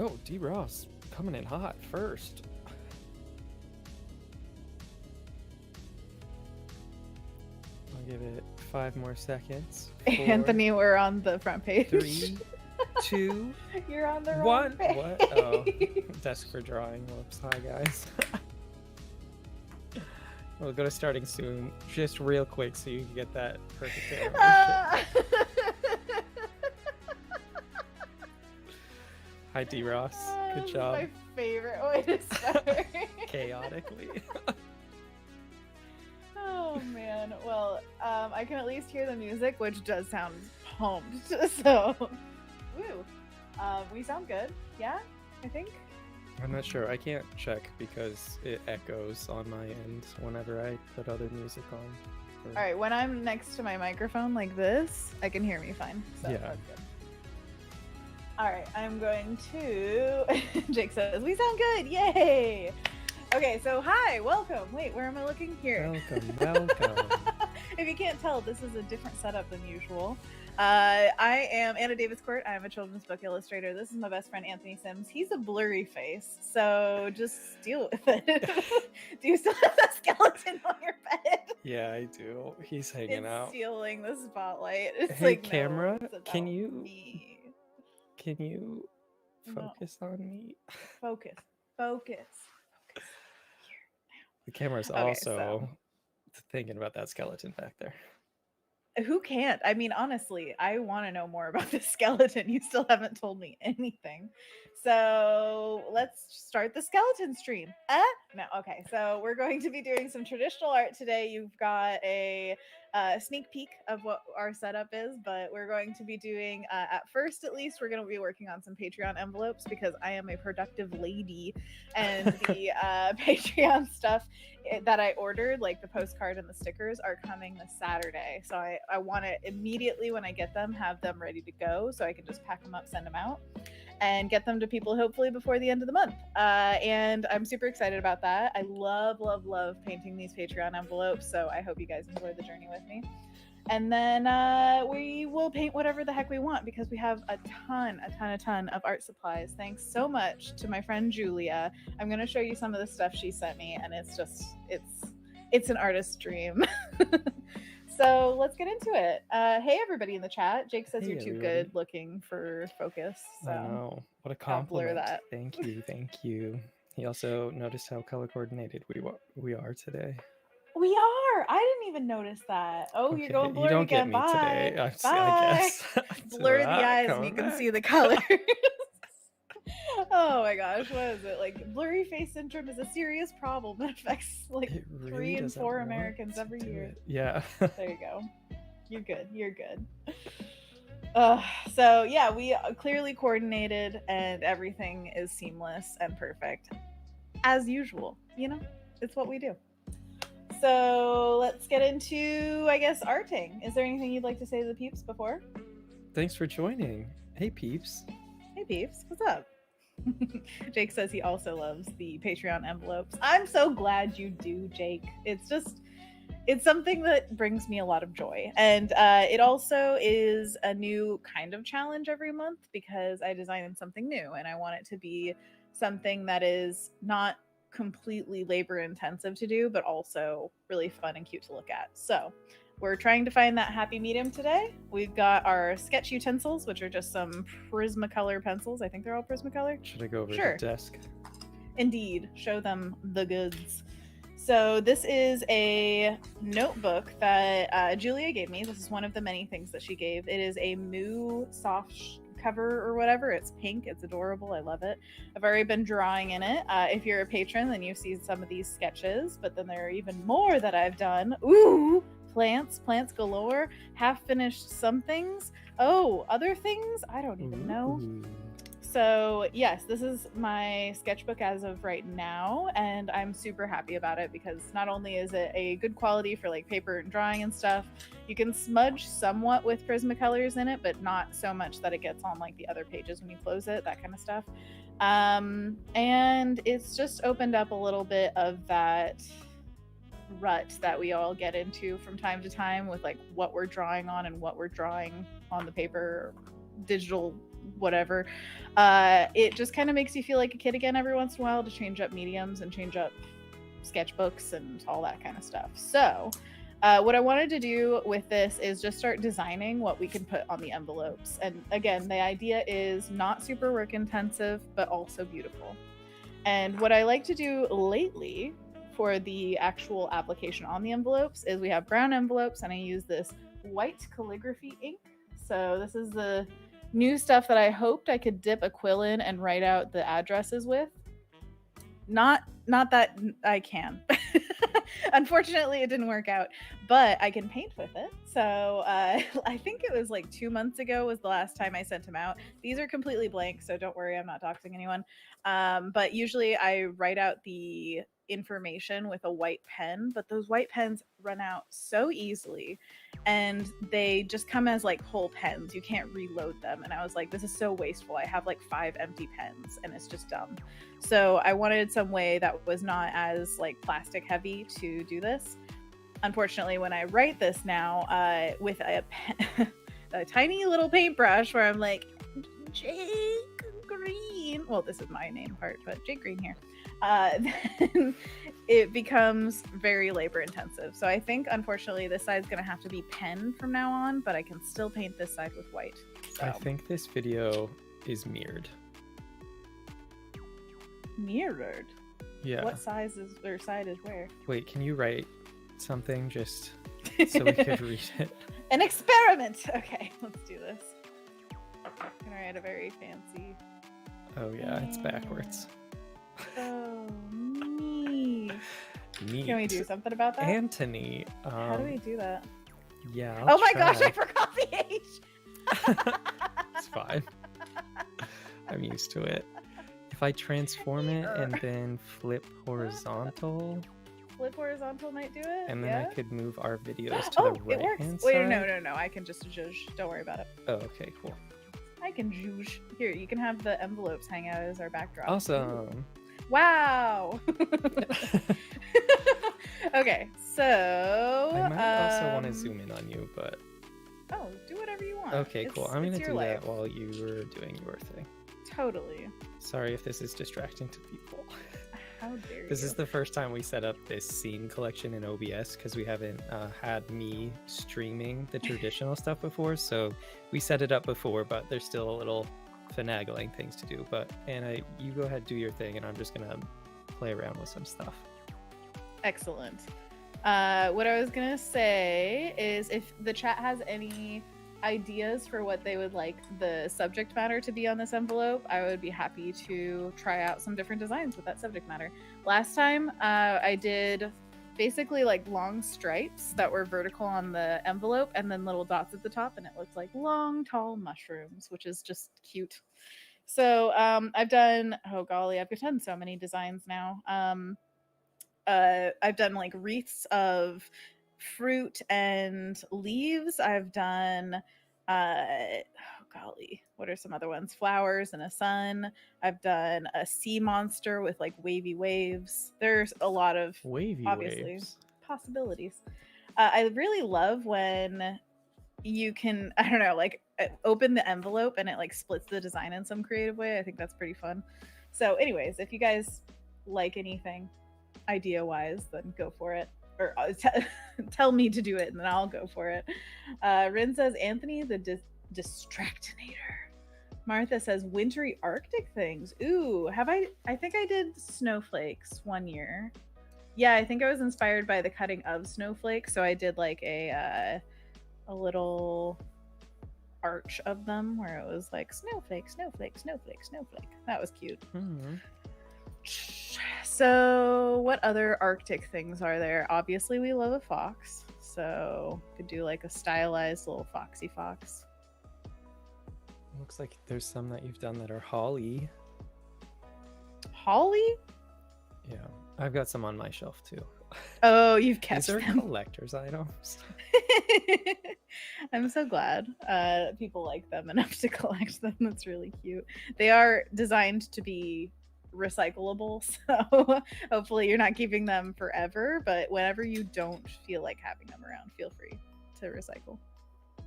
Oh, D. Ross coming in hot first. I'll give it 5 more seconds. 4, Anthony, we're on the front page. 3, 2, You're on the wrong 1. page. What? Oh, desk for drawing. Whoops. Hi, guys. We'll go to starting soon, just real quick, so you can get that perfect animation. Hi, D. Ross. Good job. My favorite way to start. Chaotically. Oh man. Well, I can at least hear the music, which does sound pumped. So, woo. We sound good. Yeah, I think. I'm not sure. I can't check because it echoes on my end whenever I put other music on. All right. When I'm next to my microphone like this, I can hear me fine. So Yeah. that's good. All right. I'm going to. Jake says we sound good. Yay. Okay, so hi, welcome. Wait, where am I looking here? Welcome. If you can't tell, this is a different setup than usual. I am Anna Daviscourt. I'm a children's book illustrator. This is my best friend, Anthony Sims. He's a blurry face, so just deal with it. Do you still have that skeleton on your bed? Yeah, I do. He's hanging out. Stealing the spotlight. It's Hey, like, camera, no, it's can about you me. focus on me? Focus. The camera's Okay, also thinking about that skeleton back there. Who can't? I mean, honestly, I want to know more about this skeleton. You still haven't told me anything. So let's start the skeleton stream. No, okay. So we're going to be doing some traditional art today. You've got a sneak peek of what our setup is, but we're going to be doing, at first at least, we're going to be working on some Patreon envelopes because I am a productive lady, and the Patreon stuff that I ordered, like the postcard and the stickers, are coming this Saturday. So I want to immediately, when I get them, have them ready to go so I can just pack them up, send them out, and get them to people hopefully before the end of the month. And I'm super excited about that. I love painting these Patreon envelopes, so I hope you guys enjoy the journey with me. And then we will paint whatever the heck we want because we have a ton of art supplies. Thanks so much to my friend Julia. I'm going to show you some of the stuff she sent me, and it's an artist's dream. So let's get into it. Hey, everybody in the chat. Jake says you're too good looking for focus. So I know. What a compliment. I'll blur that. Thank you. He also noticed how color coordinated we are today. We are. I didn't even notice that. Oh, okay. You're going blurry again. Bye. Today. Bye. I guess. Blur the eyes and you can see the colors. Oh my gosh, what is it? Like, blurry face syndrome is a serious problem that affects like really 3 in 4 Americans every year. Yeah. There you go. You're good. So yeah, we clearly coordinated and everything is seamless and perfect. As usual, you know? It's what we do. So let's get into, I guess, arting. Is there anything you'd like to say to the peeps before? Thanks for joining. Hey, peeps. Hey, peeps. What's up? Jake says he also loves the Patreon envelopes. I'm so glad you do, Jake. It's something that brings me a lot of joy. And it also is a new kind of challenge every month because I designed something new and I want it to be something that is not completely labor intensive to do, but also really fun and cute to look at. So we're trying to find that happy medium today. We've got our sketch utensils, which are just some Prismacolor pencils. I think they're all Prismacolor. Should I go over to the desk? Indeed. Show them the goods. So this is a notebook that Julia gave me. This is one of the many things that she gave. It is a Moo soft cover or whatever. It's pink. It's adorable. I love it. I've already been drawing in it. If you're a patron, then you've seen some of these sketches, but then there are even more that I've done. Ooh, plants galore. Half finished some things. Oh, other things? I don't even know. So yes, this is my sketchbook as of right now, and I'm super happy about it because not only is it a good quality for like paper and drawing and stuff, you can smudge somewhat with Prismacolors in it, but not so much that it gets on like the other pages when you close it, that kind of stuff. And it's just opened up a little bit of that rut that we all get into from time to time with like what we're drawing on and what we're drawing on the paper, digital whatever. It just kind of makes you feel like a kid again every once in a while to change up mediums and change up sketchbooks and all that kind of stuff. So what I wanted to do with this is just start designing what we can put on the envelopes. And again, the idea is not super work intensive, but also beautiful. And what I like to do lately for the actual application on the envelopes is we have brown envelopes, and I use this white calligraphy ink. So this is the new stuff that I hoped I could dip a quill in and write out the addresses with. Not that I can. Unfortunately, it didn't work out, but I can paint with it. So I think it was like 2 months ago was the last time I sent them out. These are completely blank, so don't worry, I'm not doxing anyone. But usually I write out the information with a white pen, but those white pens run out so easily, and they just come as like whole pens. You can't reload them. And I was like, this is so wasteful. I have like 5 empty pens, and it's just dumb. So I wanted some way that was not as like plastic heavy to do this. Unfortunately, when I write this now with a tiny little paintbrush where I'm like, Jake Green, well, this is my name part, but Jake Green here, then it becomes very labor intensive. So I think, unfortunately, this side's going to have to be pen from now on, but I can still paint this side with white. So. I think this video is mirrored. Mirrored? Yeah. What size is, or side is where? Wait, can you write something just so we could read it? An experiment! Okay, let's do this. I'm gonna write a very fancy... Oh yeah, it's backwards. Oh, neat. Neat. Can we do something about that? Anthony. How do we do that? Yeah. Oh my gosh, I forgot the H! It's fine. I'm used to it. If I transform it and then flip horizontal. Flip horizontal might do it? And then yeah? I could move our videos to the right hand side. Wait, no. I can just zhuzh. Don't worry about it. Oh, okay, cool. I can zhuzh. Here, you can have the envelopes hang out as our backdrop. Awesome. Wow. Okay, so I might also want to zoom in on you, but... Oh, do whatever you want. Okay, cool. I'm going to do life. that while you were doing your thing. Totally. Sorry if this is distracting to people. How dare you. This is the first time we set up this scene collection in OBS because we haven't had me streaming the traditional stuff before. So we set it up before, but there's still a little finagling things to do. But Anna, you go ahead, do your thing, and I'm just going to play around with some stuff. Excellent. What I was going to say is if the chat has any ideas for what they would like the subject matter to be on this envelope, I would be happy to try out some different designs with that subject matter. Last time I did basically like long stripes that were vertical on the envelope and then little dots at the top, and it looked like long tall mushrooms, which is just cute. So I've done, oh golly, I've done so many designs now. I've done like wreaths of fruit and leaves. I've done oh golly, what are some other ones? Flowers and a sun. I've done a sea monster with like wavy waves. There's a lot of wavy obviously waves. Possibilities. I really love when you can, I don't know, like open the envelope and it like splits the design in some creative way. I think that's pretty fun. So anyways, if you guys like anything idea wise, then go for it. Or tell me to do it and then I'll go for it. Rynn says Anthony the distractinator. Martha says wintry Arctic things. Ooh, I think I did snowflakes one year. Yeah, I think I was inspired by the cutting of snowflakes, so I did like a little arch of them where it was like snowflake, snowflake, snowflake, snowflake. That was cute. Mm-hmm. So what other Arctic things are there? Obviously we love a fox, so could do like a stylized little foxy fox. Looks like there's some that you've done that are holly. Holly? Yeah, I've got some on my shelf too. Oh, you've kept These are them. collector's items. I'm so glad people like them enough to collect them. That's really cute. They are designed to be recyclable, so hopefully you're not keeping them forever, but whenever you don't feel like having them around, feel free to recycle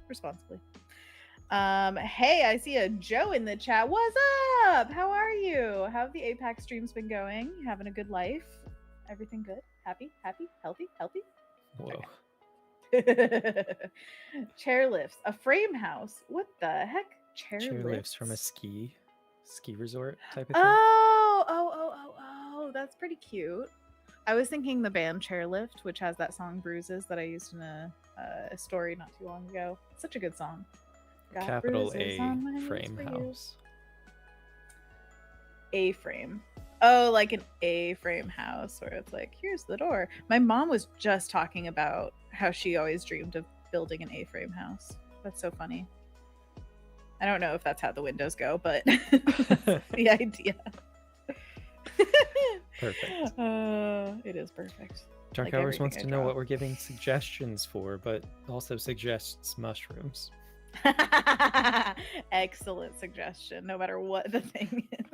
responsibly. Hey, I see a Joe in the chat. What's up? How are you? How have the Apex streams been going? You having a good life? Everything good? Happy? Healthy? Whoa. Chair lifts. A frame house. What the heck? Chair lifts from a ski resort type of thing. Oh, that's pretty cute. I was thinking the band Chairlift, which has that song Bruises that I used in a story not too long ago. Such a good song. Got Capital bruises A on my knees frame for you. house. A-frame. Oh, like an A-frame house where it's like, here's the door. My mom was just talking about how she always dreamed of building an A-frame house. That's so funny. I don't know if that's how the windows go, but the idea. Perfect. It is perfect. Dark like Hours wants everything to I know draw. what we're giving suggestions for, but also suggests mushrooms. Excellent suggestion, no matter what the thing is.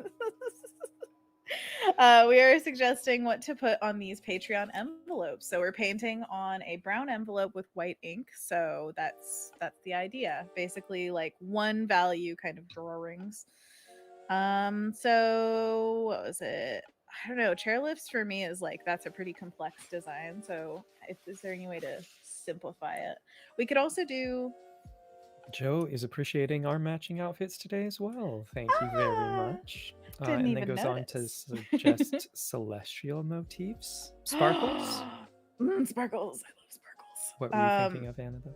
We are suggesting what to put on these Patreon envelopes. So we're painting on a brown envelope with white ink. So that's the idea. Basically, like one value kind of drawings. So what was it? I don't know. Chairlifts for me is like that's a pretty complex design. So is there any way to simplify it? We could also do. Joe is appreciating our matching outfits today as well. Thank you very much. Didn't And even then goes on to notice. suggest celestial motifs. Sparkles? Sparkles. I love sparkles. What were you thinking of, Annabelle?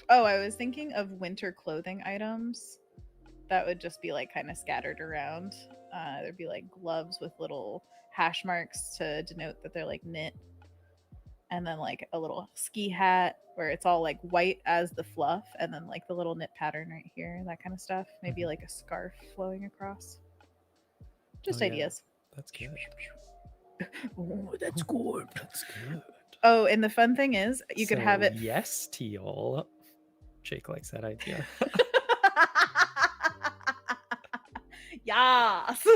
Oh, I was thinking of winter clothing items that would just be like kind of scattered around. There'd be like gloves with little hash marks to denote that they're like knit. And then like a little ski hat where it's all like white as the fluff, and then like the little knit pattern right here, that kind of stuff. Maybe like a scarf flowing across. Just ideas. That's good. Oh, that's good. That's good. Oh, and the fun thing is you could have it. Yes, teal. Jake likes that idea. Yes.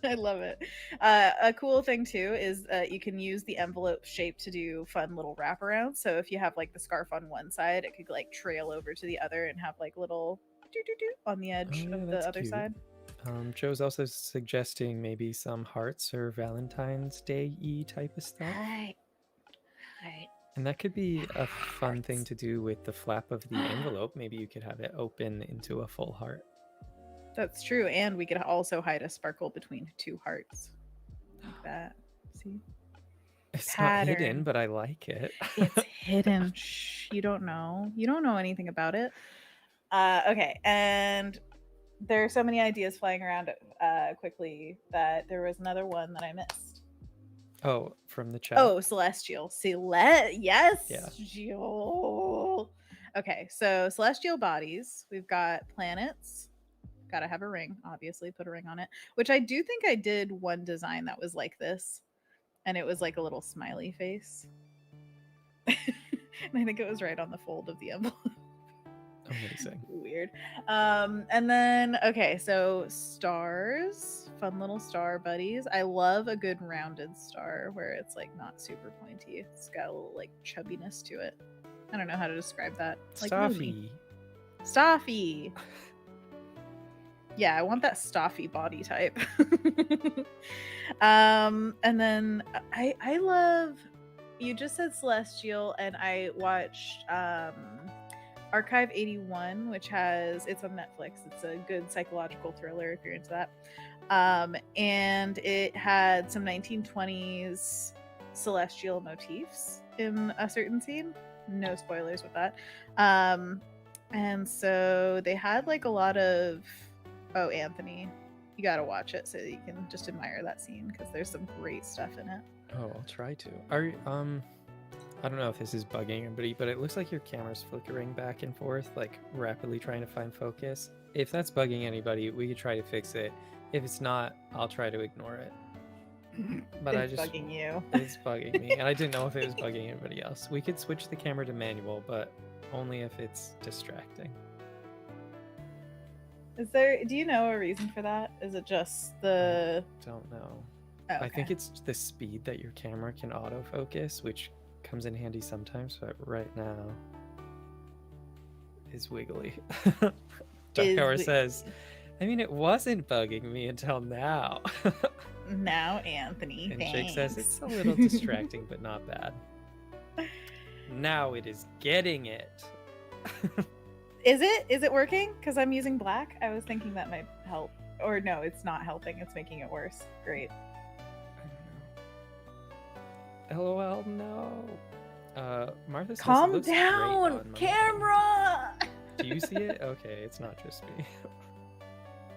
I love it. A cool thing too is you can use the envelope shape to do fun little wraparounds. So if you have like the scarf on one side, it could like trail over to the other and have like little doo-doo-doo on the edge of the other cute. side. Joe's also suggesting maybe some hearts or Valentine's Day-y type of stuff. Right. And that could be a fun thing to do with the flap of the envelope. Maybe you could have it open into a full heart. That's true. And we could also hide a sparkle between two hearts. Like that. See? It's not hidden, but I like it. It's hidden. Shh, you don't know. You don't know anything about it. Okay. And there are so many ideas flying around quickly that there was another one that I missed. Oh, from the chat. Oh, celestial. Yes. Yeah. Okay, so celestial bodies. We've got planets. Gotta have a ring, obviously. Put a ring on it. Which I do think I did one design that was like this. And it was like a little smiley face. And I think it was right on the fold of the envelope. Amazing. Weird. And then okay, so stars, fun little star buddies. I love a good rounded star where it's like not super pointy. It's got a little like chubbiness to it. I don't know how to describe that. Like Staffy. Yeah, I want that Staffy body type. And then I love. You just said celestial, and I watched Archive 81, which it's on Netflix. It's a good psychological thriller if you're into that. And it had some 1920s celestial motifs in a certain scene. No spoilers with that. And so they had like a lot of. Oh, Anthony, you gotta watch it so that you can just admire that scene because there's some great stuff in it. Oh, I'll try to. I don't know if this is bugging anybody, but it looks like your camera's flickering back and forth, like rapidly trying to find focus. If that's bugging anybody, we could try to fix it. If it's not, I'll try to ignore it. But It's bugging you. It's bugging me, and I didn't know if it was bugging anybody else. We could switch the camera to manual, but only if it's distracting. Do you know a reason for that? Is it just the... Don't know. Oh, okay. I think it's the speed that your camera can autofocus, which comes in handy sometimes, but right now is wiggly. Dark Hour says, I mean, it wasn't bugging me until now. Now, Anthony, And thanks. Jake says, it's a little distracting, but not bad. Now it is getting it. Is it working? Because I'm using black. I was thinking that might help. Or no, it's not helping. It's making it worse. Great. I don't know. LOL, no. Martha says, Calm it looks great down, on my camera. Do you see it? Okay, it's not just me.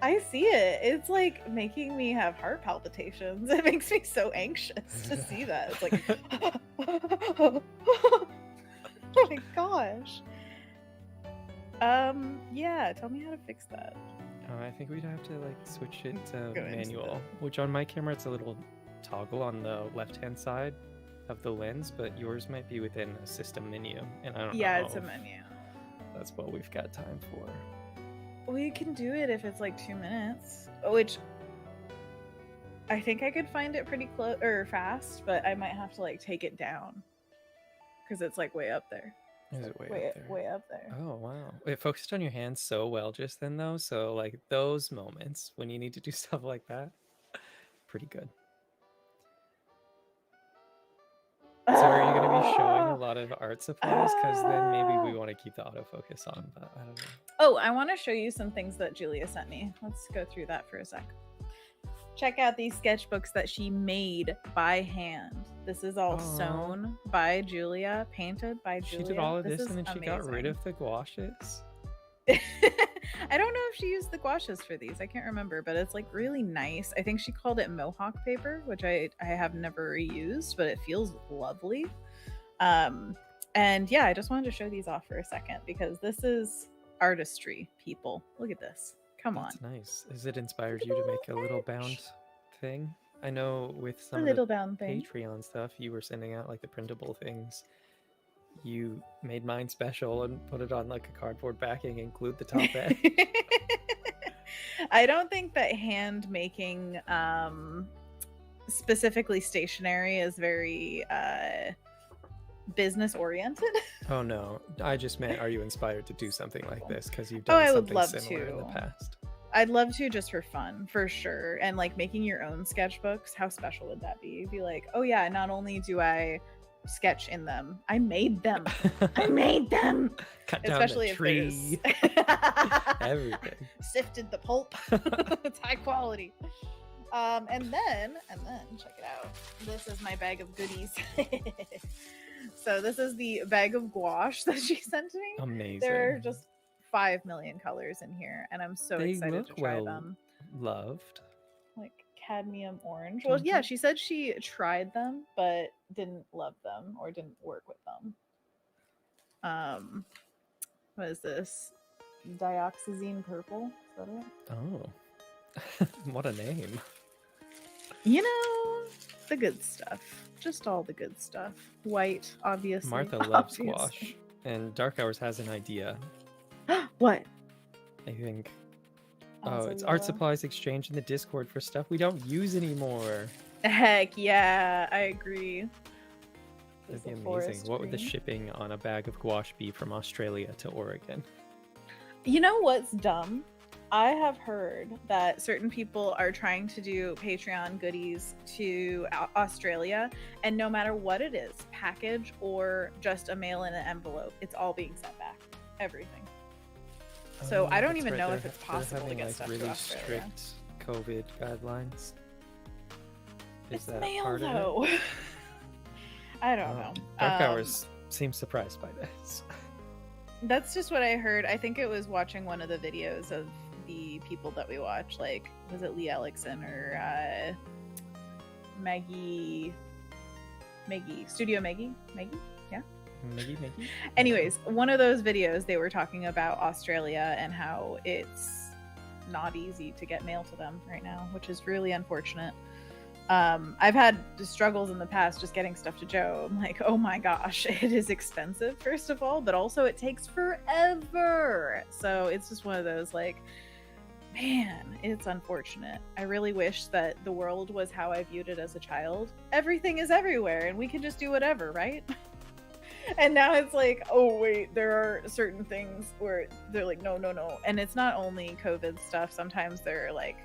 I see it. It's like making me have heart palpitations. It makes me so anxious to see that. It's like, oh my gosh. Yeah, tell me how to fix that. I think we'd have to like switch it to Go into manual, which on my camera it's a little toggle on the left-hand side of the lens, but yours might be within a system menu, and I don't know. Yeah, it's a menu. That's what we've got time for. We can do it if it's like 2 minutes, which I think I could find it pretty close or fast, but I might have to like take it down because it's like way up there. Is it way up there? Way up there. Oh wow! It focused on your hands so well just then, though. So like those moments when you need to do stuff like that, pretty good. So are you going to be showing a lot of art supplies? Because then maybe we want to keep the autofocus on, but I don't know. Oh, I want to show you some things that Julia sent me. Let's go through that for a sec. Check out these sketchbooks that she made by hand. This is all sewn by Julia, painted by Julia. She did all of this and then she amazing. got rid of the gouaches? I don't know if she used the gouaches for these. I can't remember, but it's like really nice. I think she called it Mohawk paper, which I have never used, but it feels lovely. And yeah, I just wanted to show these off for a second because this is artistry, people. Look at this. Come on. That's nice. Has it inspired you to make a little bound thing? I know with some little of the bound thing. Patreon stuff, you were sending out like the printable things. You made mine special and put it on like a cardboard backing and glued the top end. I don't think that hand making specifically stationery is very business oriented. Oh no, I just meant, are you inspired to do something like this because you've done something similar in the past? I'd love to, just for fun, for sure. And like making your own sketchbooks, how special would that be? Be like, oh yeah, not only do I sketch in them, I made them. I made them. Cut down especially the tree. Everything. Sifted the pulp. It's high quality. And then check it out. This is my bag of goodies. So this is the bag of gouache that she sent me. Amazing. There are just 5 million colors in here, and I'm so excited to try them. Loved. Like cadmium orange. Well, yeah, she said she tried them, but didn't love them or didn't work with them. What is this? Dioxazine purple? Is that it? Oh. What a name. You know, the good stuff. Just all the good stuff. White, obviously. Martha loves gouache. And Dark Hours has an idea. What? I think. Also Oh, it's yellow. art supplies exchange in the Discord for stuff we don't use anymore. Heck yeah, I agree. That'd be amazing. What would the shipping on a bag of gouache be from Australia to Oregon? You know what's dumb? I have heard that certain people are trying to do Patreon goodies to Australia, and no matter what it is, package or just a mail in an envelope, it's all being sent back. Everything. So I don't even know if it's possible to get stuff to really Australia. strict COVID guidelines. It's mail though. I don't know. Dark Hours seems surprised by this. That's just what I heard. I think it was watching one of the videos of the people that we watch, like, was it Lee Ellickson or Maggie, Studio Maggie? Yeah. Maggie. Anyways, one of those videos, they were talking about Australia and how it's not easy to get mail to them right now, which is really unfortunate. I've had struggles in the past just getting stuff to Joe. I'm like, oh my gosh, it is expensive, first of all, but also it takes forever. So it's just one of those, like, man, it's unfortunate. I really wish that the world was how I viewed it as a child. Everything is everywhere and we can just do whatever, right? And now it's like, oh wait, there are certain things where they're like, no, no, no. And it's not only COVID stuff. Sometimes they're like,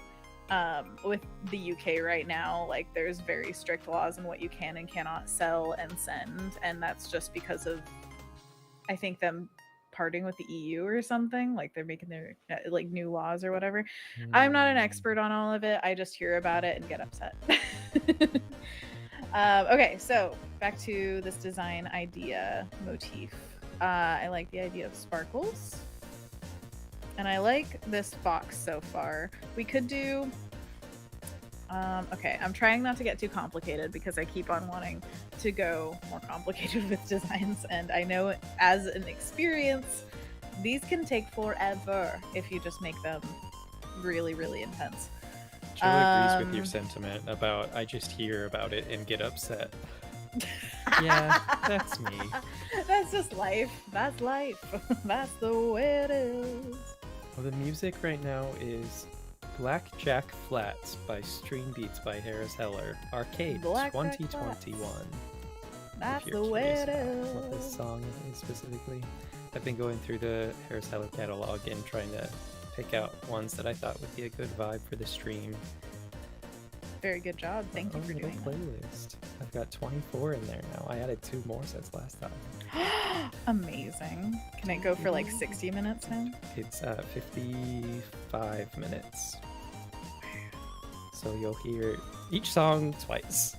with the UK right now, like there's very strict laws on what you can and cannot sell and send, and that's just because of, I think, them parting with the EU or something. Like they're making their like new laws or whatever. I'm not an expert on all of it. I just hear about it and get upset. Okay, so back to this design idea motif. I like the idea of sparkles. And I like this fox so far. We could do... okay, I'm trying not to get too complicated because I keep on wanting to go more complicated with designs. And I know as an experience, these can take forever if you just make them really, really intense. Joe agrees with your sentiment about I just hear about it and get upset. Yeah, that's me. That's just life. That's life. That's the way it is. Well, the music right now is Blackjack Flats by Stream Beats by Harris Heller. Arcade Blackjack 2021. That's If you're the way curious it about what this is. song is specifically. I've been going through the Harris Heller catalog and trying to pick out ones that I thought would be a good vibe for the stream. Very good job. Thank you for doing that. Playlist. I've got 24 in there now. I added 2 more since last time. Amazing. Can it go for like 60 minutes now? It's 55 minutes. So you'll hear each song twice.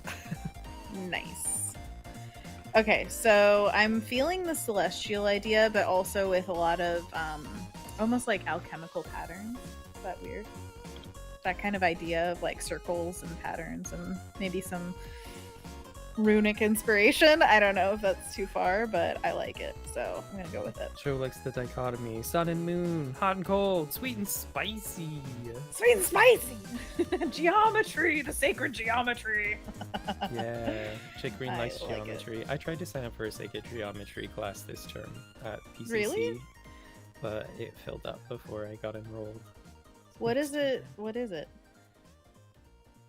Nice. Okay, so I'm feeling the celestial idea, but also with a lot of almost like alchemical patterns. Is that weird? That kind of idea of like circles and patterns and maybe some runic inspiration. I don't know if that's too far, but I like it, so I'm gonna go with it. Joe likes the dichotomy: sun and moon, hot and cold, sweet and spicy. Sweet and spicy! Geometry, the sacred geometry. Yeah, Chick Green I likes like it. geometry. I tried to sign up for a sacred geometry class this term at PCC, Really? but it filled up before I got enrolled. What is it? What is it?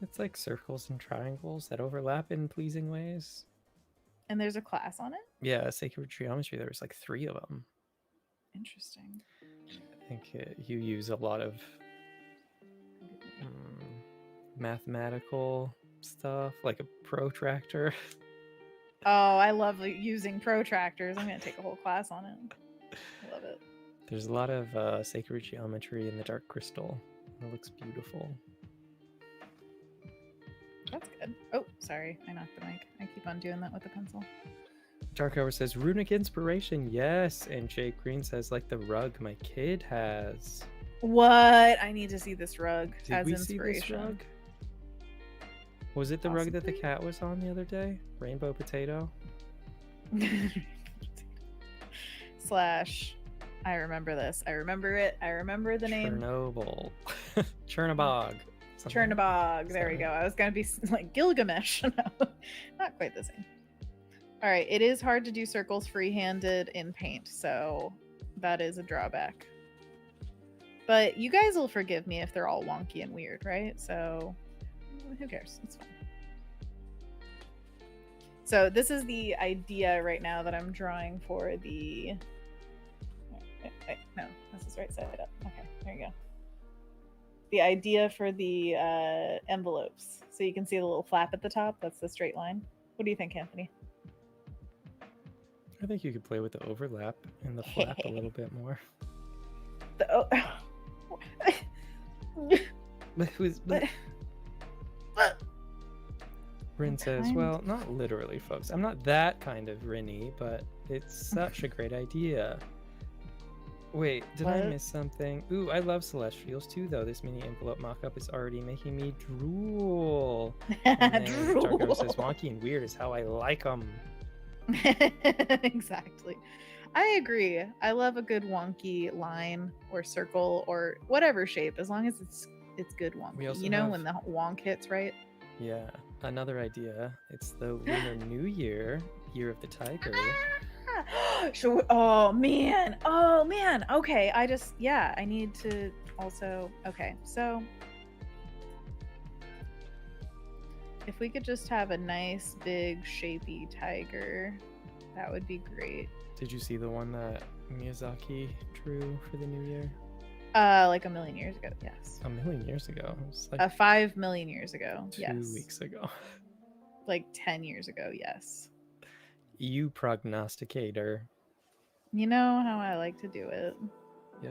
It's like circles and triangles that overlap in pleasing ways. And there's a class on it? Yeah, sacred geometry. There was like 3 of them. Interesting. I think you use a lot of mathematical stuff, like a protractor. Oh, I love using protractors. I'm gonna take a whole class on it. I love it. There's a lot of sacred geometry in the dark crystal. It looks beautiful. That's good. Oh, sorry. I knocked the mic. I keep on doing that with the pencil. Dark Hour says, runic inspiration, yes. And Jake Green says, like the rug my kid has. What? I need to see this rug Did as we inspiration. see this rug? Was it the rug that the Possibly. cat was on the other day? Rainbow potato? Slash, I remember this. I remember it. I remember the name. Chernobyl. Chernobog. Something. Chernobog. There we Sorry. go. I was gonna be like Gilgamesh. No, not quite the same. All right. It is hard to do circles free-handed in paint, so that is a drawback. But you guys will forgive me if they're all wonky and weird, right? So who cares? It's fine. So this is the idea right now that I'm drawing for the... Wait, no, this is right side up. Okay, there you go. The idea for the envelopes. So you can see the little flap at the top. That's the straight line. What do you think, Anthony? I think you could play with the overlap and the flap a little bit more. Rynn says, well, not literally, folks. I'm not that kind of Rynny, but it's such a great idea. Wait, did I miss something? Ooh, I love Celestials too, though. This mini envelope mock-up is already making me drool. Drool. Darko says, wonky and weird is how I like them. Exactly. I agree. I love a good wonky line or circle or whatever shape, as long as it's good wonky. You know, have... when the wonk hits right. Yeah. Another idea. It's the Lunar New Year, Year of the Tiger. Sure. Oh man. Okay. I need to also. Okay. So if we could just have a nice big shapy tiger That would be great. Did you see the one that Miyazaki drew for the new year? Like a million years ago, yes. A million years ago. It was like 5 million years ago, 2 yes. weeks ago. Like 10 years ago, yes. You prognosticator. You know how I like to do it. Yeah.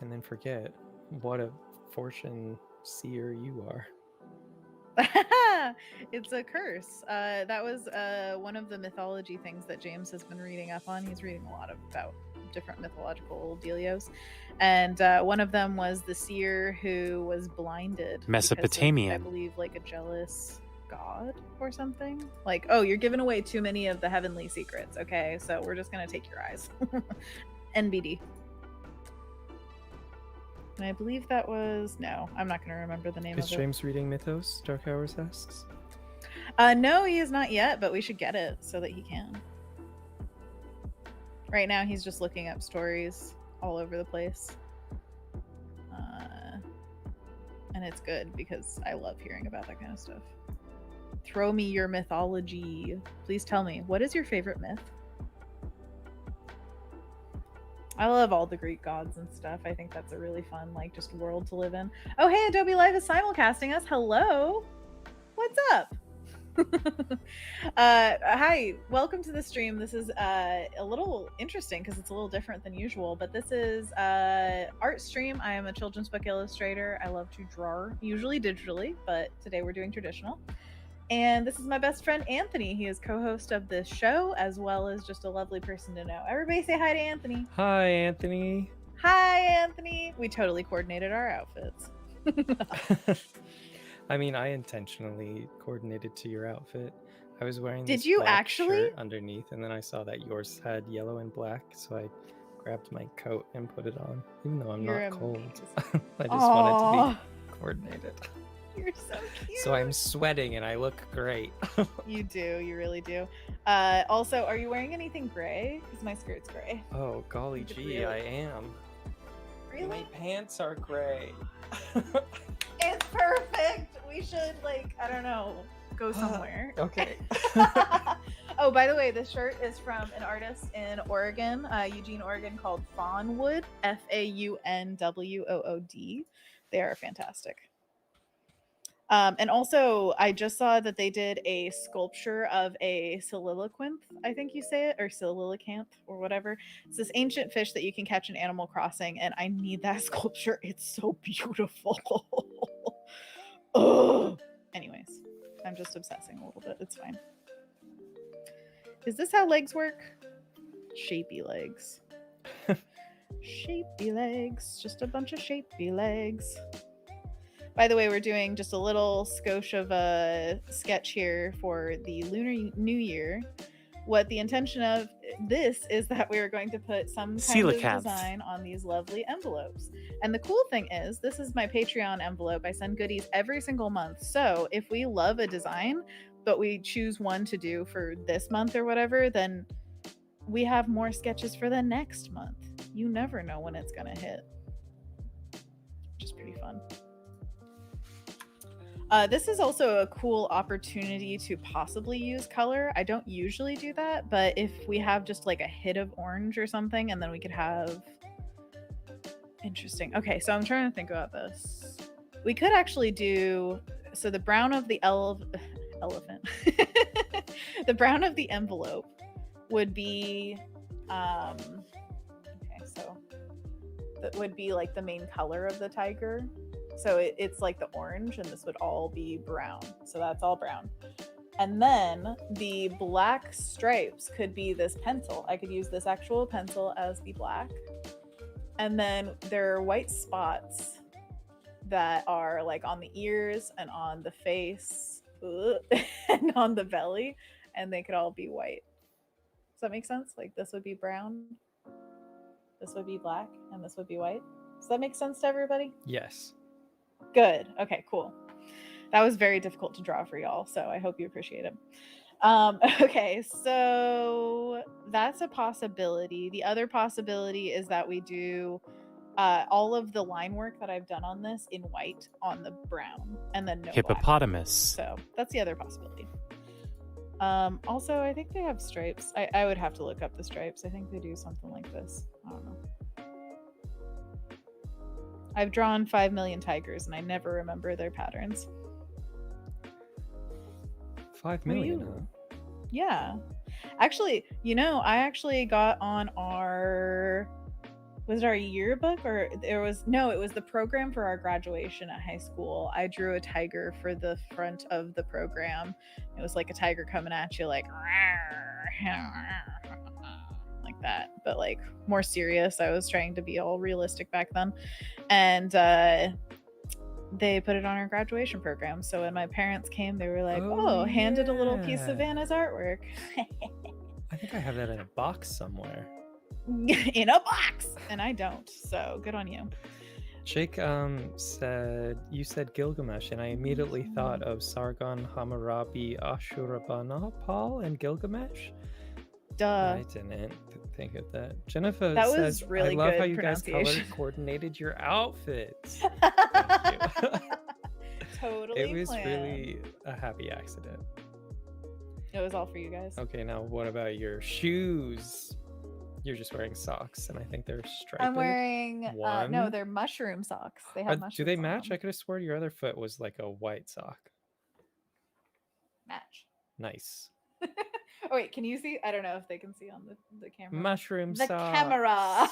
And then forget what a fortune seer you are. It's a curse. That was one of the mythology things that James has been reading up on. He's reading a lot about different mythological dealios, and one of them was the seer who was blinded. Mesopotamian. Because of, I believe, like a jealous god or something. Like, oh, you're giving away too many of the heavenly secrets. Okay, so we're just gonna take your eyes. NBD. And I believe that was... No, I'm not going to remember the name Is of it. James reading Mythos? Dark Hours asks. No, he is not yet, but we should get it so that he can. Right now, he's just looking up stories all over the place. And it's good because I love hearing about that kind of stuff. Throw me your mythology. Please tell me, what is your favorite myth? I love all the Greek gods and stuff. I think that's a really fun, like, just world to live in. Oh, hey, Adobe Live is simulcasting us. Hello. What's up? Hi, welcome to the stream. This is a little interesting because it's a little different than usual, but this is art stream. I am a children's book illustrator. I love to draw, usually digitally, but today we're doing traditional. And this is my best friend, Anthony. He is co-host of this show, as well as just a lovely person to know. Everybody say hi to Anthony. Hi, Anthony. Hi, Anthony. We totally coordinated our outfits. I mean, I intentionally coordinated to your outfit. I was wearing Did this you black actually? shirt underneath, and then I saw that yours had yellow and black, so I grabbed my coat and put it on, even though I'm You're not cold. amazing. I just wanted to be coordinated. You're so cute. So I'm sweating and I look great. You do. You really do. Also, are you wearing anything gray? Because my skirt's gray. Oh, golly Is it gee, really? I am. Really? My pants are gray. It's perfect. We should, like, I don't know, go somewhere. Okay. Oh, by the way, this shirt is from an artist in Oregon, Eugene, Oregon, called Fawnwood, Faunwood. They are fantastic. And also, I just saw that they did a sculpture of a soliloquynth, I think you say it, or solilocanth, or whatever. It's this ancient fish that you can catch in Animal Crossing, and I need that sculpture. It's so beautiful. Ugh. Anyways, I'm just obsessing a little bit. It's fine. Is this how legs work? Shapey legs. Shapey legs. Just a bunch of shapey legs. By the way, we're doing just a little skosh of a sketch here for the Lunar New Year. What the intention of this is that we are going to put some kind of design on these lovely envelopes. And the cool thing is, this is my Patreon envelope. I send goodies every single month. So if we love a design, but we choose one to do for this month or whatever, then we have more sketches for the next month. You never know when it's going to hit. Which is pretty fun. This is also a cool opportunity to possibly use color. I don't usually do that, but if we have just like a hit of orange or something, and then we could have... Interesting. Okay, so I'm trying to think about this. We could actually do... So the brown of the elephant. The brown of the envelope would be... Okay, so that would be like the main color of the tiger. So it's like the orange, and this would all be brown. So that's all brown. And then the black stripes could be this pencil. I could use this actual pencil as the black. And then there are white spots that are like on the ears and on the face and on the belly. And they could all be white. Does that make sense? Like this would be brown, this would be black, and this would be white. Does that make sense to everybody? Yes. Good. Okay, cool. That was very difficult to draw for y'all, so I hope you appreciate it. Okay, so that's a possibility. The other possibility is that we do all of the line work that I've done on this in white on the brown, and then no hippopotamus. black. So that's the other possibility. Also, I think they have stripes. I would have to look up the stripes. I think they do something like this. I don't know. I've drawn 5 million tigers and I never remember their patterns. 5 million, huh? Yeah. Actually, I actually got on was it our yearbook, or it was the program for our graduation at high school. I drew a tiger for the front of the program. It was like a tiger coming at you like that, but like more serious. I was trying to be all realistic back then. And they put it on our graduation program. So when my parents came, they were like, handed a little piece of Anna's artwork. I think I have that in a box somewhere. In a box, and I don't, so good on you. Jake you said Gilgamesh, and I immediately thought of Sargon, Hammurabi, Ashurbanipal, and Gilgamesh. Duh. I didn't think of that. Jennifer that says, was really I love good how you guys pronunciation. color coordinated your outfits. Totally It was planned. really a happy accident. It was all for you guys. Okay, now what about your shoes? You're just wearing socks, and I think they're striped. I'm wearing no, they're mushroom socks. They have mushrooms. Do they match? I could have sworn your other foot was like a white sock. Match. Nice. Oh wait, can you see? I don't know if they can see on the camera. Mushroom the socks. Camera.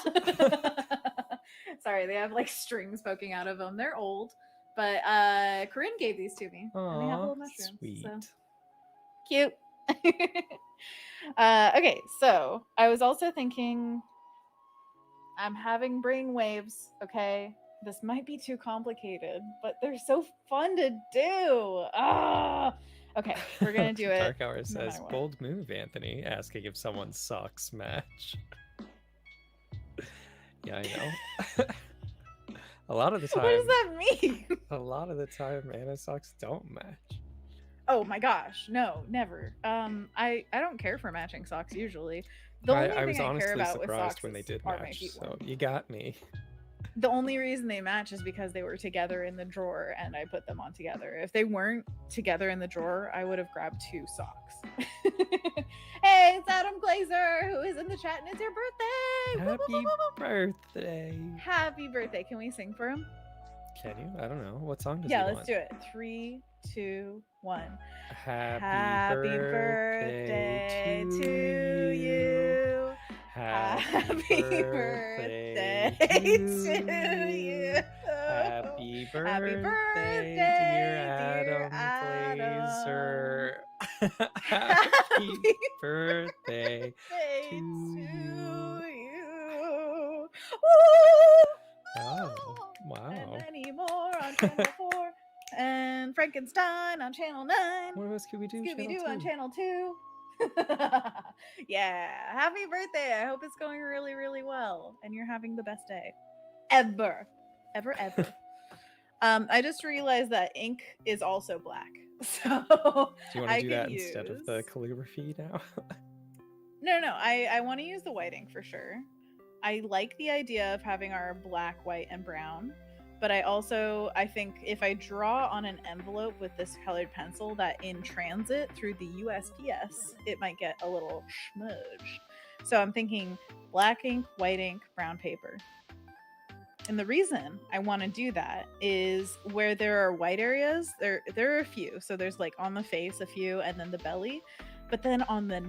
Sorry, they have like strings poking out of them. They're old, but Corinne gave these to me. Aww, and they have little mushrooms. Sweet. So. Cute. Okay, so I was also thinking I'm having brain waves, okay? This might be too complicated, but they're so fun to do. Okay, we're gonna do it. Dark Hour says, bold move, Anthony, asking if someone's socks match. Yeah, I know. A lot of the time. What does that mean? A lot of the time, Anna's socks don't match. Oh my gosh, no, never. I don't care for matching socks usually. The only I was thing honestly I care about with surprised socks when they did are my match, feet so ones. you got me. The only reason they match is because they were together in the drawer and I put them on together. If they weren't together in the drawer, I would have grabbed 2 socks. Hey, it's Adam Glazer who is in the chat and it's your birthday. Happy birthday. Happy birthday. Can we sing for him? Can you? I don't know. What song does Yeah, he let's want? do it. 3, 2, 1. Happy birthday to you. Happy birthday to you. Happy birthday, dear Adam Glazer. Happy birthday to you. Oh, wow. And many more on Channel 4. And Frankenstein on Channel 9. What about Scooby-Doo? Scooby-Doo on Channel 2. Yeah. Happy birthday. I hope it's going really, really well. And you're having the best day. Ever. I just realized that ink is also black. So do you want to do that instead of the calligraphy now? No. I want to use the white ink for sure. I like the idea of having our black, white, and brown. But I think if I draw on an envelope with this colored pencil that in transit through the USPS, it might get a little smudged. So I'm thinking black ink, white ink, brown paper. And the reason I want to do that is where there are white areas, there are a few. So there's like on the face a few and then the belly. But then on the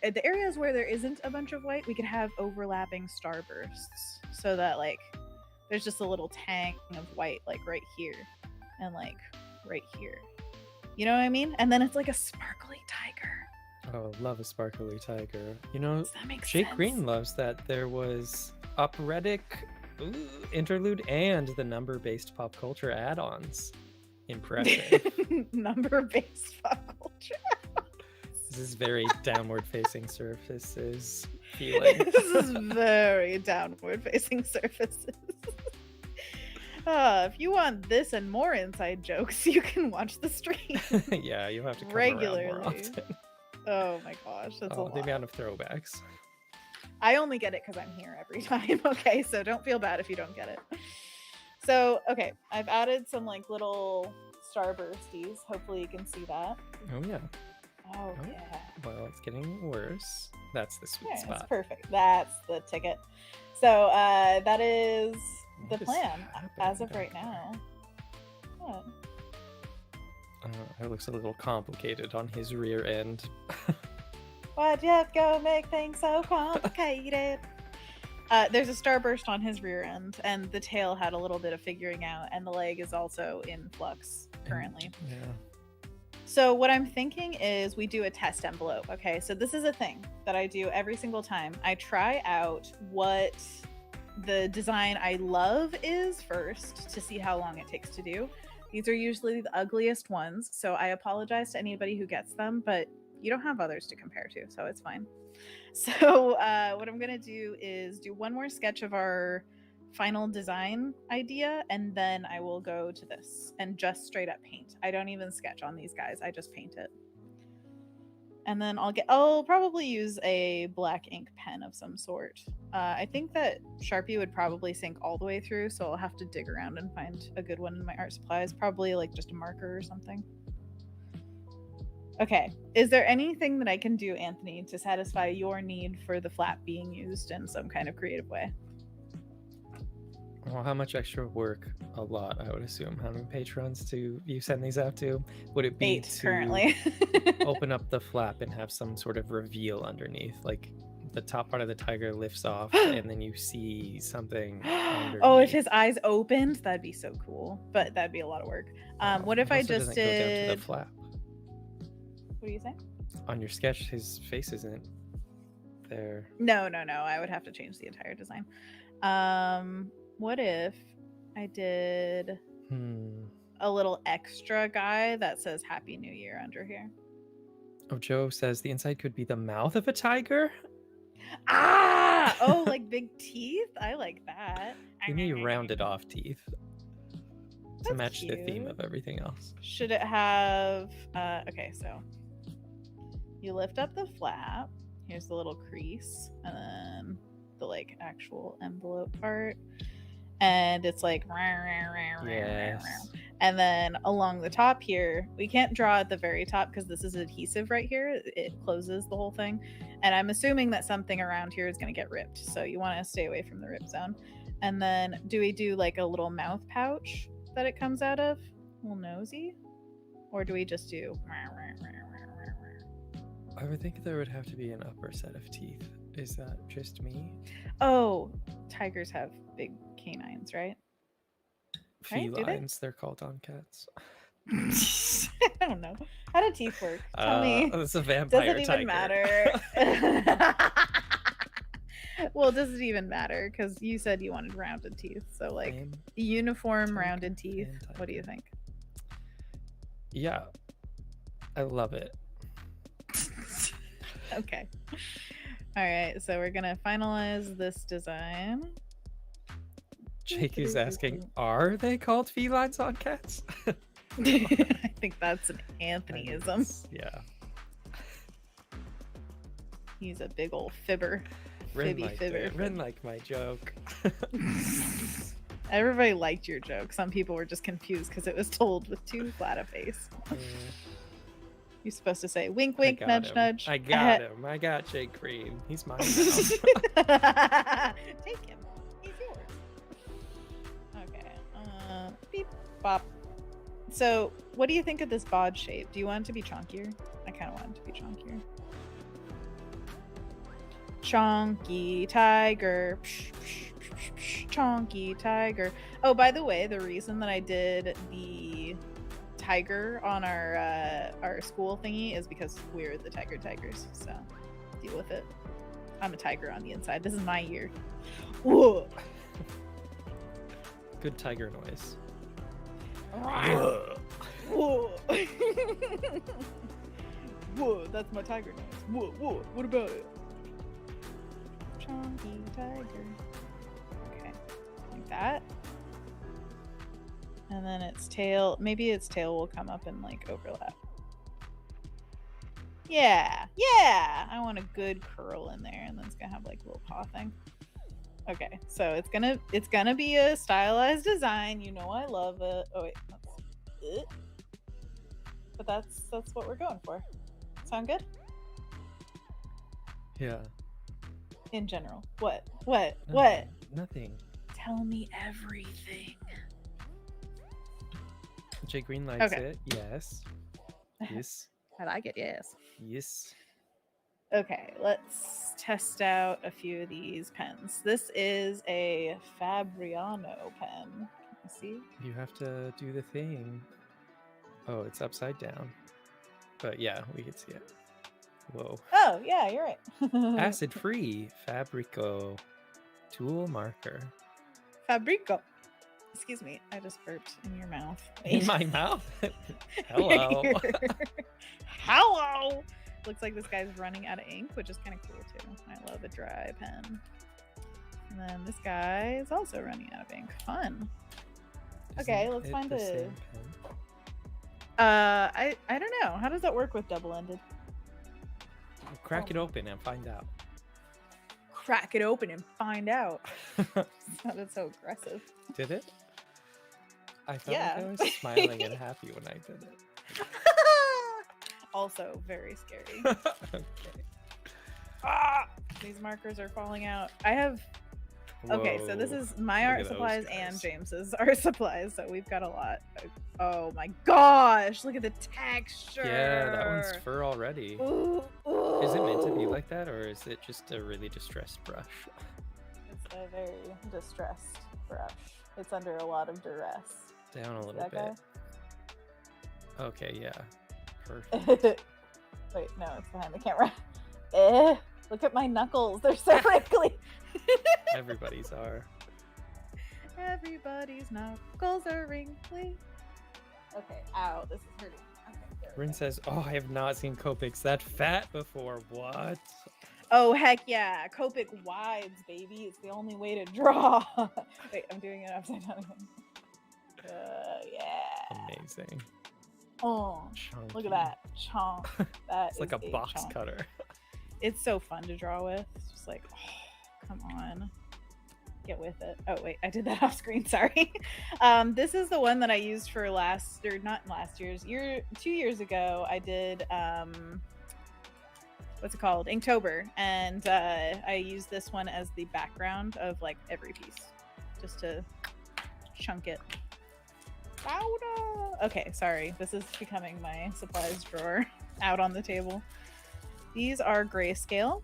the areas where there isn't a bunch of white, we could have overlapping starbursts so that like there's just a little tang of white like right here and like right here. You know what I mean? And then it's like a sparkly tiger. Oh, love a sparkly tiger. You know, Does that make Jake sense? Green loves that there was operatic interlude and the number-based pop culture add-ons. Impressive. Number-based pop culture. This is very downward-facing surfaces feeling. This is very downward-facing surfaces. If you want this and more inside jokes, you can watch the stream. Yeah, you'll have to come regularly. around more often. Oh my gosh, that's a lot. The amount of throwbacks. I only get it because I'm here every time. Okay, so don't feel bad if you don't get it. So, okay, I've added some like little starbursties. Hopefully you can see that. Oh yeah. Oh, Oh, yeah. well, it's getting worse. That's the sweet That's spot. perfect. That's the ticket. So that is the What is plan as happening of right back now. What? It looks a little complicated on his rear end. Why'd you have to go make things so complicated? There's a starburst on his rear end, and the tail had a little bit of figuring out, and the leg is also in flux currently. Yeah. So what I'm thinking is we do a test envelope. Okay, so this is a thing that I do every single time. I try out what the design I love is first to see how long it takes to do. These are usually the ugliest ones, so I apologize to anybody who gets them, but you don't have others to compare to, so it's fine. So what I'm gonna do is do one more sketch of our final design idea, and then I will go to this and just straight up paint. I don't even sketch on these guys, I just paint it. And then I'll probably use a black ink pen of some sort. I think that Sharpie would probably sink all the way through, so I'll have to dig around and find a good one in my art supplies, probably like just a marker or something. Okay, is there anything that I can do, Anthony, to satisfy your need for the flap being used in some kind of creative way? Well, how much extra work? A lot, I would assume. How many patrons do you send these out to? Would it be 8 to currently. open up the flap and have some sort of reveal underneath? Like the top part of the tiger lifts off and then you see something underneath. Oh, if his eyes opened, that'd be so cool. But that'd be a lot of work. What if It I also just doesn't go down to did... the flap. What do you think? On your sketch, his face isn't there. No. I would have to change the entire design. What if I did a little extra guy that says Happy New Year under here? Oh, Joe says the inside could be the mouth of a tiger. Ah! Oh, like big teeth? I like that. You need rounded off teeth to That's match the theme cute. of everything else. Should it have... okay, so you lift up the flap. Here's the little crease. And then the like actual envelope part. And it's like... Yes. And then along the top here, we can't draw at the very top because this is adhesive right here. It closes the whole thing. And I'm assuming that something around here is going to get ripped. So you want to stay away from the rip zone. And then do we do like a little mouth pouch that it comes out of? A little nosy? Or do we just do... I would think there would have to be an upper set of teeth. Is that just me? Oh, tigers have big canines, right? Right? Do they? Felines, they're called on cats. I don't know. How do teeth work? Tell me. It's a vampire Does it tiger. even matter? Well, does it even matter? Because you said you wanted rounded teeth. So, like, uniform tiger rounded teeth. and What do you think? Yeah. I love it. Okay. All right. So, we're going to finalize this design. Jake is asking, are they called felines on cats? I think that's an Anthonyism. Yeah. He's a big old fibber. Rynn Fibby liked fibber. it. Rynn liked my joke. Everybody liked your joke. Some people were just confused because it was told with too flat a face. You're supposed to say wink, wink, nudge, nudge. I got him. I got Jake Green. He's mine now. Take him. He's yours. Okay. Beep, bop. So, what do you think of this bod shape? Do you want it to be chonkier? I kind of want it to be chonkier. Chonky tiger. Psh, psh, psh, psh, psh, chonky tiger. Oh, by the way, the reason that I did the tiger on our school thingy is because we're the tigers. So, deal with it. I'm a tiger on the inside. This is my year. Whoa. Good tiger noise. Whoa. Whoa, that's my tiger noise. Whoa, what about it? Chonky tiger. Okay, like that. And then its tail, maybe its tail will come up and like overlap. Yeah, I want a good curl in there, and then it's gonna have like a little paw thing. Okay, so it's gonna be a stylized design. You know I love it. Oh wait, but that's what we're going for. Sound good? Yeah. In general. What? No, What? Nothing. Tell me everything. Jake Green likes Okay. it. Yes. Yes. I like it, yes. Yes. Okay, let's test out a few of these pens. This is a Fabriano pen. Can you see? You have to do the thing. Oh, it's upside down. But yeah, we can see it. Whoa. Oh, yeah, you're right. Acid free Fabrico tool marker. Fabrico. Excuse me, I just burped in your mouth. In my mouth? Hello. Hello. Looks like this guy's running out of ink, which is kind of cool too. I love a dry pen. And then this guy is also running out of ink. Fun. Okay, Isn't let's it find the a. same pen? I don't know. How does that work with double-ended? Crack it open and find out. Crack it open and find out. Sounded so aggressive. Did it? I felt Yeah. like I was smiling and happy when I did it. Also very scary. Okay. Ah! These markers are falling out. I have. Okay, so this Whoa. is my Look art at those supplies and guys. James's art supplies, so we've got a lot. Oh my gosh! Look at the texture. Yeah, that one's fur already. Ooh, ooh. Is it meant to be like that, or is it just a really distressed brush? It's a very distressed brush. It's under a lot of duress. Down a See little that guy? bit. Okay, yeah. Perfect. Wait, no, it's behind the camera. Look at my knuckles. They're so wrinkly. Everybody's are. Everybody's knuckles are wrinkly. Okay, ow, this is hurting. Okay, there we Rynn go. says, "Oh, I have not seen Copics that fat before. What?" Oh, heck yeah. Copic wides, baby. It's the only way to draw. Wait, I'm doing it upside down again. Yeah. Amazing. Oh, Chunky. look at that. Chomp. That It's like is a box chomp. cutter. It's so fun to draw with. It's just like, oh, come on. Get with it. Oh, wait, I did that off screen. Sorry. This is the one that I used for not last year's, 2 years ago. I did, what's it called? Inktober. And I used this one as the background of like every piece just to chunk it. Okay, sorry. This is becoming my supplies drawer out on the table. These are grayscale.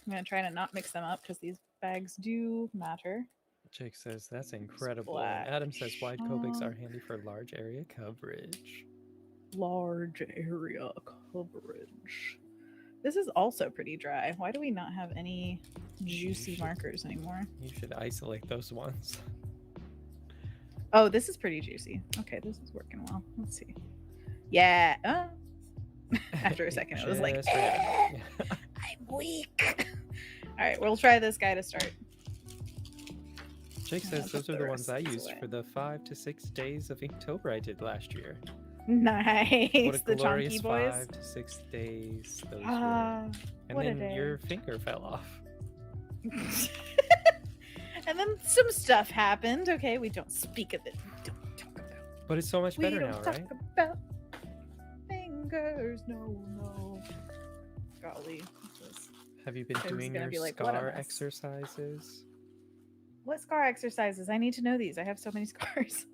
I'm going to try to not mix them up because these bags do matter. Jake says, "That's incredible." Black. And Adam says, "Wide Copics are handy for large area coverage." Large area coverage. This is also pretty dry. Why do we not have any juicy markers anymore? You should isolate those ones. Oh, this is pretty juicy. Okay, this is working well. Let's see. Yeah. After a second, it was like, Just right. I'm weak. All right, we'll try this guy to start. Jake says, put "Those are the the ones I receipts used away. for the 5 to 6 days of Inktober I did last year." Nice. What a The glorious chunky boys. 5 to 6 days those were. Ah, And what a then day. your finger fell off. And then some stuff happened. Okay, we don't speak of it. We don't talk about it. But it's so much We better don't now, talk right? about fingers. No. Golly. Have you been Tim's doing gonna your be like, "What a scar mess." exercises? What scar exercises? I need to know these. I have so many scars.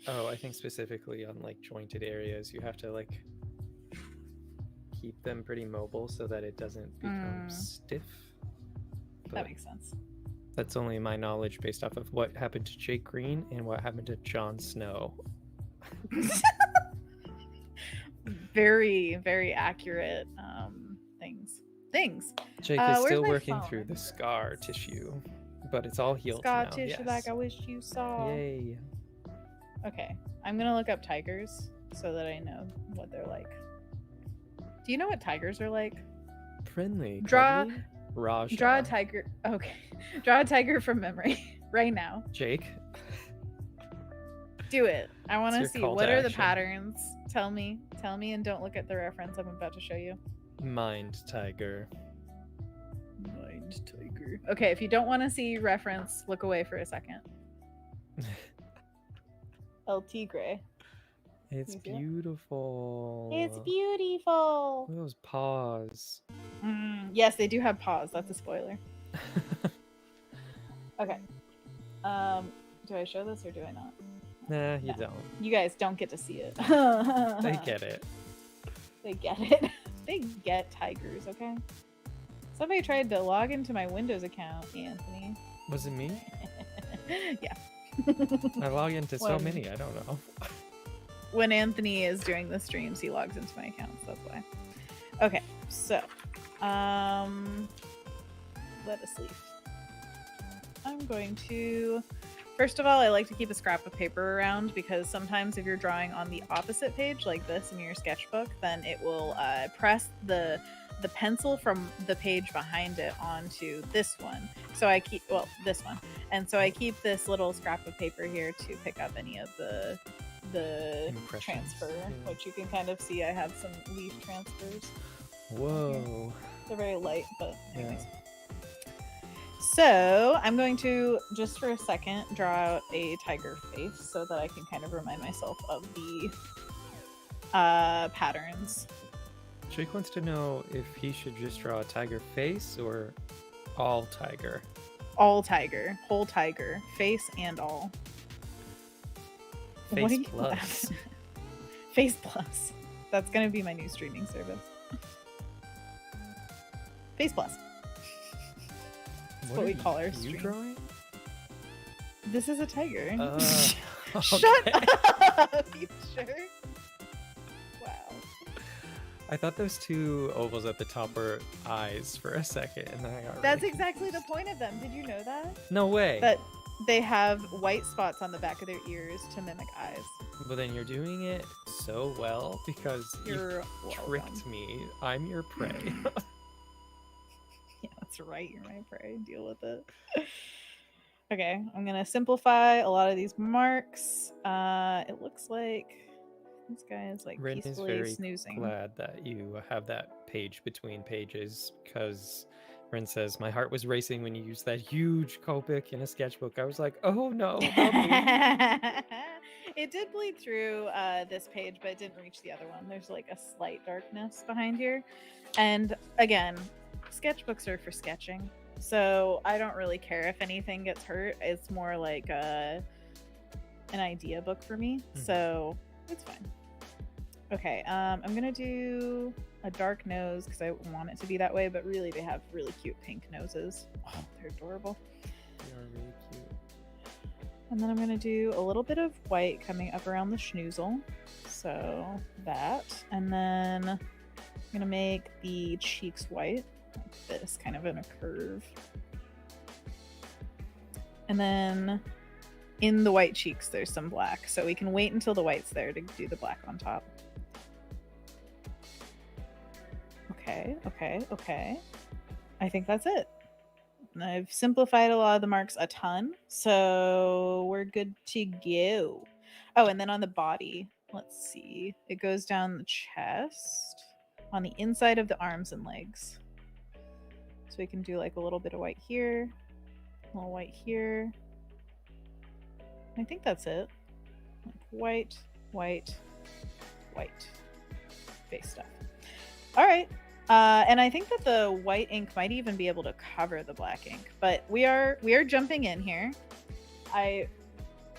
Oh, I think specifically on like jointed areas, you have to like keep them pretty mobile so that it doesn't become stiff. That But makes sense. that's only my knowledge based off of what happened to Jake Green and what happened to Jon Snow. Very, very accurate things. Jake is where's still my working phone? through the scar tissue, but it's all healed Scar now. tissue Yes. like I wish you saw. Yay. Okay, I'm gonna look up tigers so that I know what they're like. Do you know what tigers are like? Friendly. Draw- cuddly, Raja. Draw a tiger. Okay, draw a tiger from memory right now. Jake. Do it. I want to your see call what to are the action. patterns. Tell me, and don't look at the reference I'm about to show you. Mind tiger. Mind tiger. Okay, if you don't want to see reference, look away for a second. El Tigre. It's You see it? beautiful. It's beautiful. Look at those paws. Yes, they do have paws. That's a spoiler. Okay. Do I show this or do I not? Nah, you No. don't. You guys don't get to see it. They get it. They get it. They get tigers, okay? Somebody tried to log into my Windows account, Anthony. Was it me? Yeah. I log into so When- many, I don't know. When Anthony is doing the streams, he logs into my accounts. That's why. Okay, so let us leave. I'm going to, first of all, I like to keep a scrap of paper around because sometimes if you're drawing on the opposite page like this in your sketchbook, then it will press the pencil from the page behind it onto this one. So I keep, well, this one. And so I keep this little scrap of paper here to pick up any of the Impressions, transfer, yeah. which you can kind of see I have some leaf transfers. Whoa. They're very light, but Yeah. anyways. So I'm going to, just for a second, draw out a tiger face so that I can kind of remind myself of the patterns. Jake wants to know if he should just draw a tiger face or all tiger. All tiger, whole tiger, face and all. What are Face you plus. laughing at? Face plus. That's going to be my new streaming service. Face plus. That's what we call our you stream. drawing? This is a tiger. Okay. Shut up! You sure? Wow. I thought those two ovals at the top were eyes for a second, and then I got That's really exactly the point of them. Did you know that? No way. That they have white spots on the back of their ears to mimic eyes. But then you're doing it so well because you You're tricked welcome. me. I'm your prey. Yeah, that's right. You're my prey. Deal with it. Okay, I'm gonna simplify a lot of these marks. It looks like this guy is like Rynn is peacefully very snoozing. glad that you have that page between pages because Rynn says, my heart was racing when you used that huge Copic in a sketchbook. I was like, oh no, not me. It did bleed through this page, but it didn't reach the other one. There's like a slight darkness behind here. And again, sketchbooks are for sketching. So I don't really care if anything gets hurt. It's more like an idea book for me. So it's fine. Okay, I'm gonna do a dark nose because I want it to be that way, but really they have really cute pink noses. Oh, they're adorable. They are really cute. And then I'm gonna do a little bit of white coming up around the schnoozle. So that. And then I'm gonna make the cheeks white, like this, kind of in a curve. And then in the white cheeks, there's some black. So we can wait until the white's there to do the black on top. Okay. I think that's it. And I've simplified a lot of the marks a ton, so we're good to go. Oh, and then on the body, let's see. It goes down the chest, on the inside of the arms and legs. So we can do like a little bit of white here, a little white here. I think that's it. Like white, white, white. Face stuff. All right. And I think that the white ink might even be able to cover the black ink, but we are jumping in here. I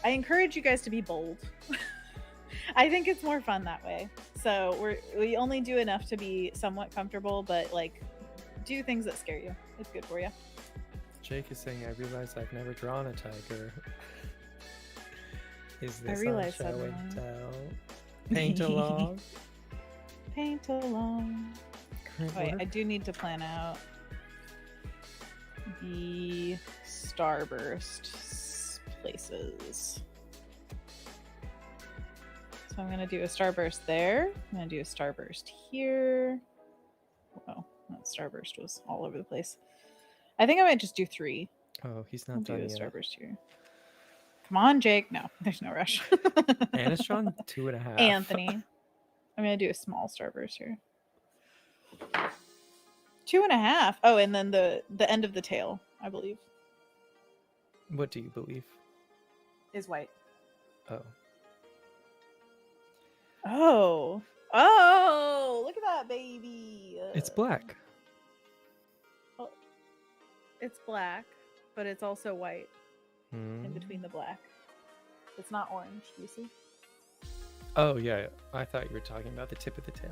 encourage you guys to be bold. I think it's more fun that way. So we only do enough to be somewhat comfortable, but like do things that scare you. It's good for you. Jake is saying, I realize I've never drawn a tiger. Is this realized on show suddenly. and tell? Paint along? Paint along. What Wait, are- I do need to plan out the starburst places. So I'm going to do a starburst there. I'm going to do a starburst here. Whoa, that starburst was all over the place. I think I might just do 3. Oh, he's I'll not do a done yet. starburst here. Come on, Jake. No, there's no rush. Anna's drawn 2.5. Anthony. I'm going to do a small starburst here. 2.5. Oh, and then the end of the tail, I believe, What do you believe? is white. Oh. Oh, look at that baby. It's black. Oh, it's black, but it's also white in Hmm. between the black. It's not orange. Do you see? Oh yeah, I thought you were talking about the tip of the tail.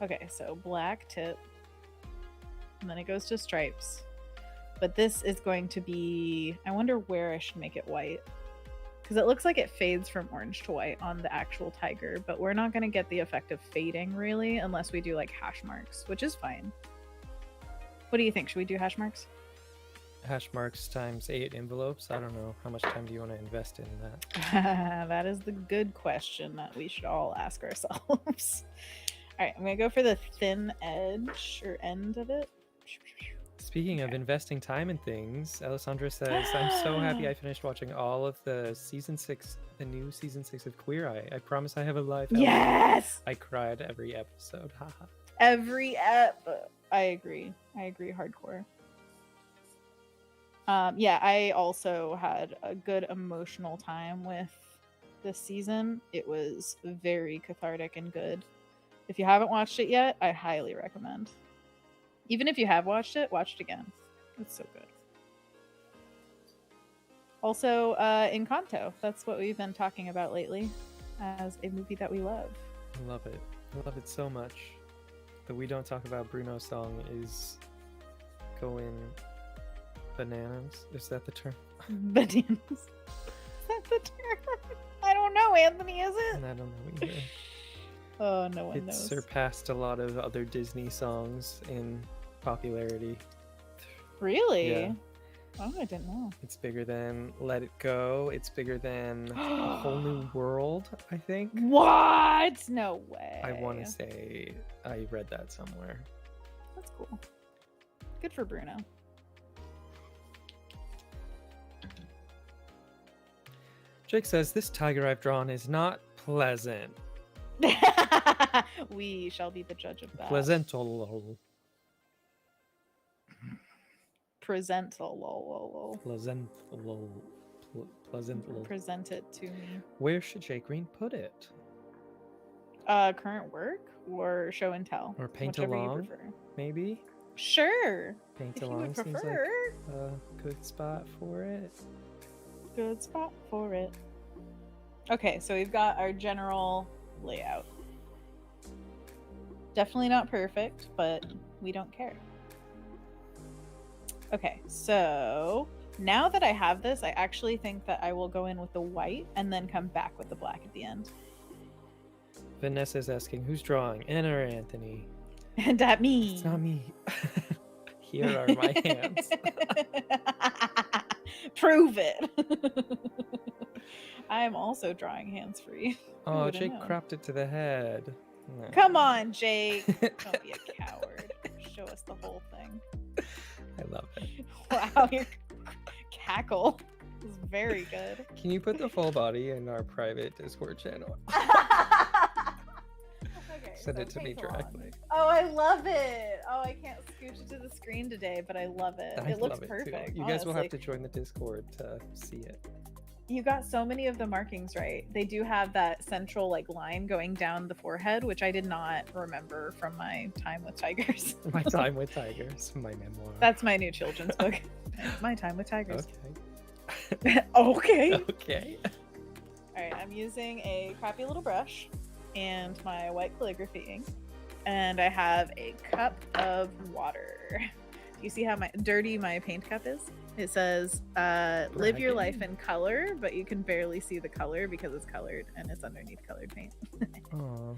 Okay, so black tip, and then it goes to stripes. But this is going to be, I wonder where I should make it white. Because it looks like it fades from orange to white on the actual tiger, but we're not going to get the effect of fading really unless we do like hash marks, which is fine. What do you think? Should we do hash marks? Hash marks times 8 envelopes. I don't know. How much time do you want to invest in that? That is the good question that we should all ask ourselves. All right, I'm going to go for the thin edge or end of it. Speaking of investing time in things, Alessandra says, I'm so happy I finished watching all of the new season 6 of Queer Eye. I promise I have a life. Yes! I cried every episode. Haha. Every ep. I agree hardcore. Yeah, I also had a good emotional time with this season. It was very cathartic and good. If you haven't watched it yet, I highly recommend. Even if you have watched it, watch it again. It's so good. Also, Encanto. That's what we've been talking about lately as a movie that we love. I love it. I love it so much. The We Don't Talk About Bruno song is going bananas. Is that the term? Bananas. Is that the term? I don't know, Anthony, is it? I don't know either. Oh, no one It knows. surpassed a lot of other Disney songs in popularity. Really? Yeah. Oh, I didn't know. It's bigger than Let It Go. It's bigger than A Whole New World, I think. What? No way. I want to say I read that somewhere. That's cool. Good for Bruno. Jake says, this tiger I've drawn is not pleasant. We shall be the judge of that. Pleasantol. Presentable. Pleasantol. Present it to me. Where should Jake Green put it? Current work or show and tell? Or paint Whichever along, you prefer. maybe? Sure. Paint If you along would seems like prefer. a good spot for it. Good spot for it. Okay, so we've got our general layout. Definitely not perfect, but we don't care. Okay, so now that I have this, I actually think that I will go in with the white and then come back with the black at the end. Vanessa's asking, who's drawing? Anna or Anthony? And at me. It's not me. Here are my hands. Prove it. I am also drawing hands-free. Oh, Jake cropped it to the head. No. Come on, Jake. Don't be a coward. Show us the whole thing. I love it. Wow, your cackle is very good. Can you put the full body in our private Discord channel? Okay, Send so it to me paint along. directly. Oh, I love it. Oh, I can't scooch it to the screen today, but I love it. I It looks love it perfect. too. You guys will have honestly. to join the Discord to see it. You got so many of the markings right. They do have that central like line going down the forehead, which I did not remember from my time with tigers. My Time with Tigers, my memoir. That's my new children's book. My Time with Tigers. Okay. Okay. Okay. All right, I'm using a crappy little brush and my white calligraphy ink, and I have a cup of water. Do you see how dirty my paint cup is? It says, live your life in color, but you can barely see the color because it's colored and it's underneath colored paint. Aw.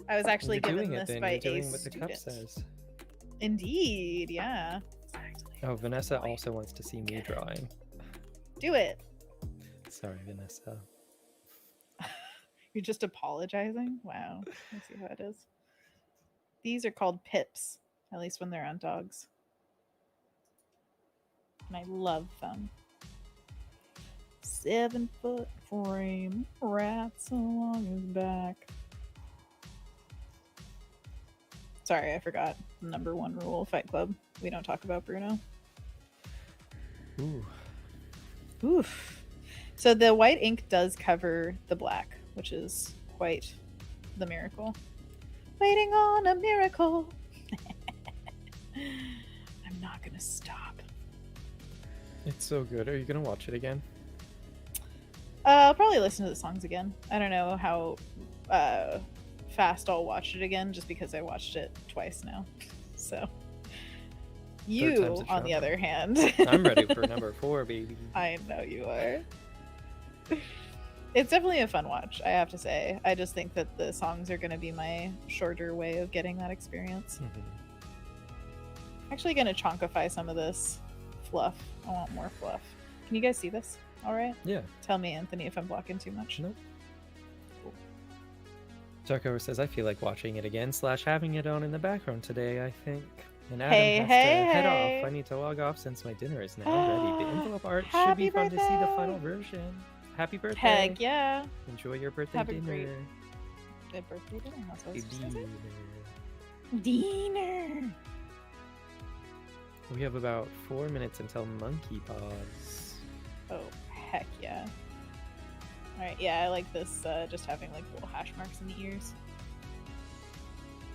I was actually You're given doing it this then. by You're doing a what the student. cup says. Indeed, yeah. Exactly. Oh, Vanessa also wants to see me drawing. Do it. Sorry, Vanessa. You're just apologizing? Wow. Let's see how it is. These are called pips, at least when they're on dogs. And I love them. 7-foot frame, rats along his back. Sorry, I forgot. Number 1 rule of Fight Club. We don't talk about Bruno. Ooh. Oof. So the white ink does cover the black, which is quite the miracle. Waiting on a miracle. I'm not gonna stop. It's so good. Are you gonna watch it again? I'll probably listen to the songs again. I don't know how fast I'll watch it again, just because I watched it twice now. So you, on the other hand, I'm ready for number 4, baby. I know you are. It's definitely a fun watch, I have to say. I just think that the songs are going to be my shorter way of getting that experience. Actually going to chunkify some of this fluff. I want more fluff. Can you guys see this? All right? Yeah. Tell me, Anthony, if I'm blocking too much. Nope. Cool. Tucker says, I feel like watching it again / having it on in the background today, I think. And Adam has to head off. I need to log off since my dinner is now ready. The envelope art should be fun to see the final version. Happy birthday. Heck yeah. Enjoy your birthday Have a dinner. Great birthday dinner. That's what I was supposed to say. Dinner. We have about 4 minutes until Monkey Paws. Oh, heck yeah. Alright, yeah, I like this, just having like little hash marks in the ears.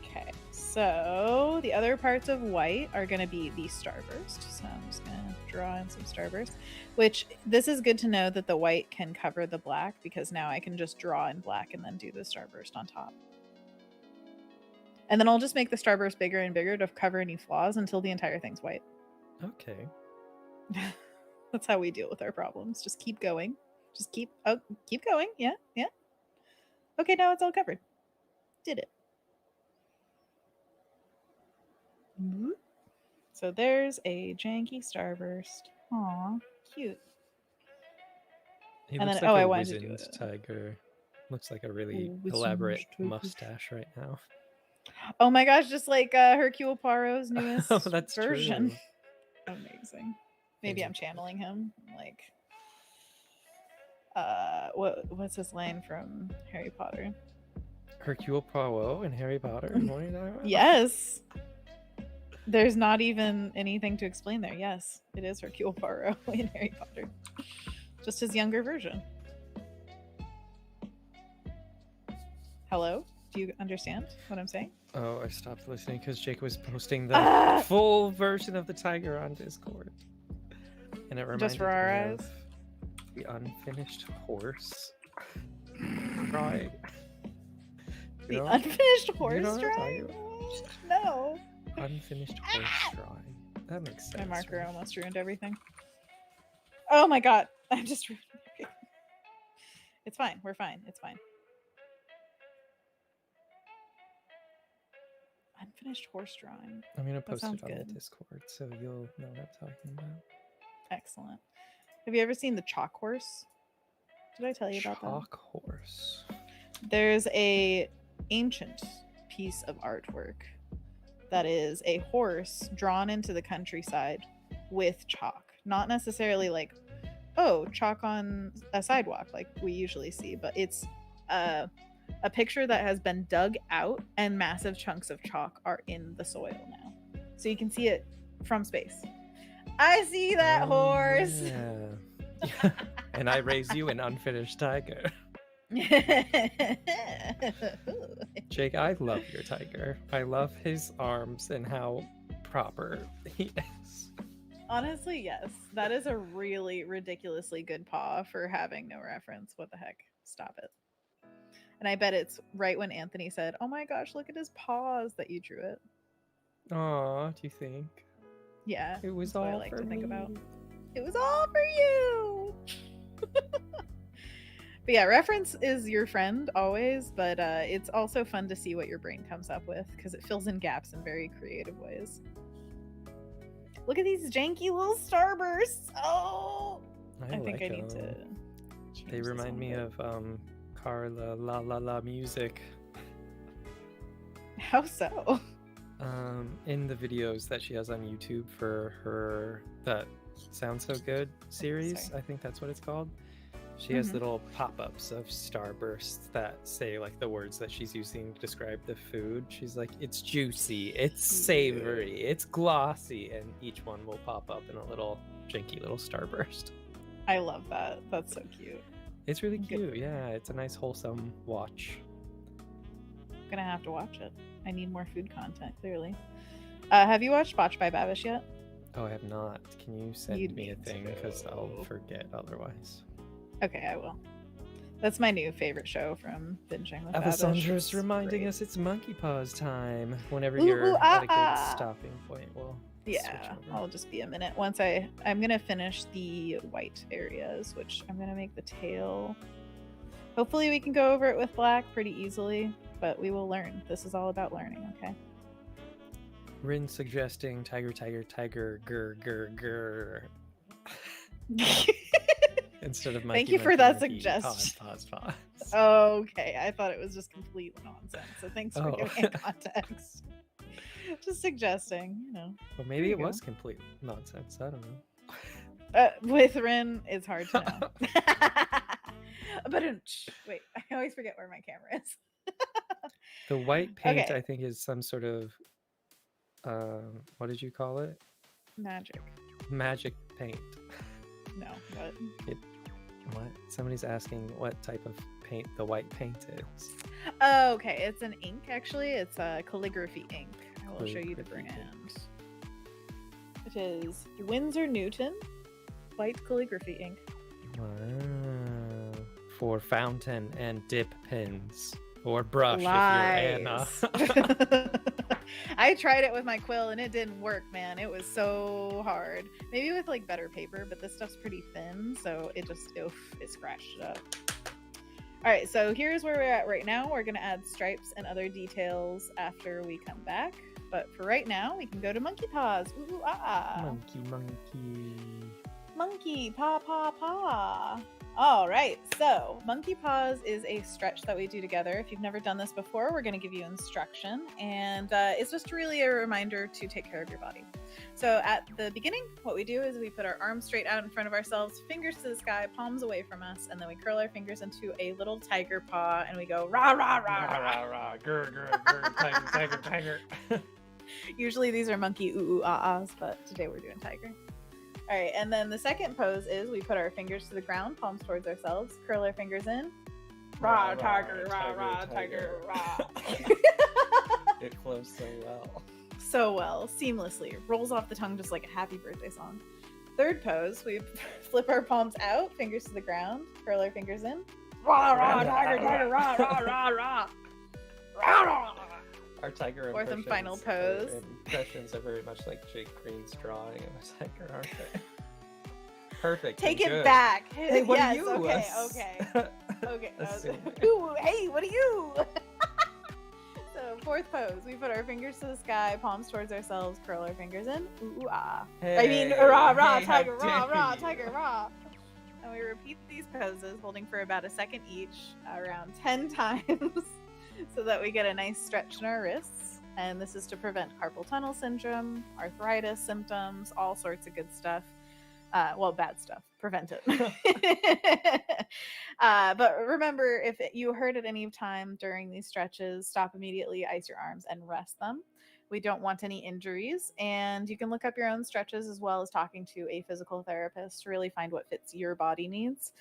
Okay, so the other parts of white are going to be the starburst. So I'm just going to draw in some starburst, which this is good to know that the white can cover the black, because now I can just draw in black and then do the starburst on top. And then I'll just make the starburst bigger and bigger to cover any flaws until the entire thing's white. Okay. That's how we deal with our problems. Just keep going. Just keep going. Yeah, yeah. Okay, now it's all covered. Did it. So there's a janky starburst. Aw, cute. He And looks then, like I a wanted to do wizened it. tiger. Looks like a really Wizened elaborate tiger. mustache right now. Oh my gosh, just like Hercule Poirot's newest Oh, that's version. true. Amazing. Maybe Thank I'm you. channeling him. Like, what's his line from Harry Potter? Hercule Poirot and Harry Potter? What are you talking about? Yes. There's not even anything to explain there. Yes, it is Hercule Poirot in Harry Potter. Just his younger version. Hello? Do you understand what I'm saying? Oh, I stopped listening because Jake was posting the full version of the tiger on Discord. And it reminded Just for our me eyes? of the unfinished horse drawing. The unfinished horse you know what I'm drawing? talking No. Unfinished horse drawing. That makes sense. My marker right? almost ruined everything. Oh my god. I just ruined everything. It's fine. We're fine. It's fine. Unfinished horse drawing. I'm going to post sounds it on good. the Discord so you'll know what I'm talking about. Excellent. Have you ever seen the chalk horse? Did I tell you about that? Chalk horse. There's a ancient piece of artwork that is a horse drawn into the countryside with chalk. Not necessarily like, oh, chalk on a sidewalk like we usually see, but it's a picture that has been dug out and massive chunks of chalk are in the soil now. So you can see it from space. I see that horse. Yeah. And I raise you an unfinished tiger. Jake, I love your tiger. I love his arms and how proper he is. Honestly, yes. That is a really ridiculously good paw for having no reference. What the heck? Stop it. And I bet it's right when Anthony said, oh my gosh, look at his paws, that you drew it. Aw, do you think? Yeah. It was that's what all I like for to me. think about. It was all for you. But yeah, reference is your friend always, but it's also fun to see what your brain comes up with because it fills in gaps in very creative ways. Look at these janky little starbursts. Oh, I think I need to. They remind me of Carla La La La music. How so? In the videos that she has on YouTube for her That Sounds So Good series, Sorry. I think that's what it's called. She has little pop-ups of starbursts that say like the words that she's using to describe the food. She's like, it's juicy, it's savory, it's glossy, and each one will pop up in a little janky little starburst. I love that. That's so cute. It's really cute. Yeah, it's a nice wholesome watch. gonna have to watch it. I need more food content, clearly. Have you watched Botched by Babish yet? Oh, I have not. Can you send You'd me a need thing? to. Because I'll forget otherwise. Okay, I will. That's my new favorite show from binging with Babish. Alessandra's It's reminding great. us it's monkey paws time. Whenever Ooh, you're ooh, at a good ah. stopping point, we'll Yeah, switch over. I'll just be a minute. Once I'm gonna finish the white areas, which I'm gonna make the tail. Hopefully we can go over it with black pretty easily, but we will learn. This is all about learning, okay? Rynn suggesting tiger, tiger, tiger, grr, grr, grr. Instead of monkey, Thank you for monkey, that monkey, suggestion. Paws, paws, paws. Okay, I thought it was just complete nonsense. So thanks for Oh. giving it context. Just suggesting, you know. Well, maybe There it you was go. complete nonsense. I don't know. With Rynn, it's hard to know. But wait, I always forget where my camera is. The white paint, Okay. I think, is some sort of what did you call it? Magic. Magic paint. No, but What? Somebody's asking what type of paint the white paint is. oh, okay. It's an ink, actually. It's a calligraphy ink. I will show you the Calligraphy brand. It is Winsor Newton white calligraphy ink. Wow. For fountain and dip pens. Or brush Lies. if you're Anna. I tried it with my quill and it didn't work, man. It was so hard. Maybe with like better paper, but this stuff's pretty thin, so it just it scratched it up. All right, so here's where we're at right now. We're gonna add stripes and other details after we come back, but for right now, we can go to monkey paws. Ooh, ah. Monkey, monkey. Monkey paw, paw, paw. All right, so monkey paws is a stretch that we do together. If you've never done this before, we're going to give you instruction, and it's just really a reminder to take care of your body. So at the beginning, what we do is we put our arms straight out in front of ourselves, fingers to the sky, palms away from us, and then we curl our fingers into a little tiger paw, and we go rah, rah, rah, rah, rah, rah, grr, grr, grr, tiger, tiger, tiger. Usually these are monkey ooh, ooh, ah, ahs, but today we're doing tiger. All right, and then the second pose is we put our fingers to the ground, palms towards ourselves, curl our fingers in. Rah, tiger, rah, rah, tiger, rah. It flows so well. So well, seamlessly. Rolls off the tongue just like a happy birthday song. Third pose, we flip our palms out, fingers to the ground, curl our fingers in. Rah, rah, tiger, tiger, rah, rah, rah, rah. Rah, rah. Our tiger Fourth and final pose. Impressions are very much like Jake Green's drawing of a tiger, aren't they? Perfect. Take it good. back. Hey, what yes, are you? Okay. Assume. Ooh, hey, what are you? So fourth pose, we put our fingers to the sky, palms towards ourselves, curl our fingers in. Ooh, ooh, ah. Hey, I mean, rah, rah, hey, tiger, how rah, dare rah, you. tiger, rah. And we repeat these poses, holding for about a second each, around 10 times, so that we get a nice stretch in our wrists. And this is to prevent carpal tunnel syndrome, arthritis symptoms, all sorts of good stuff. Well, bad stuff. Prevent it. But remember, if you hurt at any time during these stretches, stop immediately, ice your arms, and rest them. We don't want any injuries. And you can look up your own stretches as well as talking to a physical therapist to really find what fits your body needs.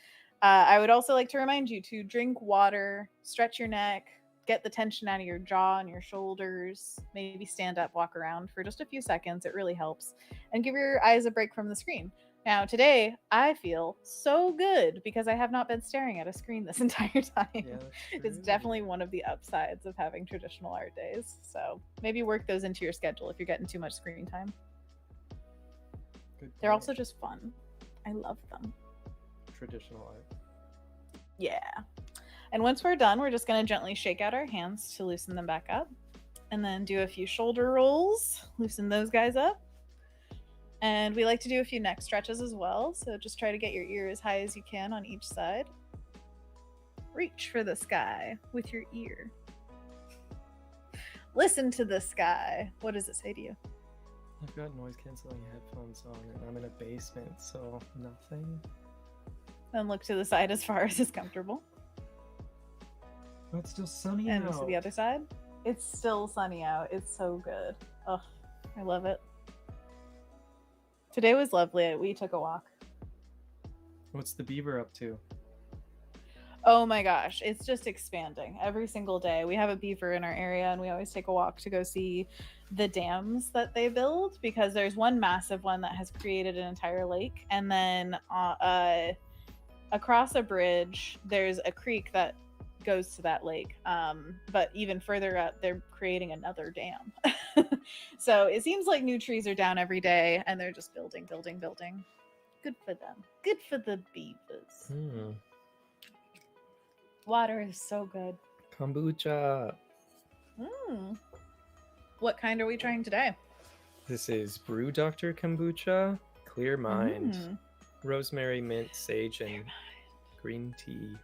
I would also like to remind you to drink water, stretch your neck, get the tension out of your jaw and your shoulders, maybe stand up, walk around for just a few seconds. It really helps. And give your eyes a break from the screen. Now, today, I feel so good because I have not been staring at a screen this entire time. Yeah, It's definitely one of the upsides of having traditional art days. So maybe work those into your schedule if you're getting too much screen time. Good They're point. also just fun. I love them. Traditional art. Yeah. And once we're done, we're just going to gently shake out our hands to loosen them back up. And then do a few shoulder rolls, loosen those guys up. And we like to do a few neck stretches as well. So just try to get your ear as high as you can on each side. Reach for the sky with your ear. Listen to the sky. What does it say to you? I've got noise canceling headphones on and I'm in a basement, so nothing. And look to the side as far as is comfortable. Oh, it's still sunny And out. to the other side. It's still sunny out. It's so good. Oh, I love it. Today was lovely. We took a walk. What's the beaver up to? Oh my gosh, it's just expanding every single day. We have a beaver in our area, and we always take a walk to go see the dams that they build, because there's one massive one that has created an entire lake, and then across a bridge there's a creek that goes to that lake. But even further up, they're creating another dam. So it seems like new trees are down every day, and they're just building. Good for them. Good for the beavers. Water is so good. Kombucha. What kind are we trying today? This is Brew Doctor Kombucha, Clear Mind, rosemary, mint, sage, and green tea.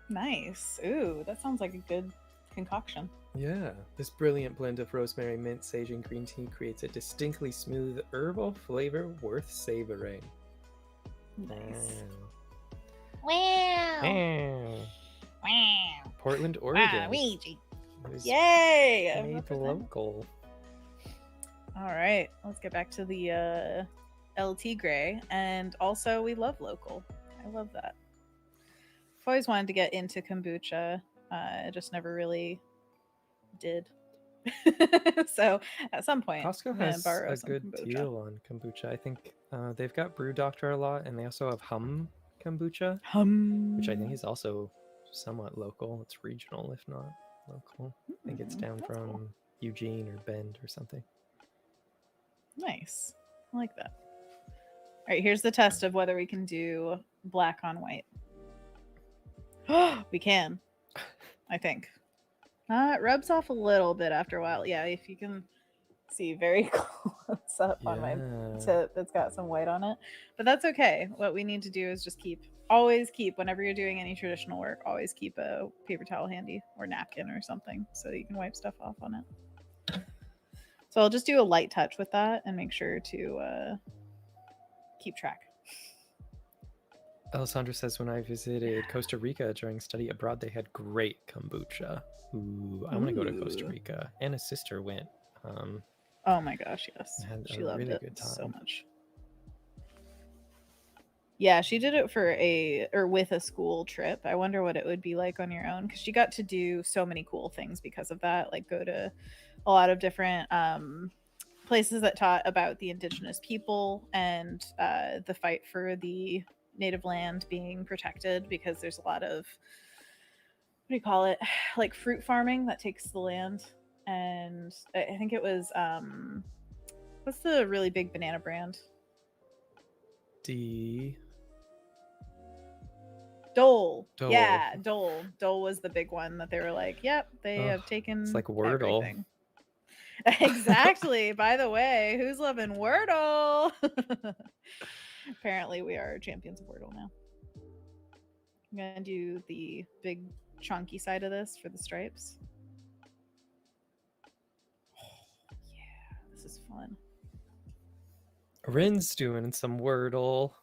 Nice. Ooh, that sounds like a good concoction. Yeah, this brilliant blend of rosemary, mint, sage, and green tea creates a distinctly smooth herbal flavor worth savoring. Nice. Wow. Wow. Portland, Oregon. Ouija. Yay! Made local. All right, let's get back to the El Tigre. And also, we love local. I love that. I've always wanted to get into kombucha. I just never really did. So at some point, Costco has a good deal on kombucha. I think they've got Brew Doctor a lot, and they also have Hum kombucha, which I think is also somewhat local. It's regional, if not local. I think it's down from cool. Eugene or Bend or something. Nice. I like that. All right, here's the test of whether we can do black on white. We can, I think. It rubs off a little bit after a while. Yeah, if you can see very close up on my tip, it's got some white on it. But that's okay. What we need to do is just always keep, whenever you're doing any traditional work, always keep a paper towel handy or napkin or something so that you can wipe stuff off on it. So I'll just do a light touch with that and make sure to keep track. Alessandra says, when I visited Costa Rica during study abroad, they had great kombucha. Ooh, I want to go to Costa Rica. Anna's sister went. Oh my gosh, yes. She loved really it so much. Yeah, she did it for with a school trip. I wonder what it would be like on your own, because she got to do so many cool things because of that, like go to a lot of different places that taught about the indigenous people and the fight for the native land being protected, because there's a lot of, what do you call it, like fruit farming that takes the land. And I think it was what's the really big banana brand? Dole. Yeah, Dole was the big one that they were like, yep, they have taken, it's like Wordle. Everything. Exactly. By the way, who's loving Wordle? Apparently we are champions of Wordle now. I'm gonna do the big chunky side of this for the stripes. Oh, yeah, this is fun. Rynn's doing some Wordle.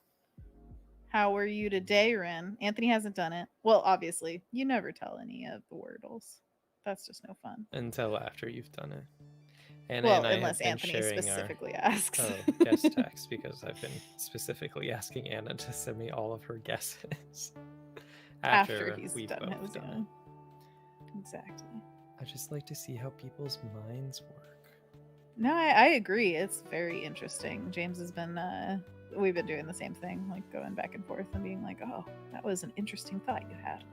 How were you today, Rynn? Anthony hasn't done it. Well, obviously, you never tell any of the Wordles. That's just no fun. Until after you've done it. Unless Anthony specifically asks. Guest text, because I've been specifically asking Anna to send me all of her guesses after we've done it. Exactly. I just like to see how people's minds work. No, I agree. It's very interesting. James has been we've been doing the same thing, like going back and forth and being like, oh, that was an interesting thought you had.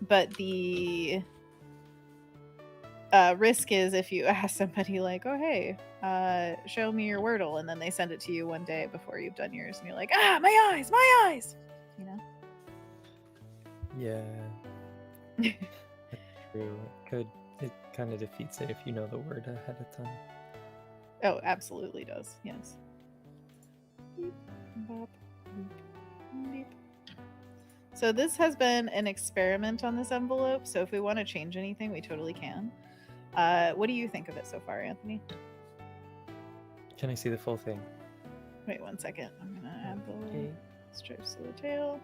But the risk is if you ask somebody like, oh, hey, show me your Wordle, and then they send it to you one day before you've done yours, and you're like, my eyes, you know? Yeah. True. It kind of defeats it if you know the word ahead of time. Oh, absolutely does. Yes. Beep, bop, boop, beep. So this has been an experiment on this envelope, so if we want to change anything, we totally can. What do you think of it so far, Anthony? Can I see the full thing? Wait 1 second. I'm gonna add the strips to the tail.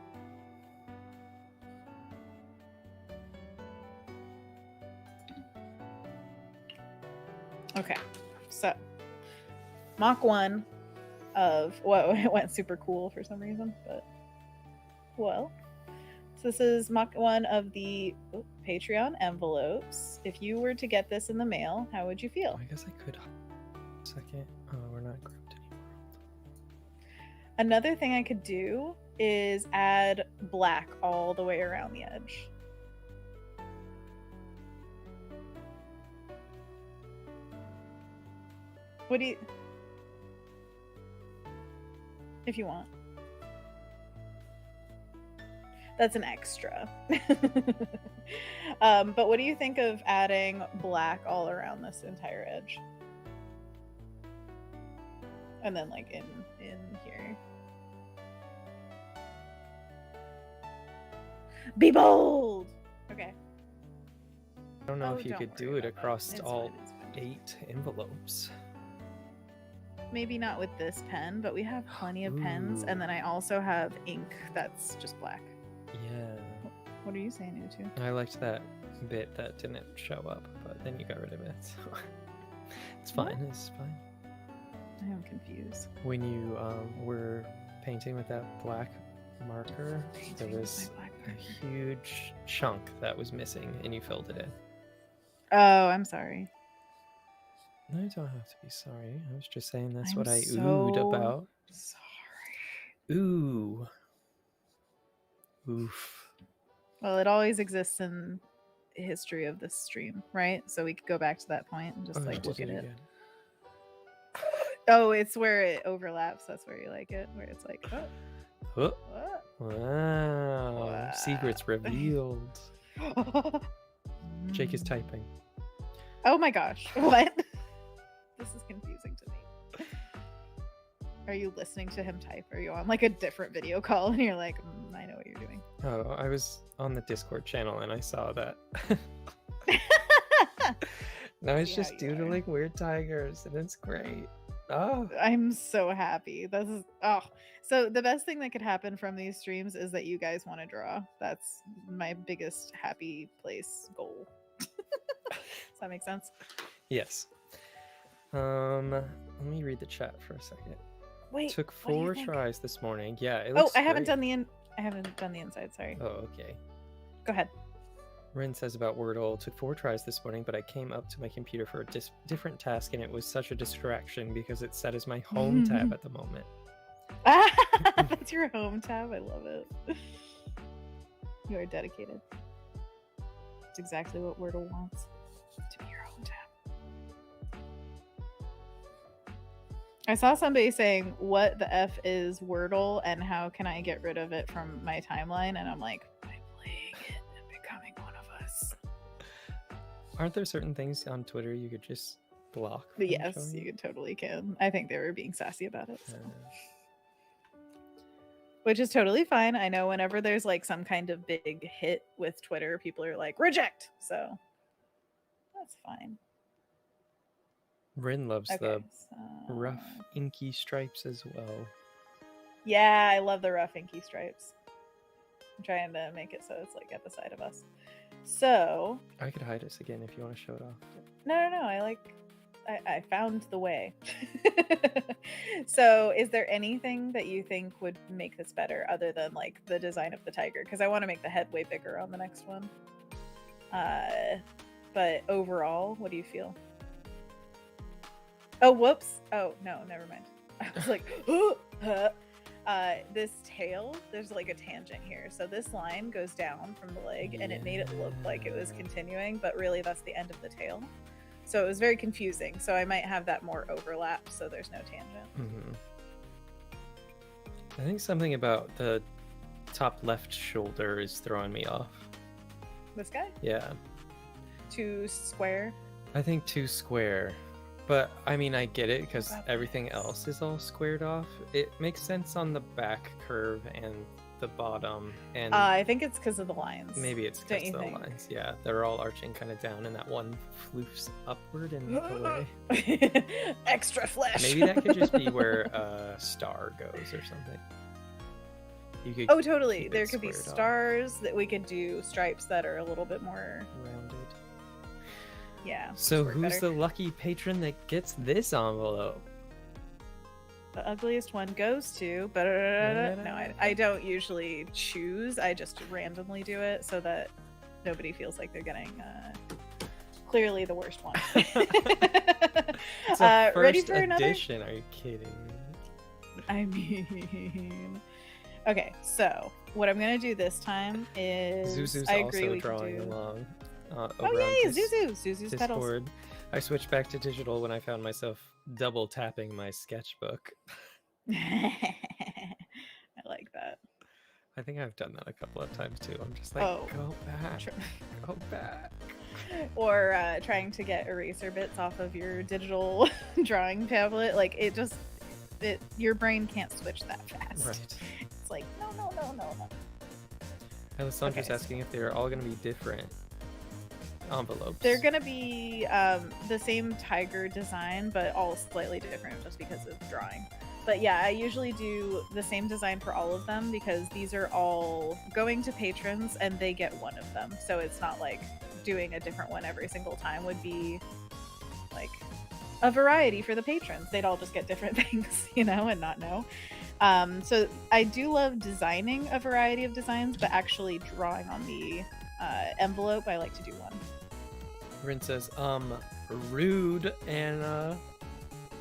Okay, so Mach 1 of, well, it went super cool for some reason, but Well, so this is one of the Patreon envelopes. If you were to get this in the mail, how would you feel? I guess I could. Second. Oh, we're not grouped anymore. Another thing I could do is add black all the way around the edge. What do you... If you want. That's an extra. But what do you think of adding black all around this entire edge? And then like in here. Be bold! Okay. I don't know if you don't could do worry it about that. across It's all fine, it's fine. 8 envelopes. Maybe not with this pen, but we have plenty of pens. And then I also have ink that's just black. Yeah. What are you saying, Utu? I liked that bit that didn't show up, but then you got rid of it. So it's fine. It's fine. I am confused. When you were painting with that black marker, there was a huge chunk that was missing, and you filled it in. Oh, I'm sorry. No, you don't have to be sorry. I was just saying that's I'm what I so oohed about. Sorry. Ooh. Oof. Well, it always exists in the history of this stream, right? So we could go back to that point and just Oh, like just look at do it. again. Oh, it's where it overlaps. That's where you like it. Where it's like, oh, Oh, what? wow. Secrets revealed. Jake is typing. Oh my gosh. What? This is confusing to me. Are you listening to him type? Are you on like a different video call and you're like, I know what you're doing? Oh, I was on the Discord channel and I saw that. Now it's See just how you are. doodling weird tigers and it's great. Oh, I'm so happy. This is so the best thing that could happen from these streams is that you guys want to draw. That's my biggest happy place goal. Does that make sense? yes. Let me read the chat for a second. Wait. Took what do you 4 think? tries this morning. Yeah, it Oh, looks I haven't great. done the inside. Sorry. Oh, okay. Go ahead. Rynn says about Wordle, took 4 tries this morning, but I came up to my computer for a different task and it was such a distraction because it's set as my home tab at the moment. That's your home tab. I love it. You are dedicated. It's exactly what Wordle wants to be your home tab. I saw somebody saying, what the F is Wordle and how can I get rid of it from my timeline? And I'm like, by playing it and becoming one of us. Aren't there certain things on Twitter you could just block? But from yes, showing you totally can. I think they were being sassy about it. So. you? Which is totally fine. I know whenever there's like some kind of big hit with Twitter, people are like, reject. So that's fine. Rynn loves Okay, the so... rough inky stripes as well. Yeah, I love the rough inky stripes. I'm trying to make it so it's like at the side of us. So I could hide us again if you want to show it off. no, I found the way. So is there anything that you think would make this better other than like the design of the tiger? Because I want to make the head way bigger on the next one. But overall, what do you feel? Oh, whoops. Oh, no, never mind. I was like, this tail, there's like a tangent here. So this line goes down from the leg and it made it look like it was continuing, but really that's the end of the tail. So it was very confusing. So I might have that more overlap so there's no tangent. Mm-hmm. I think something about the top left shoulder is throwing me off. This guy? Yeah. Too square? I think too square. But, I mean, I get it because About everything this. else is all squared off. It makes sense on the back curve and the bottom. And I think it's because of the lines. maybe it's don't because you of the think? lines. Yeah, they're all arching kind of down and that one floofs upward in the way. Extra flesh. Maybe that could just be where a star goes or something. You could Oh, totally. keep it There could be squared off. stars that we could do stripes that are a little bit more, Rounded. yeah. So work who's better. the lucky patron that gets this envelope? The ugliest one goes to. No, I don't usually choose. I just randomly do it so that nobody feels like they're getting clearly the worst one. It's a first ready for another? edition. Are you kidding me? I mean, okay. So what I'm gonna do this time is Zuzu's I agree also we can drawing do. along. Oh Over on yay, Zuzu's petals. Discord. I switched back to digital when I found myself double tapping my sketchbook. I like that. I think I've done that a couple of times too. I'm just like, Oh. go back, go back. Or trying to get eraser bits off of your digital drawing tablet. Like your brain can't switch that fast. Right. It's like no. Alessandra's Okay. asking if they're all going to be different envelopes. They're gonna be the same tiger design, but all slightly different just because of drawing. But yeah, I usually do the same design for all of them because these are all going to patrons and they get one of them. So it's not like doing a different one every single time would be like a variety for the patrons. They'd all just get different things, and not know. So I do love designing a variety of designs, but actually drawing on the envelope, I like to do one. Rynn says, rude, Anna.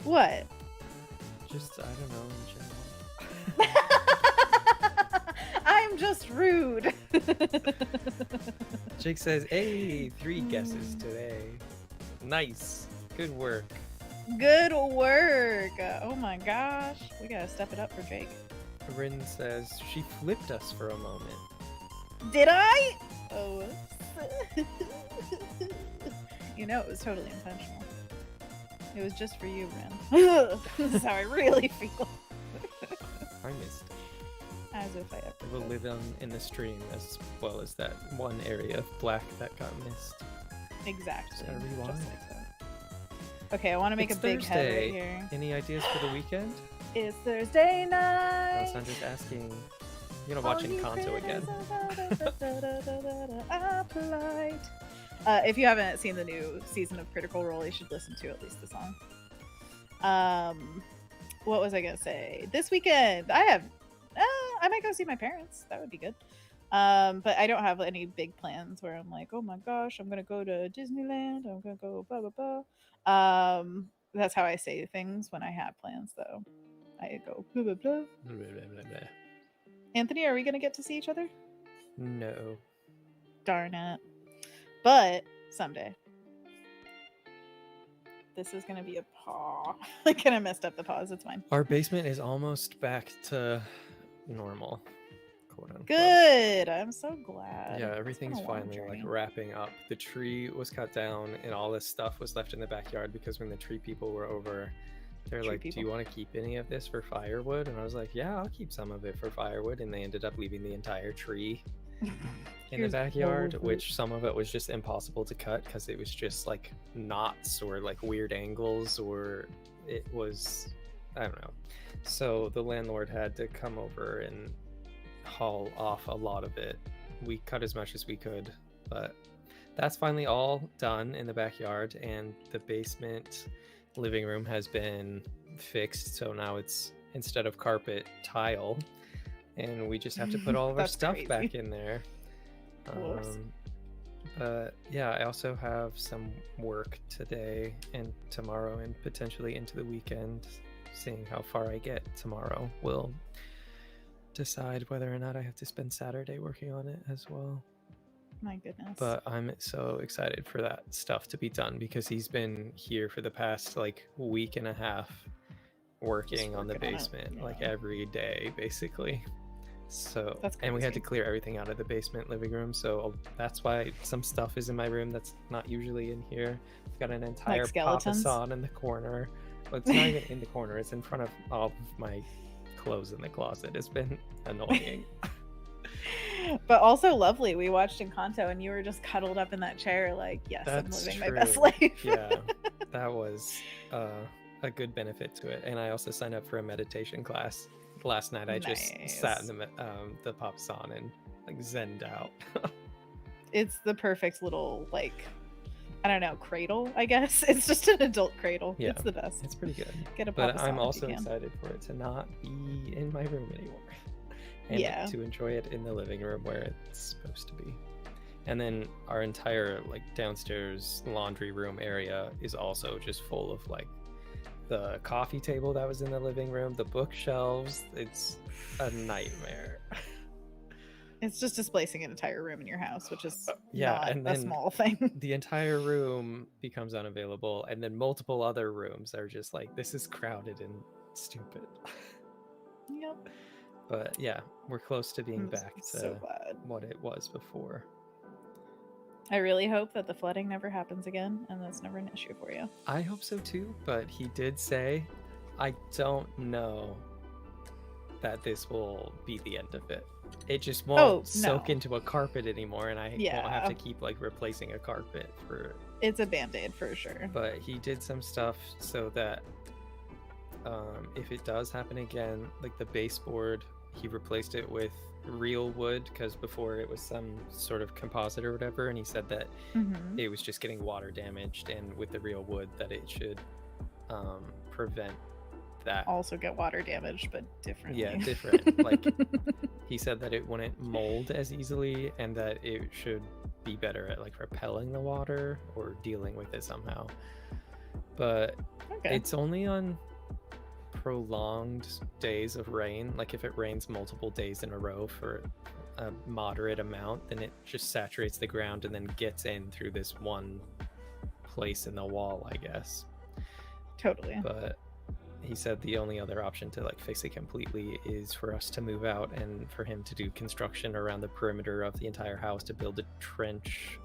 What? Just, I don't know, in general. I'm just rude. Jake says, hey, 3 guesses today. Nice. Good work. Good work. Oh my gosh. We gotta step it up for Jake. Rynn says, she flipped us for a moment. Did I? Oh. It was totally intentional. It was just for you, Rynn. This is how I really feel. I missed it. As if I ever It will could. live on in the stream as well as that one area of black that got missed. Exactly. Just gotta rewind. Just like that. Okay, I want to make It's a big head Thursday. right here. Any ideas for the weekend? It's Thursday night. Alessandra's asking, watch Encanto again. If you haven't seen the new season of Critical Role, you should listen to at least the song. What was I gonna say? This weekend, I might go see my parents. That would be good. But I don't have any big plans where I'm like, oh my gosh, I'm gonna go to Disneyland. I'm gonna go blah blah blah. That's how I say things when I have plans, though. I go blah blah blah. Blah, blah, blah, blah. Anthony, are we gonna get to see each other? No. Darn it. But someday. This is gonna be a paw. I kind of messed up the paws. It's fine. Our basement is almost back to normal, quote unquote. Good. I'm so glad. Yeah, It's everything's been a long finally like journey. wrapping up. The tree was cut down and all this stuff was left in the backyard because when the tree people were over, they're Tree like, people. do you want to keep any of this for firewood? And I was like, yeah, I'll keep some of it for firewood. And they ended up leaving the entire tree in the Here's backyard, all of it. which some of it was just impossible to cut because it was just like knots or like weird angles, or it was, I don't know. So the landlord had to come over and haul off a lot of it. We cut as much as we could, but that's finally all done in the backyard, and the basement living room has been fixed, so now it's, instead of carpet, tile, and we just have to put all of our That's stuff crazy. back in there. Whoops. But yeah, I also have some work today and tomorrow and potentially into the weekend. Seeing how far I get tomorrow will decide whether or not I have to spend Saturday working on it as well. My goodness. But I'm so excited for that stuff to be done because he's been here for the past like week and a half working on the working on it, basement like yeah. every day basically. So That's and we had to crazy. clear everything out of the basement living room, so that's why some stuff is in my room that's not usually in here. I've got an entire skeletons? papasan in the corner. Well, it's not even in the corner, it's in front of all of my clothes in the closet. It's been annoying. But also lovely. We watched Encanto and you were just cuddled up in that chair like, yes, That's I'm living my best true. life. Yeah, that was a good benefit to it. And I also signed up for a meditation class last night. I just sat in the papasan and like zenned out. It's the perfect little like I don't know, cradle, I guess. It's just an adult cradle. Yeah, it's the best. It's pretty good. Get a But Papa I'm Sal if also you can. excited for it to not be in my room anymore. And Yeah. to enjoy it in the living room where it's supposed to be. And then our entire like downstairs laundry room area is also just full of like the coffee table that was in the living room, the bookshelves. It's a nightmare. It's just displacing an entire room in your house, which is Yeah, not and a then small thing. the entire room becomes unavailable, and then multiple other rooms are just like, this is crowded and stupid. Yep. But yeah, we're close to being I'm back to so glad. what it was before. I really hope that the flooding never happens again and that's never an issue for you. I hope so too, but he did say, I don't know that this will be the end of it. It just won't soak no. into a carpet anymore, and I won't have to keep like replacing a carpet for. It's a band-aid for sure. But he did some stuff so that if it does happen again, like the baseboard, he replaced it with real wood because before it was some sort of composite or whatever, and he said that it was just getting water damaged, and with the real wood that it should prevent that. Also get water damaged, but differently. Yeah, different. Like he said that it wouldn't mold as easily, and that it should be better at like repelling the water or dealing with it somehow. But it's only on prolonged days of rain. Like if it rains multiple days in a row for a moderate amount, then it just saturates the ground and then gets in through this one place in the wall, I guess. Totally. But he said the only other option to like fix it completely is for us to move out and for him to do construction around the perimeter of the entire house to build a trench.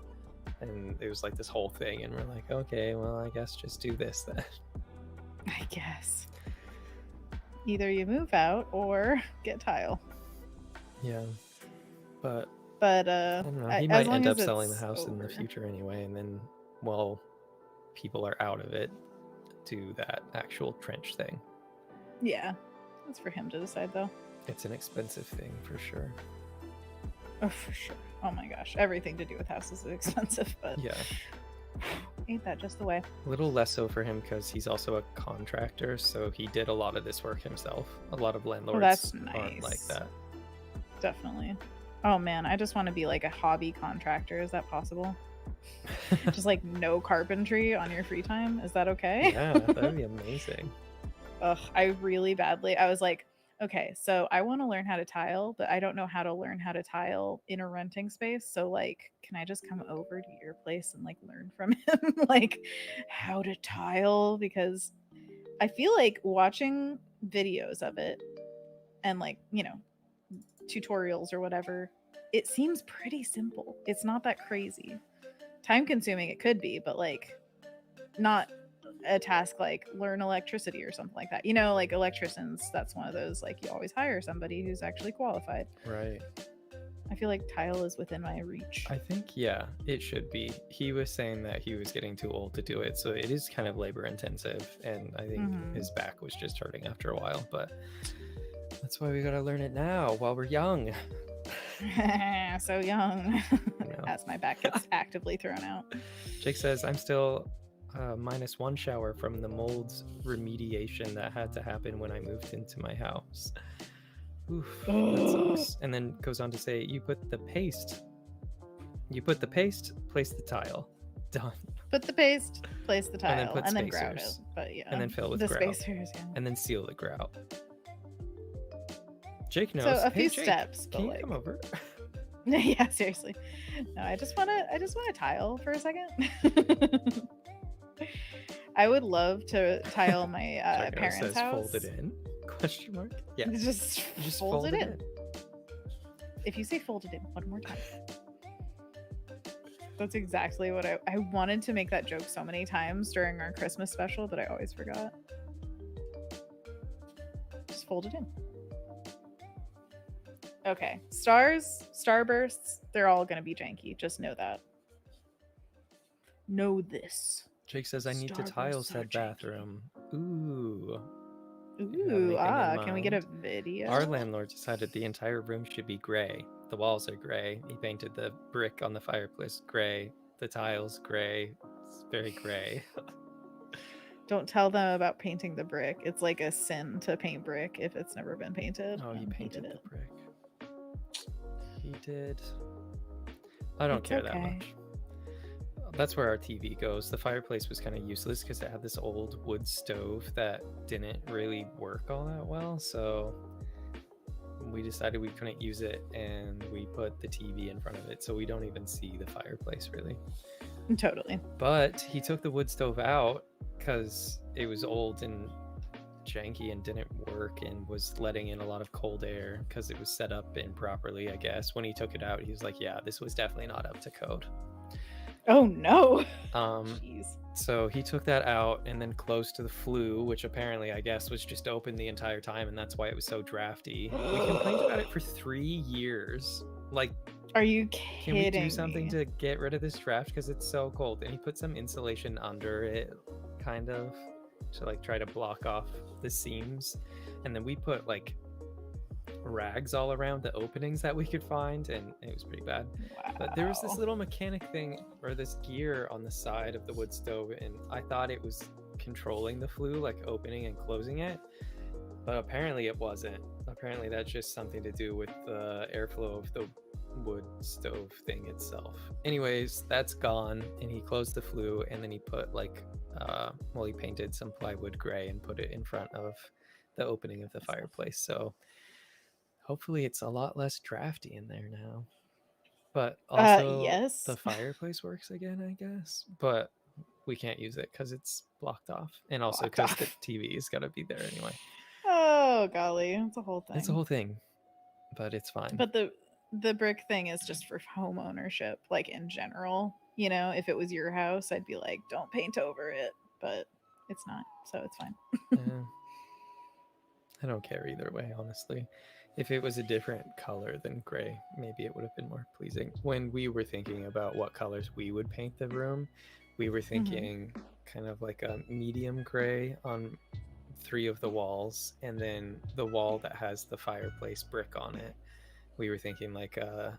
And it was like this whole thing, and we're like, okay, well, I guess just do this then. I guess. Either you move out or get tile. Yeah. But I don't know. He might end up selling the house in the future anyway, and then while people are out of it, do that actual trench thing. Yeah. That's for him to decide though. It's an expensive thing for sure. Oh, for sure. Oh my gosh. Everything to do with houses is expensive, but yeah. Ain't that just the way? A little less so for him because he's also a contractor, so he did a lot of this work himself. A lot of landlords aren't like that. Definitely. Oh man, I just want to be like a hobby contractor. Is that possible? Just like no carpentry on your free time? Is that okay? Yeah, that'd be amazing. Ugh, I really badly. I was like, okay, so I want to learn how to tile, but I don't know how to learn how to tile in a renting space. So like, can I just come over to your place and like learn from him like how to tile? Because I feel like watching videos of it and like, you know, tutorials or whatever, it seems pretty simple. It's not that crazy. Time consuming it could be, but like not a task like learn electricity or something like that. You know, like electricians, that's one of those like you always hire somebody who's actually qualified. Right. I feel like tile is within my reach. I think, yeah, it should be. He was saying that he was getting too old to do it, so it is kind of labor intensive, and I think his back was just hurting after a while, but that's why we gotta learn it now while we're young. So young. As my back gets actively thrown out. Jake says, I'm still -1 shower from the molds remediation that had to happen when I moved into my house. Oof, that sucks. And then goes on to say, you put the paste, place the tile. Done. Put the paste, place the tile, and then grout it. But yeah. And then fill with the grout. Spacers, yeah. And then seal the grout. Jake knows. So a hey, few Jake, steps. Can you come over? Yeah, seriously. No, I just wanna tile for a second. I would love to tile my parents' house. Fold it in? Question mark? Yeah. Just fold it in. If you say fold it in one more time. That's exactly what I wanted to make that joke so many times during our Christmas special, but I always forgot. Just fold it in. Okay. Starbursts, they're all going to be janky. Just know that. Know this. Jake says, I need to tile said bathroom. Ooh. Ooh, can we get a video? Our landlord decided the entire room should be gray. The walls are gray. He painted the brick on the fireplace gray. The tiles gray. It's very gray. Don't tell them about painting the brick. It's like a sin to paint brick if it's never been painted. Oh, he and painted did the it. brick. He did. I don't It's care that okay. much. That's where our TV goes. The fireplace was kind of useless because it had this old wood stove that didn't really work all that well. So we decided we couldn't use it, and we put the TV in front of it, so we don't even see the fireplace really. Totally. But he took the wood stove out because it was old and janky and didn't work and was letting in a lot of cold air because it was set up improperly, I guess. When he took it out, he was like, yeah, this was definitely not up to code. Oh no. Jeez. So he took that out and then close to the flue, which apparently, I guess, was just open the entire time, and that's why it was so drafty. We complained about it for 3 years. Like, are you kidding? Can we do something to get rid of this draft because it's so cold? And he put some insulation under it, kind of, to like try to block off the seams. And then we put like rags all around the openings that we could find, and it was pretty bad. Wow. But there was this little mechanic thing, or this gear on the side of the wood stove, and I thought it was controlling the flue, like opening and closing it, but apparently it wasn't. Apparently that's just something to do with the airflow of the wood stove thing itself. Anyways, that's gone, and he closed the flue, and then he put like he painted some plywood gray and put it in front of the opening of the fireplace. So hopefully it's a lot less drafty in there now. But also yes, the fireplace works again, I guess, but we can't use it because it's blocked off, and also because the TV is gotta be there anyway. Oh golly, it's a whole thing. It's a whole thing, but it's fine. But the brick thing is just for home ownership, like in general. You know, if it was your house, I'd be like, don't paint over it, but it's not, so it's fine. I don't care either way, honestly. If it was a different color than gray, maybe it would have been more pleasing. When we were thinking about what colors we would paint the room, we were thinking kind of like a medium gray on 3 of the walls, and then the wall that has the fireplace brick on it, we were thinking like a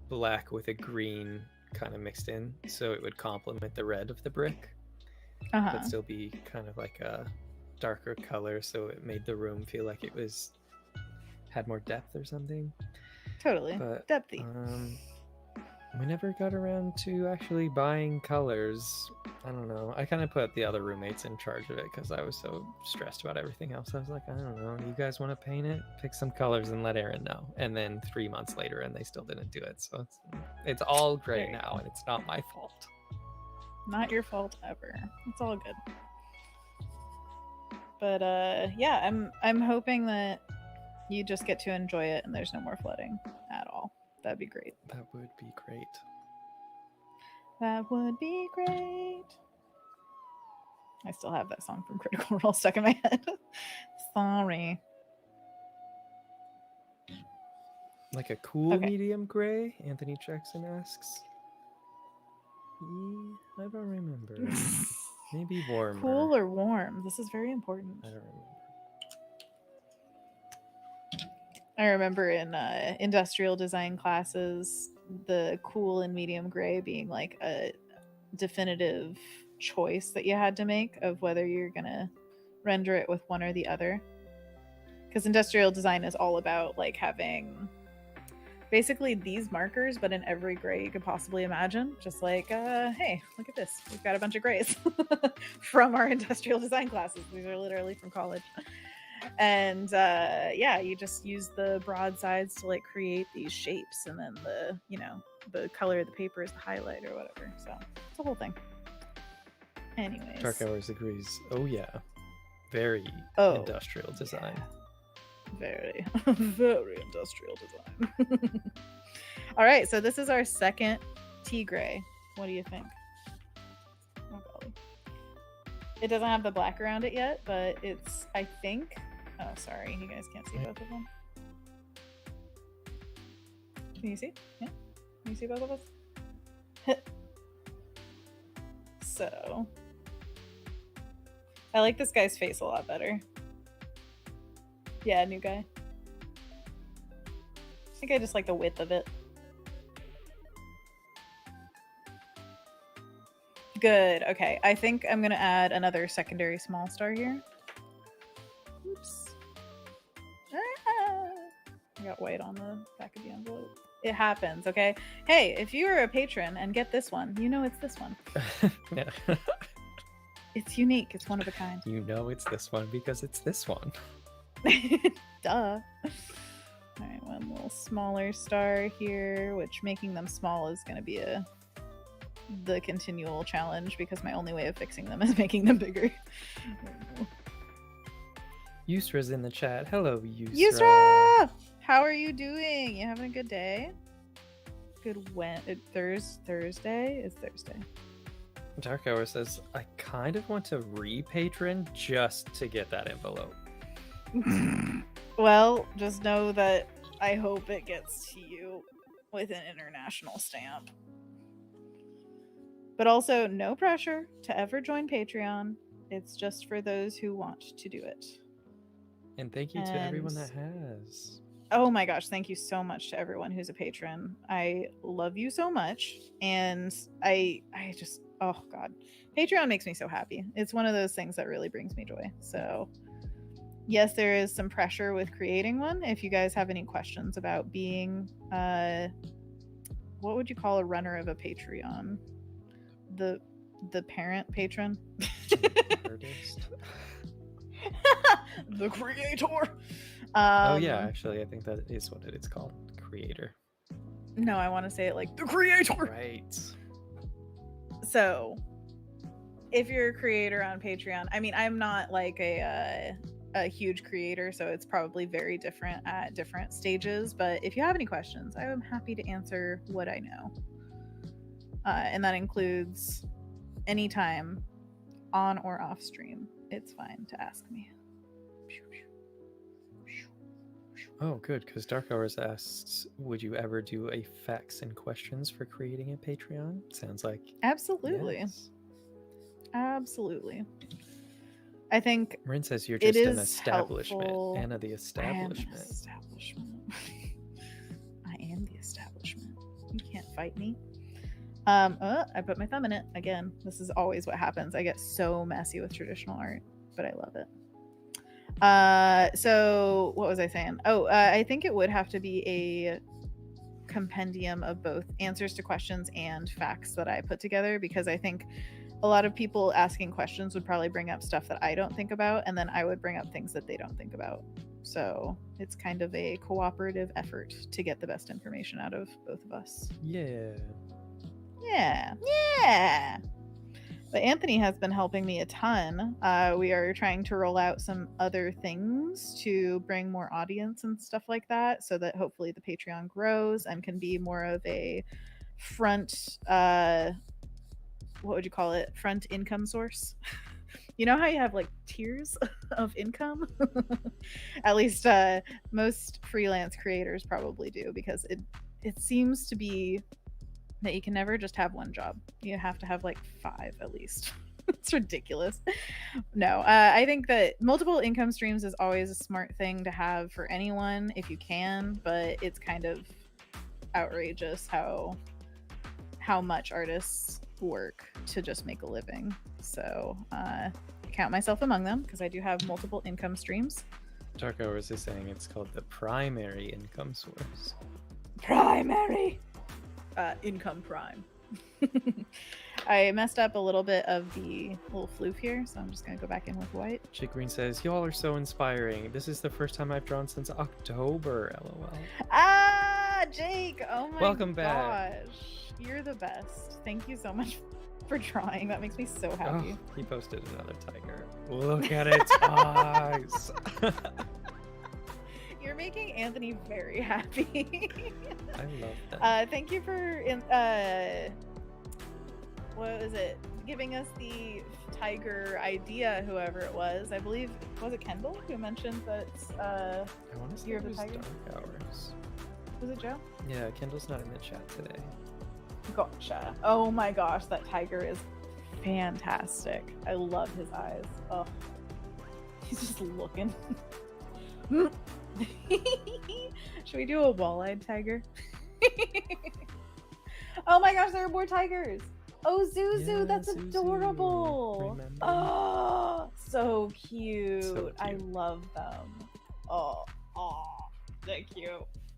black with a green kind of mixed in, so it would complement the red of the brick, but still be kind of like a darker color, so it made the room feel like it had more depth or something. Totally. But depthy. We never got around to actually buying colors. I don't know. I kind of put the other roommates in charge of it because I was so stressed about everything else. I was like, I don't know. You guys want to paint it? Pick some colors and let Erin know. And then 3 months later, and they still didn't do it. So it's all gray now, and it's not my fault. Not your fault ever. It's all good. But yeah, I'm hoping that you just get to enjoy it and there's no more flooding at all. That'd be great. That would be great. That would be great. I still have that song from Critical Role stuck in my head. Sorry. Like a cool medium gray? Anthony Jackson asks. I don't remember. Maybe warm. Cool or warm? This is very important. I don't remember. I remember in industrial design classes, the cool and medium gray being like a definitive choice that you had to make of whether you're going to render it with one or the other. Because industrial design is all about like having basically these markers, but in every gray you could possibly imagine. Just like, hey, look at this. We've got a bunch of grays from our industrial design classes. These are literally from college. And yeah, you just use the broad sides to like create these shapes, and then the color of the paper is the highlight or whatever. So it's a whole thing. Anyways, Dark Hours agrees. Oh yeah, very industrial design. Yeah. Very very industrial design. All right, so this is our second tea gray. What do you think? Oh golly. It doesn't have the black around it yet, but it's, I think, oh sorry, you guys can't see both of them. Can you see? Yeah, can you see both of us? So I like this guy's face a lot better. Yeah, new guy. I think I just like the width of it. Good. Okay. I think I'm going to add another secondary small star here. Oops. Ah, I got white on the back of the envelope. It happens, okay? Hey, if you are a patron and get this one, you know it's this one. Yeah. It's unique. It's one of a kind. You know it's this one because it's this one. Duh. All right, one little smaller star here, which making them small is going to be the continual challenge because my only way of fixing them is making them bigger. Yusra's in the chat. Hello, Yusra. Yusra! How are you doing? You having a good day? Good Thursday? It's Thursday. Dark Hour says, I kind of want to re-patron just to get that envelope. Well, just know that I hope it gets to you with an international stamp. But also, no pressure to ever join Patreon. It's just for those who want to do it. And thank you to everyone that has. Oh my gosh, thank you so much to everyone who's a patron. I love you so much. And I just, oh God. Patreon makes me so happy. It's one of those things that really brings me joy. So yes, there is some pressure with creating one. If you guys have any questions about being, what would you call a runner of a Patreon? The parent patron? Artist. The creator. Oh yeah, actually, I think that is what it is called. Creator. No, I want to say it like the creator. Right. So, if you're a creator on Patreon, I mean, I'm not like a huge creator, so it's probably very different at different stages. But if you have any questions, I am happy to answer what I know, and that includes anytime on or off stream. It's fine to ask me. Oh, good, because Dark Hours asks, would you ever do a facts and questions for creating a Patreon? Sounds like Absolutely. Yes. Absolutely. I think Rynn says you're just an is establishment. helpful. Anna the I am establishment. an establishment. I am the establishment. You can't fight me. I put my thumb in it again. This is always what happens. I get so messy with traditional art, but I love it. So what was I saying? I think it would have to be a compendium of both answers to questions and facts that I put together, because I think a lot of people asking questions would probably bring up stuff that I don't think about, and then I would bring up things that they don't think about. So it's kind of a cooperative effort to get the best information out of both of us. Yeah. But Anthony has been helping me a ton. We are trying to roll out some other things to bring more audience and stuff like that, so that hopefully the Patreon grows and can be more of a front, what would you call it? Front income source. You know how you have like tiers of income? At least most freelance creators probably do, because it seems to be that you can never just have one job. You have to have like 5 at least. It's ridiculous. No, I think that multiple income streams is always a smart thing to have for anyone if you can, but it's kind of outrageous how much artists work to just make a living. So I count myself among them because I do have multiple income streams. Dark Hours is saying it's called the primary income source. Primary income prime. I messed up a little bit of the little floof here, so I'm just gonna go back in with white. Chick Green says, y'all are so inspiring. This is the first time I've drawn since October, lol. Ah, Jake! Oh my Welcome back. gosh. You're the best. Thank you so much for drawing. That makes me so happy. Oh, he posted another tiger. Look at its eyes. You're making Anthony very happy. I love that. Thank you for what was it? Giving us the tiger idea, whoever it was. I believe, was it Kendall who mentioned that I want to say Year it of the was Tiger? Dark Hours. was it Joe? Yeah, Kendall's not in the chat today. Gotcha. Oh my gosh, that tiger is fantastic. I love his eyes. Oh, he's just looking. Should we do a wall-eyed tiger? Oh my gosh, there are more tigers. Oh, Zuzu, Yeah, that's Zuzu. adorable. Remember? Oh, so cute. So I cute. love them. Oh, they're cute.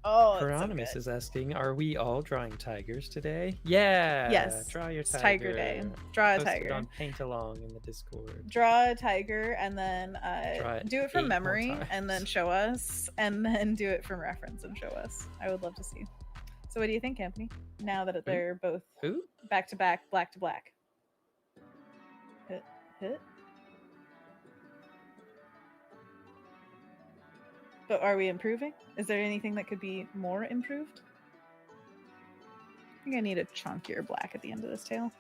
Oh, it's so Hieronymus good. is asking, are we all drawing tigers today? Yeah. Yes, Draw your it's tiger. Tiger Day. Draw a Post it tiger. on Paint Along in the Discord. Draw a tiger and then Draw it do it from 8 more memory and then times. show us, and then do it from reference and show us. I would love to see. So what do you think, Anthony? Now that they're both Who? back to back, black to black. Hit. But are we improving? Is there anything that could be more improved? I think I need a chunkier black at the end of this tail.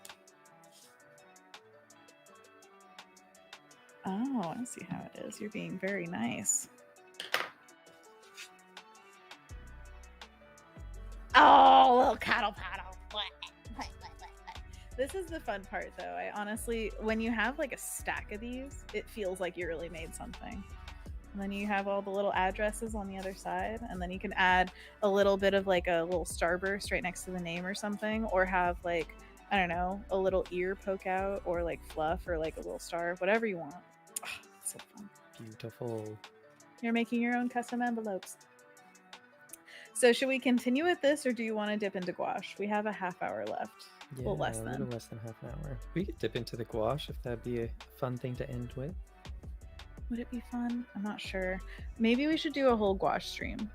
Oh, I see how it is. You're being very nice. Oh, little cattle paddle. This is the fun part, though. I honestly, when you have like a stack of these, it feels like you really made something. And then you have all the little addresses on the other side, and then you can add a little bit of like a little starburst right next to the name or something, or have like, I don't know, a little ear poke out, or like fluff, or like a little star, whatever you want. Oh, it's so fun. Beautiful. You're making your own custom envelopes. So should we continue with this, or do you want to dip into gouache? We have a half hour left. Yeah, Well, less a than. little less than half an hour. We could dip into the gouache if that'd be a fun thing to end with. Would it be fun? I'm not sure. Maybe we should do a whole gouache stream.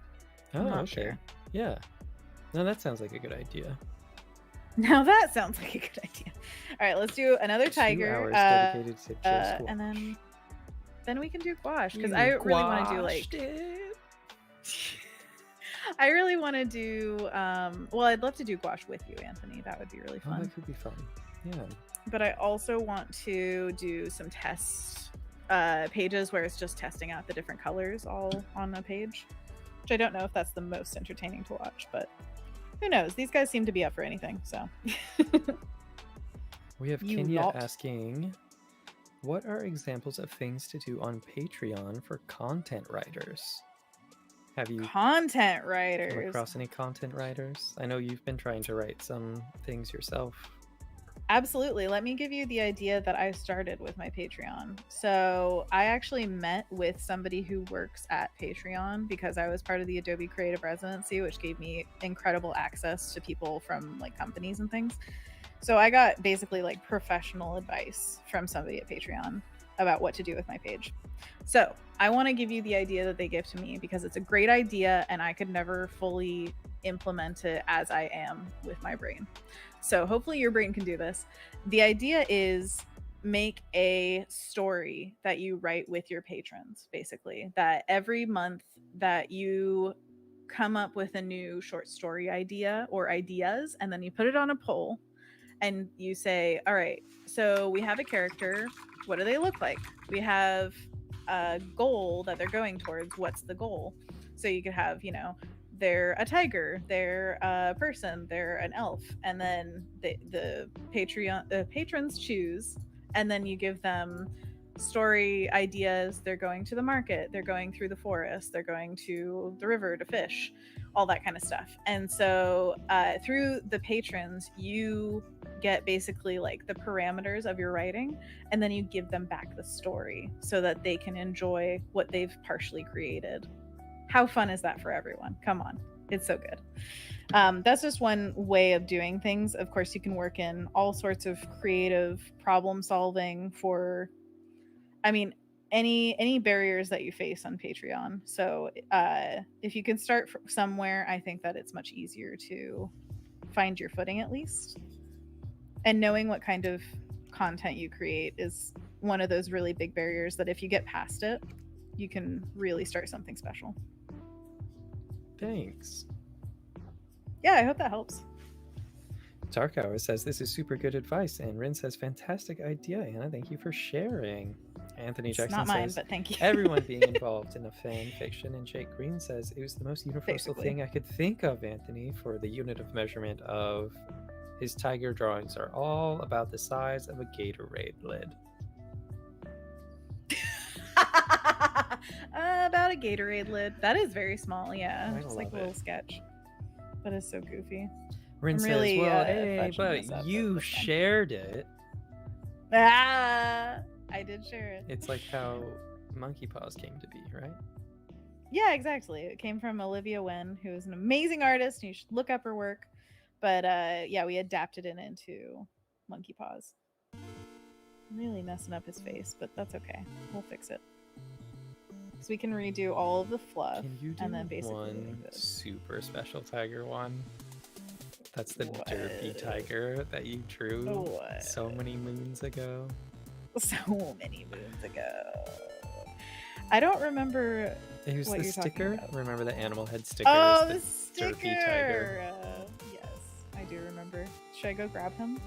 Oh, I'm not okay. sure. Yeah. No, that sounds like a good idea. Now that sounds like a good idea. All right, let's do another 2 tiger. hours dedicated to just gouache. And then we can do gouache, because I really want to do like. I really want to do. Well, I'd love to do gouache with you, Anthony. That would be really Oh, fun. that could be fun. Yeah. But I also want to do some test pages where it's just testing out the different colors all on a page, which I don't know if that's the most entertaining to watch, but who knows? These guys seem to be up for anything. So We have You Kenya lot. asking, what are examples of things to do on Patreon for content writers? Have you content come writers. across any content writers? I know you've been trying to write some things yourself. Absolutely. Let me give you the idea that I started with my Patreon. So I actually met with somebody who works at Patreon because I was part of the Adobe Creative Residency, which gave me incredible access to people from like companies and things. So I got basically like professional advice from somebody at Patreon about what to do with my page. So I want to give you the idea that they give to me because it's a great idea and I could never fully implement it as I am with my brain. So hopefully your brain can do this. The idea is make a story that you write with your patrons, basically, that every month that you come up with a new short story idea or ideas, and then you put it on a poll and you say, all right, so we have a character. What do they look like? We have a goal that they're going towards. What's the goal? So you could have, you know, they're a tiger, they're a person, they're an elf, and then the patrons choose, and then you give them story ideas. They're going to the market, they're going through the forest, they're going to the river to fish, all that kind of stuff. And so through the patrons, you get basically like the parameters of your writing, and then you give them back the story so that they can enjoy what they've partially created. How fun is that for everyone? Come on. It's so good. That's just one way of doing things. Of course, you can work in all sorts of creative problem solving for, I mean, any barriers that you face on Patreon. So if you can start somewhere, I think that it's much easier to find your footing at least. And knowing what kind of content you create is one of those really big barriers that if you get past it, you can really start something special. Thanks. Yeah, I hope that helps. Dark Hour says this is super good advice, and Rynn says fantastic idea, Anna. Thank you for sharing. Anthony It's Jackson not mine, says but thank you. everyone being involved in a fan fiction, and Jake Green says it was the most universal Basically. thing I could think of, Anthony, for the unit of measurement of his tiger drawings are all about the size of a Gatorade lid. About a Gatorade lid. That is very small, yeah. I Just like love a little it. sketch. That is so goofy. Rynn I'm says, really, well, fudging hey, this but up you this time. shared it. Ah, I did share it. It's like how Monkey Paws came to be, right? Yeah, exactly. It came from Olivia Wen, who is an amazing artist. You should look up her work. But yeah, we adapted it into Monkey Paws. Really messing up his face, but that's okay. We'll fix it. So we can redo all of the fluff. Can you do and then basically one super special tiger one? That's the What? derpy tiger that you drew What? so many moons ago. So many moons ago. I don't remember. It was what the you're talking sticker. about. Remember the animal head sticker? Oh, the the sticker. derpy tiger. Yes, I do remember. Should I go grab him?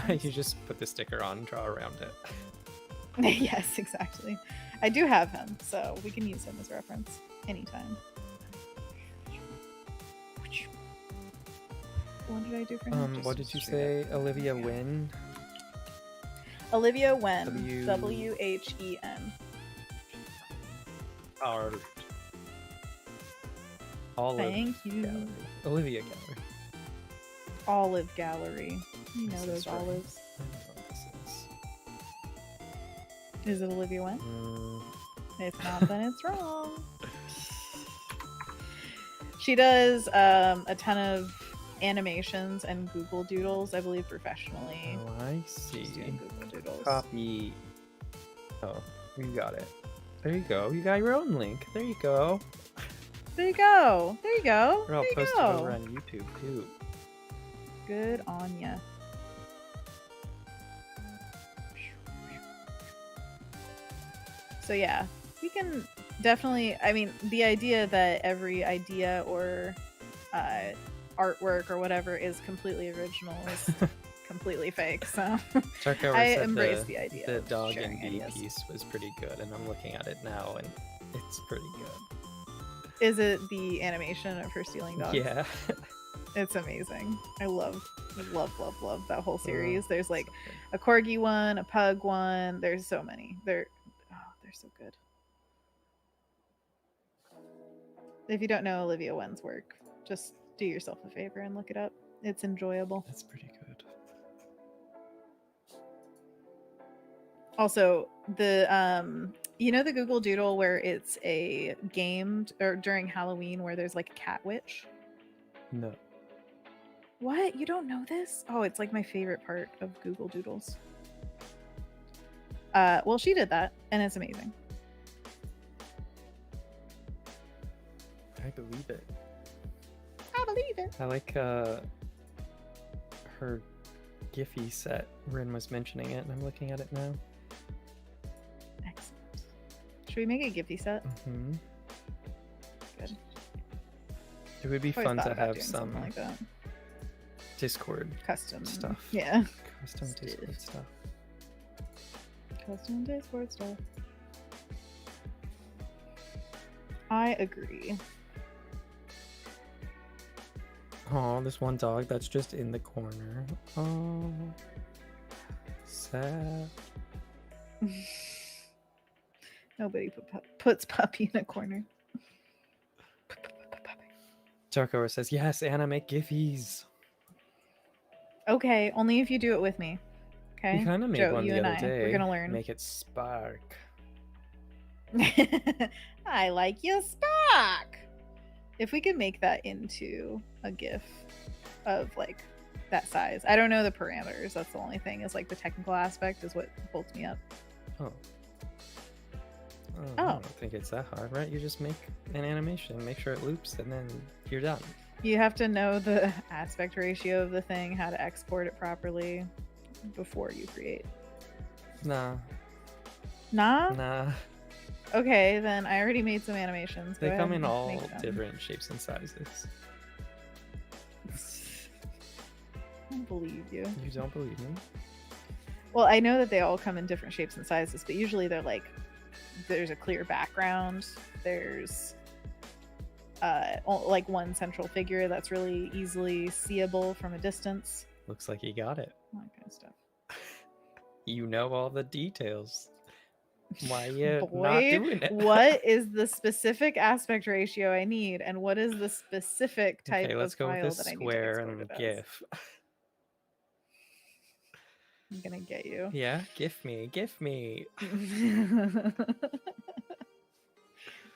You just put the sticker on and draw around it. Yes, exactly. I do have him, so we can use him as reference anytime. What did I do for him? What did you say? Olivia Wynn? Olivia Wen. W-H-E-N. Art. Olive Thank you. Gallery. Olivia Gallery. Olive Gallery. You know This those is right. olives. I don't know what this Is it Olivia Wen? is. If not, then it's wrong. She does a ton of animations and Google Doodles, I believe, professionally. Oh, I She's see. doing Google Doodles. Copy. Oh, you got it. There you go. You got your own link. There you go. There you go. There you go. We're all There you posted go. over on YouTube too. Good on ya. So yeah, we can definitely. I mean, the idea that every idea or artwork or whatever is completely original is completely fake. So Charco I said embrace the idea The of dog sharing and bee ideas. piece was pretty good, and I'm looking at it now, and it's pretty good. Is it the animation of her stealing dogs? Yeah. It's amazing. I love that whole Oh, series. There's like so good. a corgi one, a pug one. There's so many. They're so good. If you don't know Olivia Wen's work, just do yourself a favor and look it up. It's enjoyable. That's pretty good. Also, the you know the Google Doodle where it's a game or during Halloween where there's like a cat witch? No. What? You don't know this? Oh, it's like my favorite part of Google Doodles. Well, she did that, and it's amazing. I believe it. I believe it. I like her Giphy set. Rynn was mentioning it, and I'm looking at it now. Excellent. Should we make a Giphy set? Hmm. Good. It would be Always fun thought to about have doing some something like that. Discord Custom stuff. Yeah. Custom Stiff. Discord stuff. Custom Discord stuff. I agree. Oh, this one dog that's just in the corner. Oh, sad. Nobody puts puppy in a corner. Jarko says, yes, Anna, make Giphies. Okay, only if you do it with me. Okay? We kind of made Joe, one you the and other I, day. we're gonna learn. Make it spark. I like your spark. If we could make that into a GIF of like that size. I don't know the parameters. That's the only thing, is like the technical aspect is what holds me up. Oh. Oh. I don't think it's that hard, right? You just make an animation, make sure it loops, and then you're done. You have to know the aspect ratio of the thing, how to export it properly before you create. Nah. Nah? Okay, then I already made some animations. Go They come ahead in and all make them. different shapes and sizes. I don't believe you. You don't believe me? Well, I know that they all come in different shapes and sizes, but usually they're like, there's a clear background. There's like one central figure that's really easily seeable from a distance. Looks like you got it. All that kind of stuff. You know all the details. Why you not Boy, doing it? what is the specific aspect ratio I need, and what is the specific type Okay, let's of go with file this that I need to square export and it as? GIF. I'm gonna get you. Yeah, GIF me.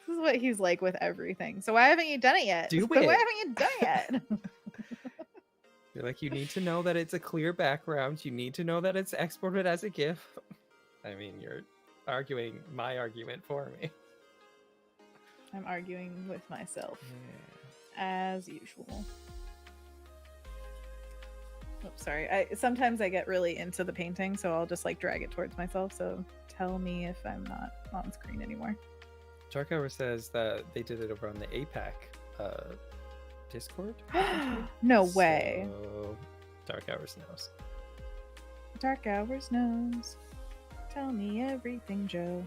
This is what he's like with everything. So why haven't you done it yet? Do Why it. haven't you done it yet? You're like, you need to know that it's a clear background. You need to know that it's exported as a GIF. I mean, you're arguing my argument for me. I'm arguing with myself, Yeah. as usual. Oops, sorry. Sometimes I get really into the painting, so I'll just like drag it towards myself. So tell me if I'm not on screen anymore. Dark Hour says that they did it over on the APAC Discord. No way. So, Dark Hours knows. Dark Hours knows. Tell me everything, Joe.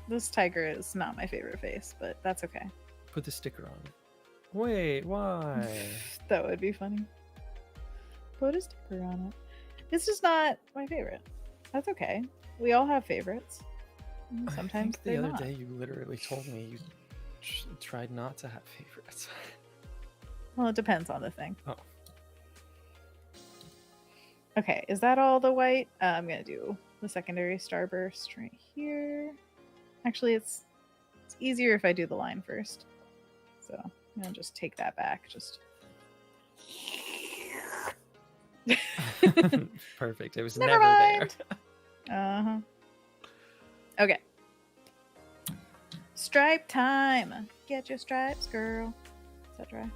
This tiger is not my favorite face, but that's okay. Put the sticker on. Wait, why? That would be funny. Put a sticker on it. It's just not my favorite. That's okay. We all have favorites. Sometimes the other not. day you literally told me you tried not to have favorites. Well, it depends on the thing. Oh. Okay, is that all the white? I'm gonna do the secondary starburst right here. Actually, it's easier if I do the line first. So I'm gonna just take that back. Just Perfect. It was Never never mind. there. Okay. Stripe time. Get your stripes, girl. Is that dry?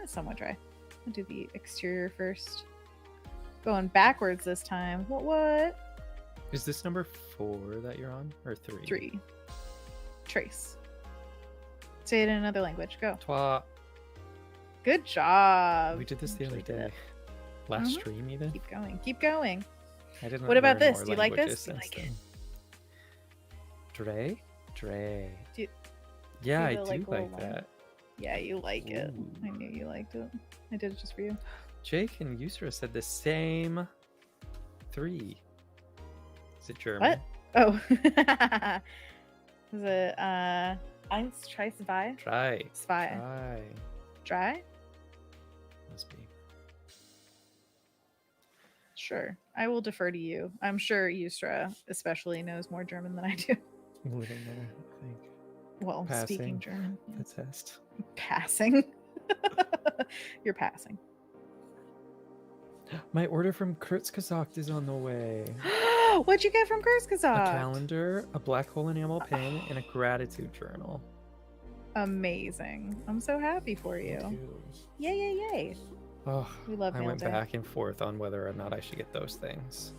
It's somewhat dry. I'll do the exterior first. Going backwards this time. What? Is this number 4 that you're on? Or 3? 3. Trace. Say it in another language. Go. Twa. Good job. We did this the other Actually did day. it. Last stream even. Keep going. Keep going. I didn't What about learn this? more Do you like languages this? Do you since like it? then. Dre. Do you- Yeah, I the, do like, little like line? that. Yeah, you like it. Ooh. I knew you liked it. I did it just for you. Jake and Yusra said the same 3. Is it German? What? Oh. Is it eins, zwei, zwei? Try. Zwei. Try. Dry? Must be. Sure. I will defer to you. I'm sure Yusra especially knows more German than I do. A little more, I think. Well, speaking Passing German. the test. Passing. You're passing. My order from Kurzgesagt is on the way. What'd you get from A Kurzgesagt? calendar, a black hole enamel pen, and a gratitude journal. Amazing. I'm so happy for you. Me too. Yay. Oh, We love I mail went day. back and forth on whether or not I should get those things.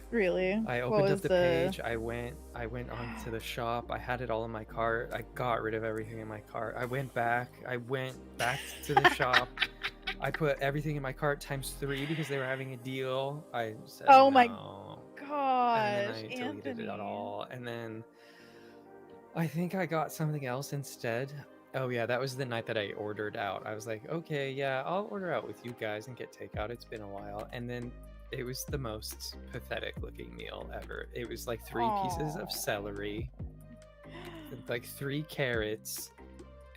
Really? I What opened was up the page. I went on to the shop. I had it all in my cart. I got rid of everything in my cart. I went back to the shop. I put everything in my cart times 3 because they were having a deal. I said Oh my no. gosh, And then I deleted Anthony. it all. And then I think I got something else instead. Oh yeah, that was the night that I ordered out. I was like, okay, yeah, I'll order out with you guys and get takeout. It's been a while. And then it was the most pathetic looking meal ever. It was like 3 pieces Aw. of celery, like 3 carrots,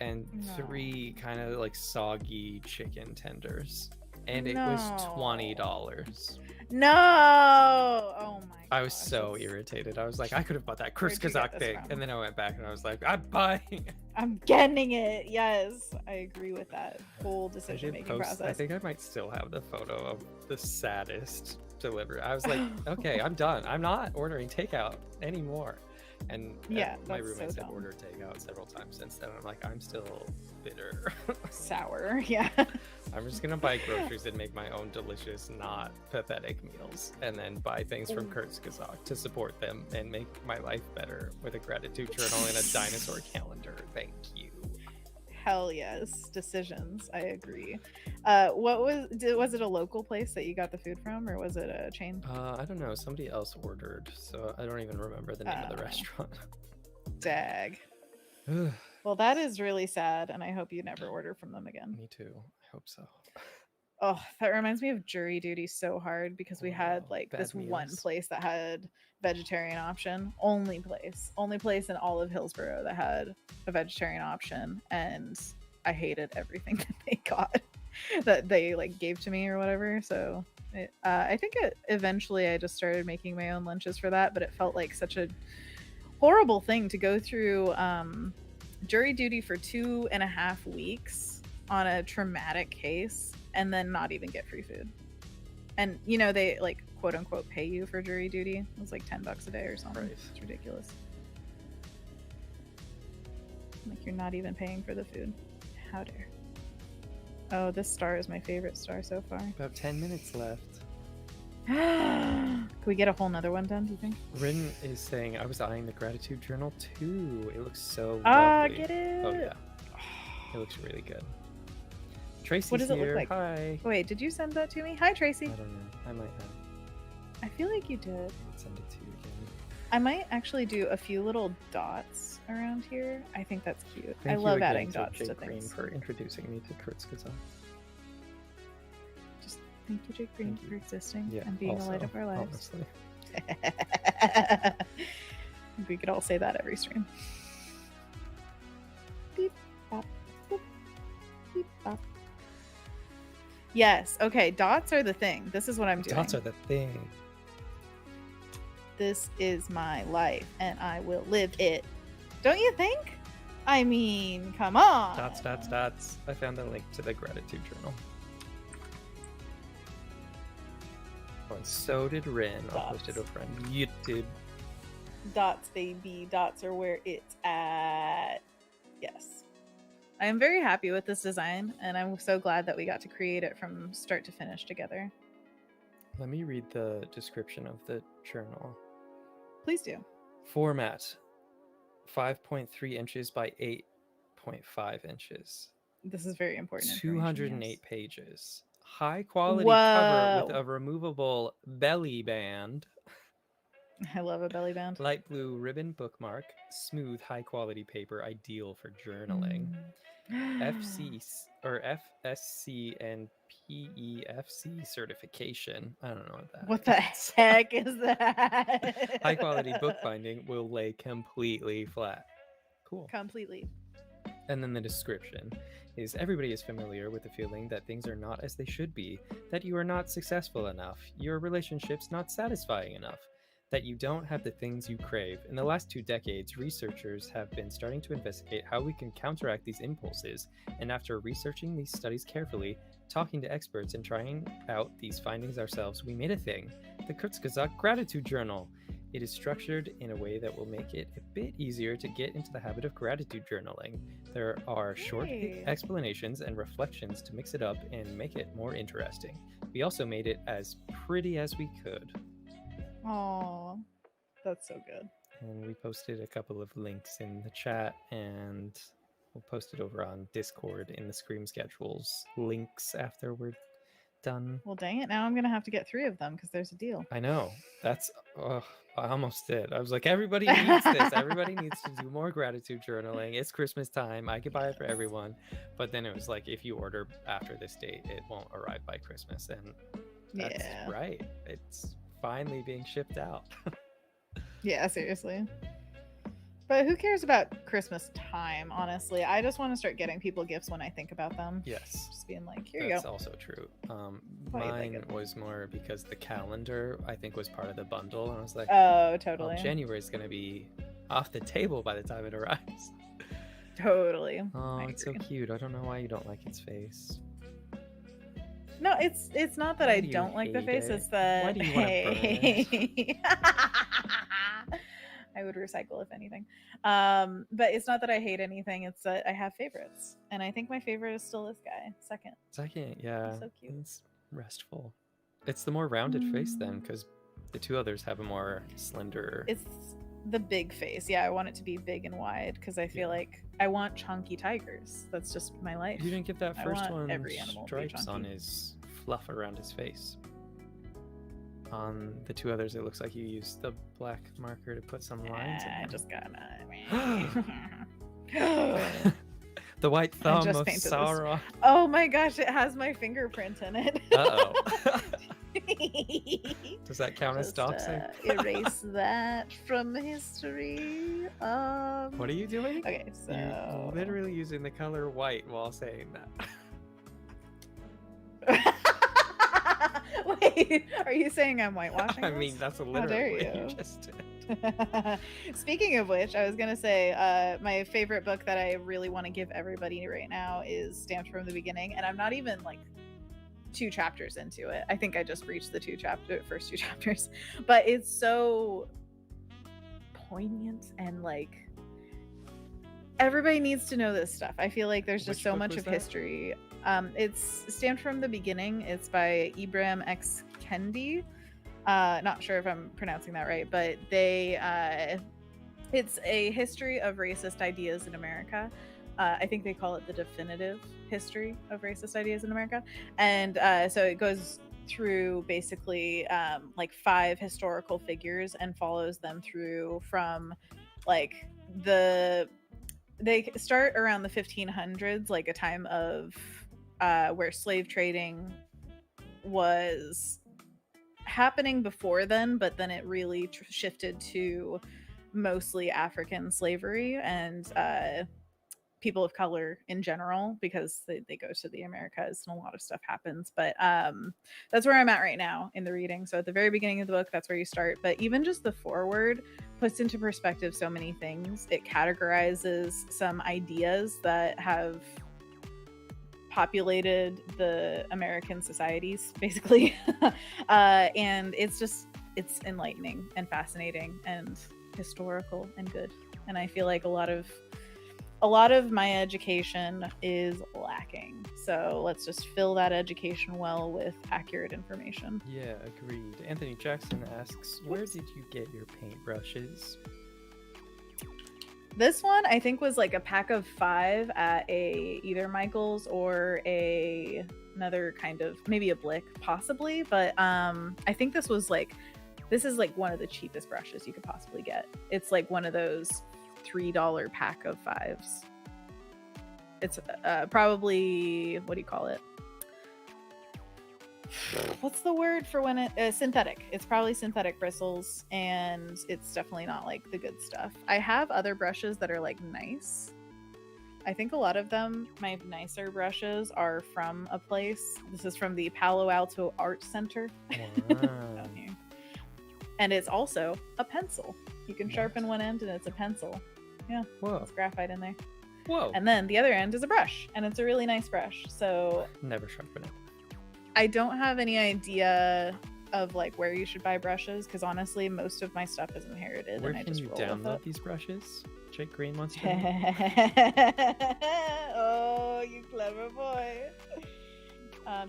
and No. 3 kind of like soggy chicken tenders. And it was $20. No. Oh my god. I was so irritated. I was like, I could have bought that Where'd you get Kurzgesagt this thing. from? And then I went back and I was like, I'm buying it. I'm getting it. Yes. I agree with that whole I decision did making post. process. I think I might still have the photo of the saddest delivery. I was like, okay, I'm done. I'm not ordering takeout anymore. And Yeah, my that's so roommates have dumb. ordered takeout several times since then. I'm like, I'm still bitter. Sour. Yeah. I'm just gonna buy groceries and make my own delicious, not pathetic meals, and then buy things from Kurzgesagt to support them and make my life better with a gratitude journal and a dinosaur calendar. Thank you. Hell yes. Decisions. I agree. What was it a local place that you got the food from, or was it a chain? I don't know. Somebody else ordered, so I don't even remember the name of the restaurant. Dag. Me Well, that is really sad, and I hope you never order from them again. too. I hope so. Oh, that reminds me of jury duty so hard because we had Wow, like bad this one meals. place that had vegetarian option. Only place in all of Hillsborough that had a vegetarian option, and I hated everything that they got that they like gave to me or whatever. So I think eventually I just started making my own lunches for that, but it felt like such a horrible thing to go through jury duty for 2.5 weeks on a traumatic case and then not even get free food. And you know, they like quote unquote pay you for jury duty. It was like $10 a day or something. Right. It's ridiculous. Like you're not even paying for the food. How dare. Oh, this star is my favorite star so far. About 10 minutes left. Can we get a whole nother one done, do you think? Rynn is saying, I was eyeing the gratitude journal too. It looks so Ah, lovely. get it. Oh yeah. It looks really good. Tracy's What does it here. look like? Hi. Wait, did you send that to me? Hi, Tracy. I don't know. I might have. I feel like you did. I'll send it to you again. I might actually do a few little dots around here. I think that's cute. Thank I you love again adding to dots Jake to Green things. for introducing me to Kurzgesagt. Just thank you, Jake Green, Thank you. for existing Yeah, and being also, the light of our lives. honestly. We could all say that every stream. Beep, bop, boop, beep, bop. Yes. Okay. Dots are the thing. This is what I'm doing. Dots are the thing. This is my life, and I will live it. Don't you think? I mean, come on. Dots, dots, dots. I found the link to the gratitude journal. Oh, and so did Rynn. I'll post it Dots. over on YouTube. Dots, baby. Dots are where it's at. Yes. I am very happy with this design, and I'm so glad that we got to create it from start to finish together. Let me read the description of the journal. Please do. Format 5.3 inches by 8.5 inches. This is very important. information, 208 yes. pages. High quality cover with Whoa. a removable belly band. I love a belly band. Light blue ribbon bookmark. Smooth, high quality paper, ideal for journaling. FC or FSC and PEFC certification. I don't know what that What the is. heck is that? High quality bookbinding will lay completely flat. Cool. Completely. And then the description is everybody is familiar with the feeling that things are not as they should be, that you are not successful enough, your relationship's not satisfying enough, that you don't have the things you crave. In the last 2 decades, researchers have been starting to investigate how we can counteract these impulses, and after researching these studies carefully, talking to experts, and trying out these findings ourselves, we made a thing, the Kurzgesagt Gratitude Journal. It is structured in a way that will make it a bit easier to get into the habit of gratitude journaling. There are short Hey. explanations and reflections to mix it up and make it more interesting. We also made it as pretty as we could. Oh, that's so good. And we posted a couple of links in the chat, and we'll post it over on Discord in the Scream Schedules links after we're done. Well, dang it. Now I'm going to have to get 3 of them because there's a deal. I know. That's, I almost did. I was like, everybody needs this. Everybody needs to do more gratitude journaling. It's Christmas time. I could buy it for everyone. But then it was like, if you order after this date, it won't arrive by Christmas. And that's Yeah. right. It's finally being shipped out. Yeah, seriously. But who cares about Christmas time, honestly? I just want to start getting people gifts when I think about them. Yes. Just being like, here That's you go. also true. Why you like Mine it? was more because the calendar, I think, was part of the bundle. And I was like, Oh, totally. January is going to be off the table by the time it arrives. Totally. Oh, I it's so agree. cute. I don't know why you don't like its face. No, it's not that Why I do you don't like the hate face. it? It's that Why do you wanna burn it? I would recycle if anything. But it's not that I hate anything. It's that I have favorites, and I think my favorite is still this guy. Second. Second, yeah. so cute. It's restful. It's the more rounded face then, Mm. because the 2 others have a more slender. It's the big face. Yeah, I want it to be big and wide because I feel Yeah. like I want chunky tigers. That's just my life. You didn't give that I first want one every animal to be stripes on chunky. his fluff around his face. On the 2 others, it looks like you used the black marker to put some lines in I them. just got The white I thumb just of painted this. Sauron. Oh my gosh, it has my fingerprint in it. Uh-oh. Does that count as Just doxing? erase that from history. What are you doing? Okay, so You're literally using the color white while saying that. Wait, are you saying I'm whitewashing? I mean, that's literally what you just did. Speaking of which, I was gonna say my favorite book that I really want to give everybody right now is Stamped from the Beginning, and I'm not even like 2 chapters into it. I think I just reached the first two chapters, but it's so poignant and like everybody needs to know this stuff. I feel like there's just Which so book much was of that? history. It's Stamped from the Beginning. It's by Ibrahim X Kendi. Not sure if I'm pronouncing that right, but it's a history of racist ideas in America. I think they call it the definitive history of racist ideas in America. And so it goes through basically like 5 historical figures and follows them through from like they start around the 1500s, like a time of where slave trading was happening before then, but then it really shifted to mostly African slavery and people of color in general, because they go to the Americas and a lot of stuff happens. But that's where I'm at right now in the reading. So at the very beginning of the book, that's where you start. But even just the foreword puts into perspective so many things. It categorizes some ideas that have populated the American societies, basically. And it's enlightening and fascinating and historical and good. And I feel like a lot of my education is lacking. So let's just fill that education well with accurate information. Yeah, agreed. Anthony Jackson asks, where did you get your paintbrushes? This one I think was like a pack of 5 at either Michael's or another kind of, maybe a Blick possibly, but I think this is like one of the cheapest brushes you could possibly get. It's like one of those $3 pack of 5s. It's probably, what do you call it? What's the word for when synthetic? It's probably synthetic bristles, and it's definitely not like the good stuff. I have other brushes that are like nice. I think a lot of them, my nicer brushes, are from a place. This is from the Palo Alto Art Center. Wow. Down here. And it's also a pencil. You can sharpen one end and it's a pencil. Yeah. Whoa. It's graphite in there. Whoa. And then the other end is a brush, and it's a really nice brush. So Never sharpen it. I don't have any idea of like where you should buy brushes, because honestly most of my stuff is inherited. Where and I can just you roll with download it. these brushes? Jake Green wants to know. Oh, you clever boy.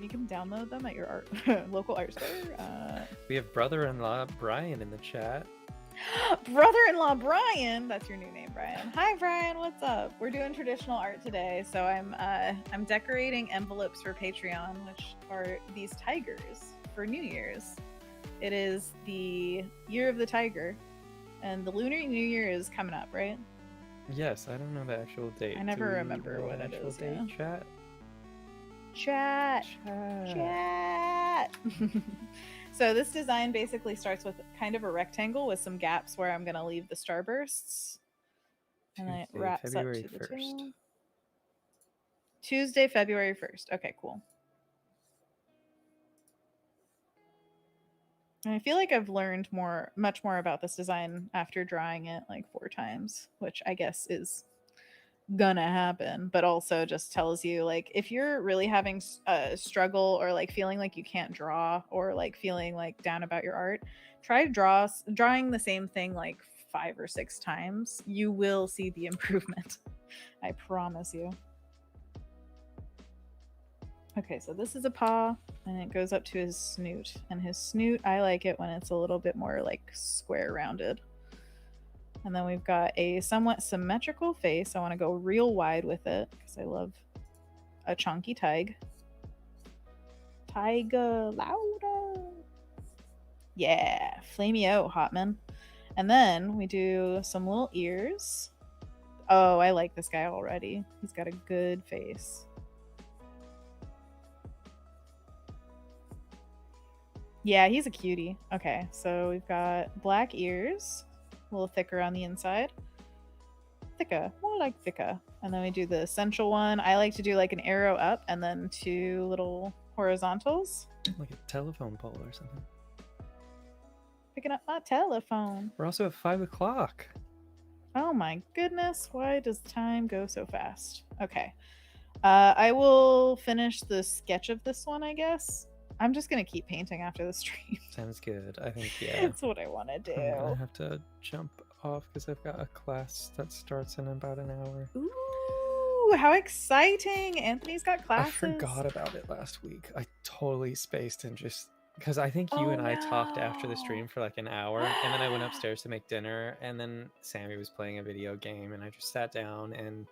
You can download them at your local art store. We have brother-in-law Brian in the chat. Brother-in-law Brian, that's your new name, Brian. Hi Brian, what's up? We're doing traditional art today, so I'm decorating envelopes for Patreon, which are these tigers for New Year's. It is the year of the tiger, and the Lunar New Year is coming up, right? Yes, I don't know the actual date. I never Do we remember know what the it actual is, date, yeah. Chat? Chat. So this design basically starts with kind of a rectangle with some gaps where I'm going to leave the starbursts. And then it Tuesday, wraps February up to the 1st. tail. Tuesday, February 1st. Okay, cool. And I feel like I've learned much more about this design after drawing it like 4 times, which I guess is gonna happen, but also just tells you, like, if you're really having a struggle or like feeling like you can't draw or like feeling like down about your art, try drawing the same thing like 5 or 6 times. You will see the improvement. I promise you. Okay, so this is a paw, and it goes up to his snoot, and his snoot, I like it when it's a little bit more like square rounded. And then we've got a somewhat symmetrical face. I want to go real wide with it because I love a chunky tig. Tiger louder. Yeah, flame me out, Hotman. And then we do some little ears. Oh, I like this guy already. He's got a good face. Yeah, he's a cutie. Okay, so we've got black ears, a little thicker on the inside. Thicker, more like thicker. And then we do the essential one. I like to do like an arrow up and then 2 little horizontals. Like a telephone pole or something. Picking up my telephone. We're also at 5 o'clock. Oh my goodness, why does time go so fast? Okay. I will finish the sketch of this one, I guess. I'm just going to keep painting after the stream. Sounds good. I think, yeah. That's what I want to do. I have to jump off because I've got a class that starts in about an hour. Ooh, how exciting. Anthony's got classes. I forgot about it last week. I totally spaced and just... Because I think you and I talked after the stream for like an hour, and then I went upstairs to make dinner, and then Sammy was playing a video game, and I just sat down, and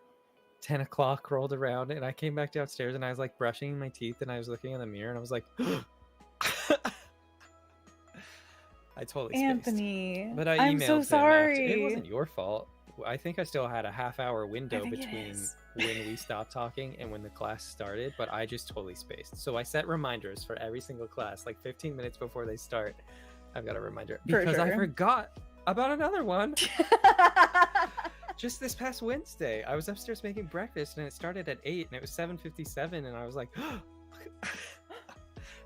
10 o'clock rolled around, and I came back downstairs, and I was like brushing my teeth, and I was looking in the mirror, and I was like, I totally spaced. Anthony, But I I'm emailed so him sorry. after. It wasn't your fault. I think I still had a half-hour window between when we stopped talking and when the class started, but I just totally spaced. So I set reminders for every single class, like 15 minutes before they start. I've got a reminder because I forgot about another one. Just this past Wednesday, I was upstairs making breakfast and it started at 8 and it was 7:57 and I was like,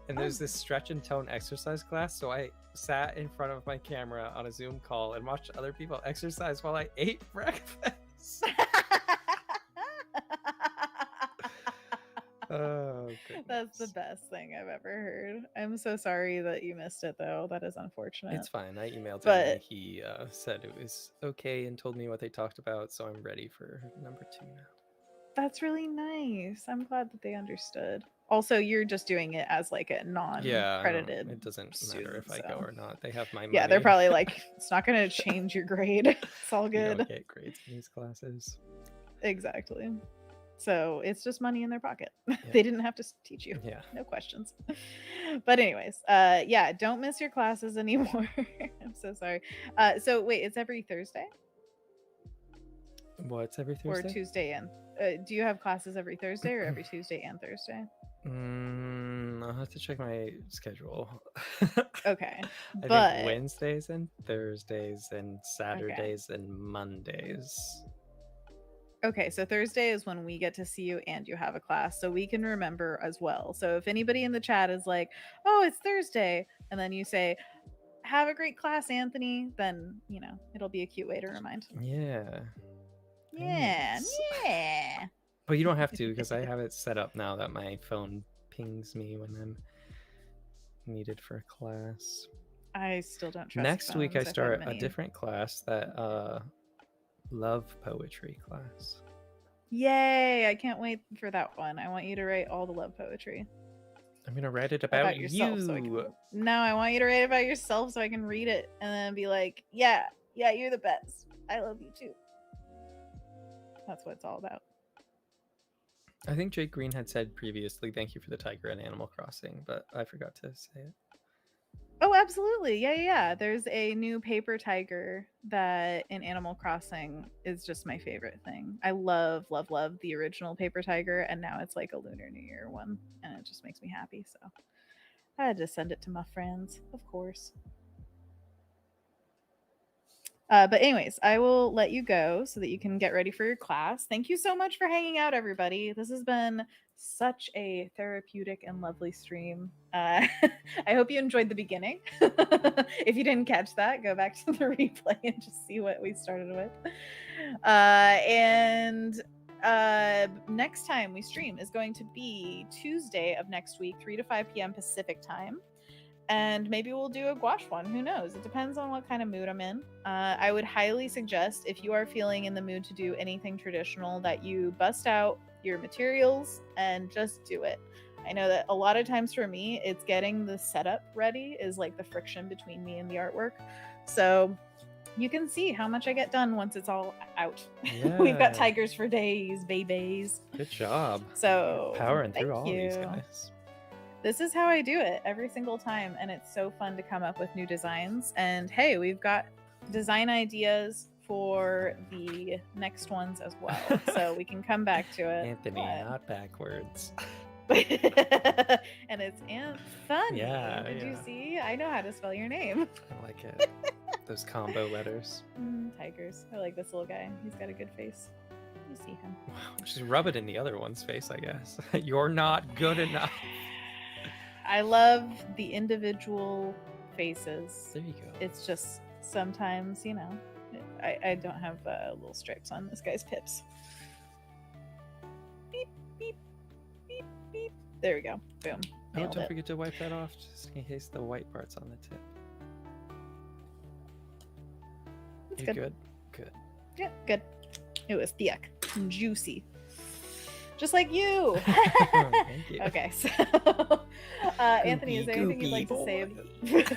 and there's this stretch and tone exercise class, so I sat in front of my camera on a Zoom call and watched other people exercise while I ate breakfast. Oh, goodness. That's the best thing I've ever heard. I'm so sorry that you missed it, though. That is unfortunate. It's fine. I emailed him and he said it was okay and told me what they talked about, so I'm ready for number 2 now. That's really nice. I'm glad that they understood. Also, you're just doing it as like a non-credited. It doesn't student, matter if I go or not. They have my money. Yeah, they're probably like, it's not going to change your grade. It's all good. You don't get grades in these classes. Exactly. So it's just money in their pocket. Yeah. They didn't have to teach you. Yeah. No questions. But anyways, yeah, don't miss your classes anymore. I'm so sorry. So wait, it's every Thursday? What's every Thursday? Or Tuesday and do you have classes every Thursday or every Tuesday and Thursday? I'll have to check my schedule. Okay. I but think Wednesdays and Thursdays and Saturdays and Mondays. Okay, so Thursday is when we get to see you and you have a class, so we can remember as well. So if anybody in the chat is like, oh, it's Thursday, and then you say, have a great class, Anthony, then, you know, it'll be a cute way to remind. Yeah. Yeah, Thanks. yeah. But you don't have to, because I have it set up now that my phone pings me when I'm needed for a class. I still don't trust Next week I phones. start a different class, that love poetry class. Yay, I can't wait for that one. I want you to write all the love poetry. I'm gonna write it about yourself, you. so I can... No, I want you to write about yourself so I can read it and then be like, yeah, you're the best. I love you too. That's what it's all about. I think Jake Green had said previously, thank you for the tiger in Animal Crossing, but I forgot to say it. Oh, absolutely. Yeah. There's a new paper tiger that in Animal Crossing is just my favorite thing. I love the original paper tiger, and now it's like a Lunar New Year one, and it just makes me happy. So I had to send it to my friends, of course. But anyways, I will let you go so that you can get ready for your class. Thank you so much for hanging out, everybody. This has been such a therapeutic and lovely stream. I hope you enjoyed the beginning. If you didn't catch that, go back to the replay and just see what we started with. Next time we stream is going to be Tuesday of next week, 3 to 5 p.m. Pacific time. And maybe we'll do a gouache one. Who knows? It depends on what kind of mood I'm in. I would highly suggest, if you are feeling in the mood to do anything traditional, that you bust out your materials and just do it. I know that a lot of times for me, it's getting the setup ready is like the friction between me and the artwork. So you can see how much I get done once it's all out. Yeah. We've got tigers for days, babies. Good job. So powering through all these guys. This is how I do it every single time, and it's so fun to come up with new designs. And hey, we've got design ideas for the next ones as well, so we can come back to it. Anthony, What? not backwards. And it's Anthony. Yeah, Did you yeah. see? I know how to spell your name. I like it. Those combo letters. Tigers. I like this little guy. He's got a good face. You see him. Wow, just rub it in the other one's face, I guess. You're not good enough. I love the individual faces. There you go. It's just sometimes, you know, I don't have little stripes on this guy's pips. Beep, beep, beep, beep. There we go. Boom. Oh, Nailed don't it. forget to wipe that off, just in case the white part's on the tip. That's You're good. good? Good. Yeah, good. It was thick and juicy. Just like you. Thank you. Okay, so Anthony, is there anything you'd like to say? Is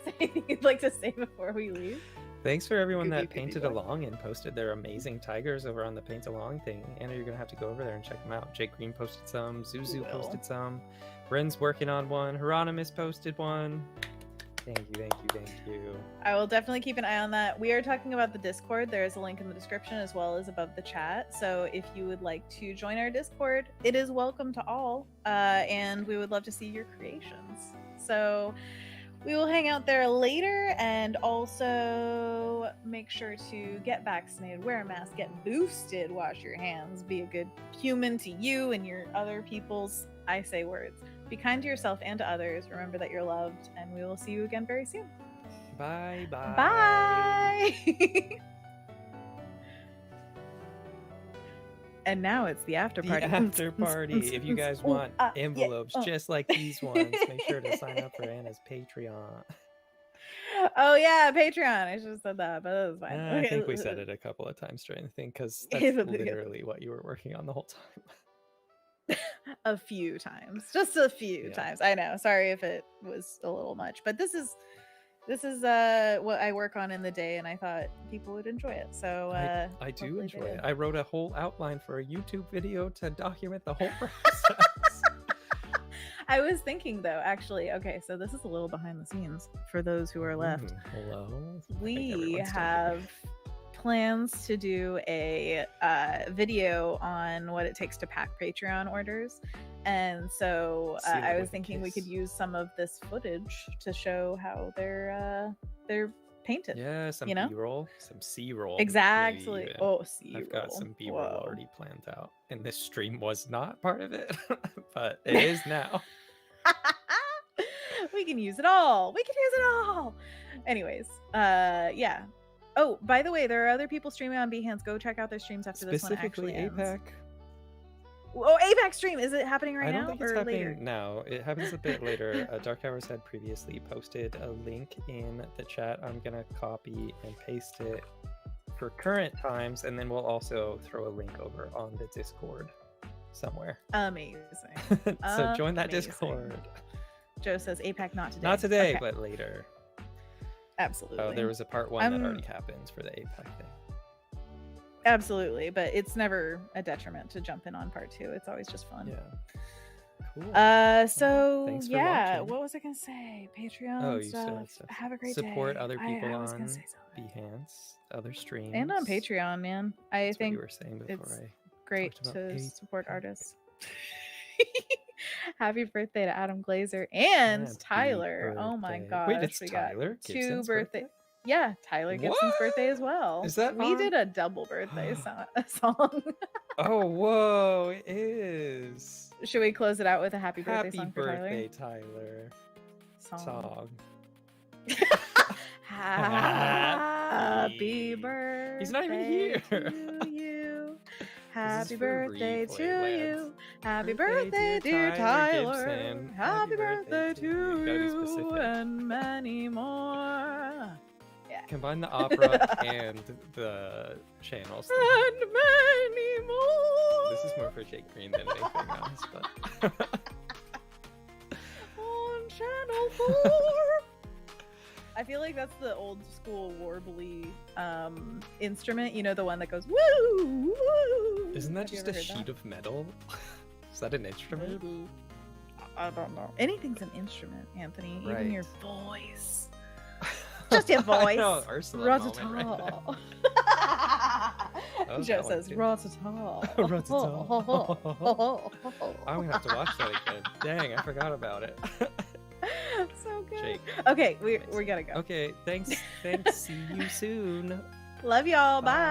there anything you'd like to say before we leave? Thanks for everyone Goopy, that goopy painted boy. along and posted their amazing tigers over on the Paint Along thing. Anna, you're going to have to go over there and check them out. Jake Green posted some. Zuzu Will. posted some. Rynn's working on one. Hieronymus posted one. Thank you, thank you, thank you. I will definitely keep an eye on that. We are talking about the Discord. There is a link in the description as well as above the chat. So if you would like to join our Discord, it is welcome to all. And we would love to see your creations. So we will hang out there later, and also make sure to get vaccinated, wear a mask, get boosted, wash your hands, be a good human to you and your other people's, I say words. Be kind to yourself and to others. Remember that you're loved, and we will see you again very soon. Bye, bye. Bye. And now it's the after The party. after party. If you guys want envelopes just like these ones, make sure to sign up for Anna's Patreon. Oh yeah, Patreon. I should have said that, but that was fine. I think we said it a couple of times during the thing, because that's literally what you were working on the whole time. A few times, just a few Yeah. times. I know. Sorry if it was a little much, but this is what I work on in the day, and I thought people would enjoy it. So I do hopefully enjoy they it. did. I wrote a whole outline for a YouTube video to document the whole process. I was thinking though, actually, okay, so this is a little behind the scenes for those who are left. Hello. I think We everyone's still here. have plans to do a video on what it takes to pack Patreon orders, and so Seal it I was with a thinking we could kiss. use some of this footage to show how they're painted. Yeah, some you know? B-roll, some C-roll. maybe Exactly. even. Oh, see, I've got some B-roll Whoa. already planned out, and this stream was not part of it, but it is now. We can use it all. We can use it all. Anyways, yeah. Oh, by the way, there are other people streaming on Behance. Go check out their streams after this one Specifically actually ends. APAC. Oh, APAC stream. Is it happening right I don't now think it's or happening later? now. It happens a bit later. Dark Hours had previously posted a link in the chat. I'm gonna copy and paste it for current times, and then we'll also throw a link over on the Discord somewhere. Amazing. So join that Amazing. Discord. Joe says APAC not today. Not today, Okay, but later. absolutely. Oh, there was a part one that already happened for the APAC thing. Absolutely, but it's never a detriment to jump in on part 2. It's always just fun. Yeah. Cool. So thanks for yeah, watching. what was I gonna say? Patreon Oh, you still stuff. had stuff. Have a great day. Support other people I was gonna on say something. Behance, other streams. And on Patreon, man. I That's what think you were saying before it's I great talked about to Apex. support artists. Happy birthday to Adam Glazer and Happy Tyler. Oh my birthday. gosh. Wait, it's we got Tyler 2 Gibson's birthday. Yeah, Tyler Gibson's birthday as well. Is that we on? did a double birthday song. Oh, whoa, it is. Should we close it out with a happy birthday Happy song for birthday, Tyler. Song. Happy birthday. He's not even here. To you. Happy for birthday replay, to lads. you. Happy Birthday, birthday, dear dear Tyler Tyler. Gibson. Happy birthday to You. Gotta be you specific. and many more. Combine the opera and the channels. And many more. This is more for Jake Green than anything else, but On channel 4. I feel like that's the old school warbly instrument, you know, the one that goes woo woo. isn't that Have you just ever a heard that? sheet of metal? Is that an instrument? I don't know. Anything's an instrument, Anthony. Even Right. your voice. Just your voice. I know, Ursula moment right there. Ratata. That was Joe that one says too. ratata. Ratata. I'm gonna have to watch that again. Dang, I forgot about it. So good. Jake. Okay, we gotta go. Okay, thanks. See you soon. Love y'all. Bye.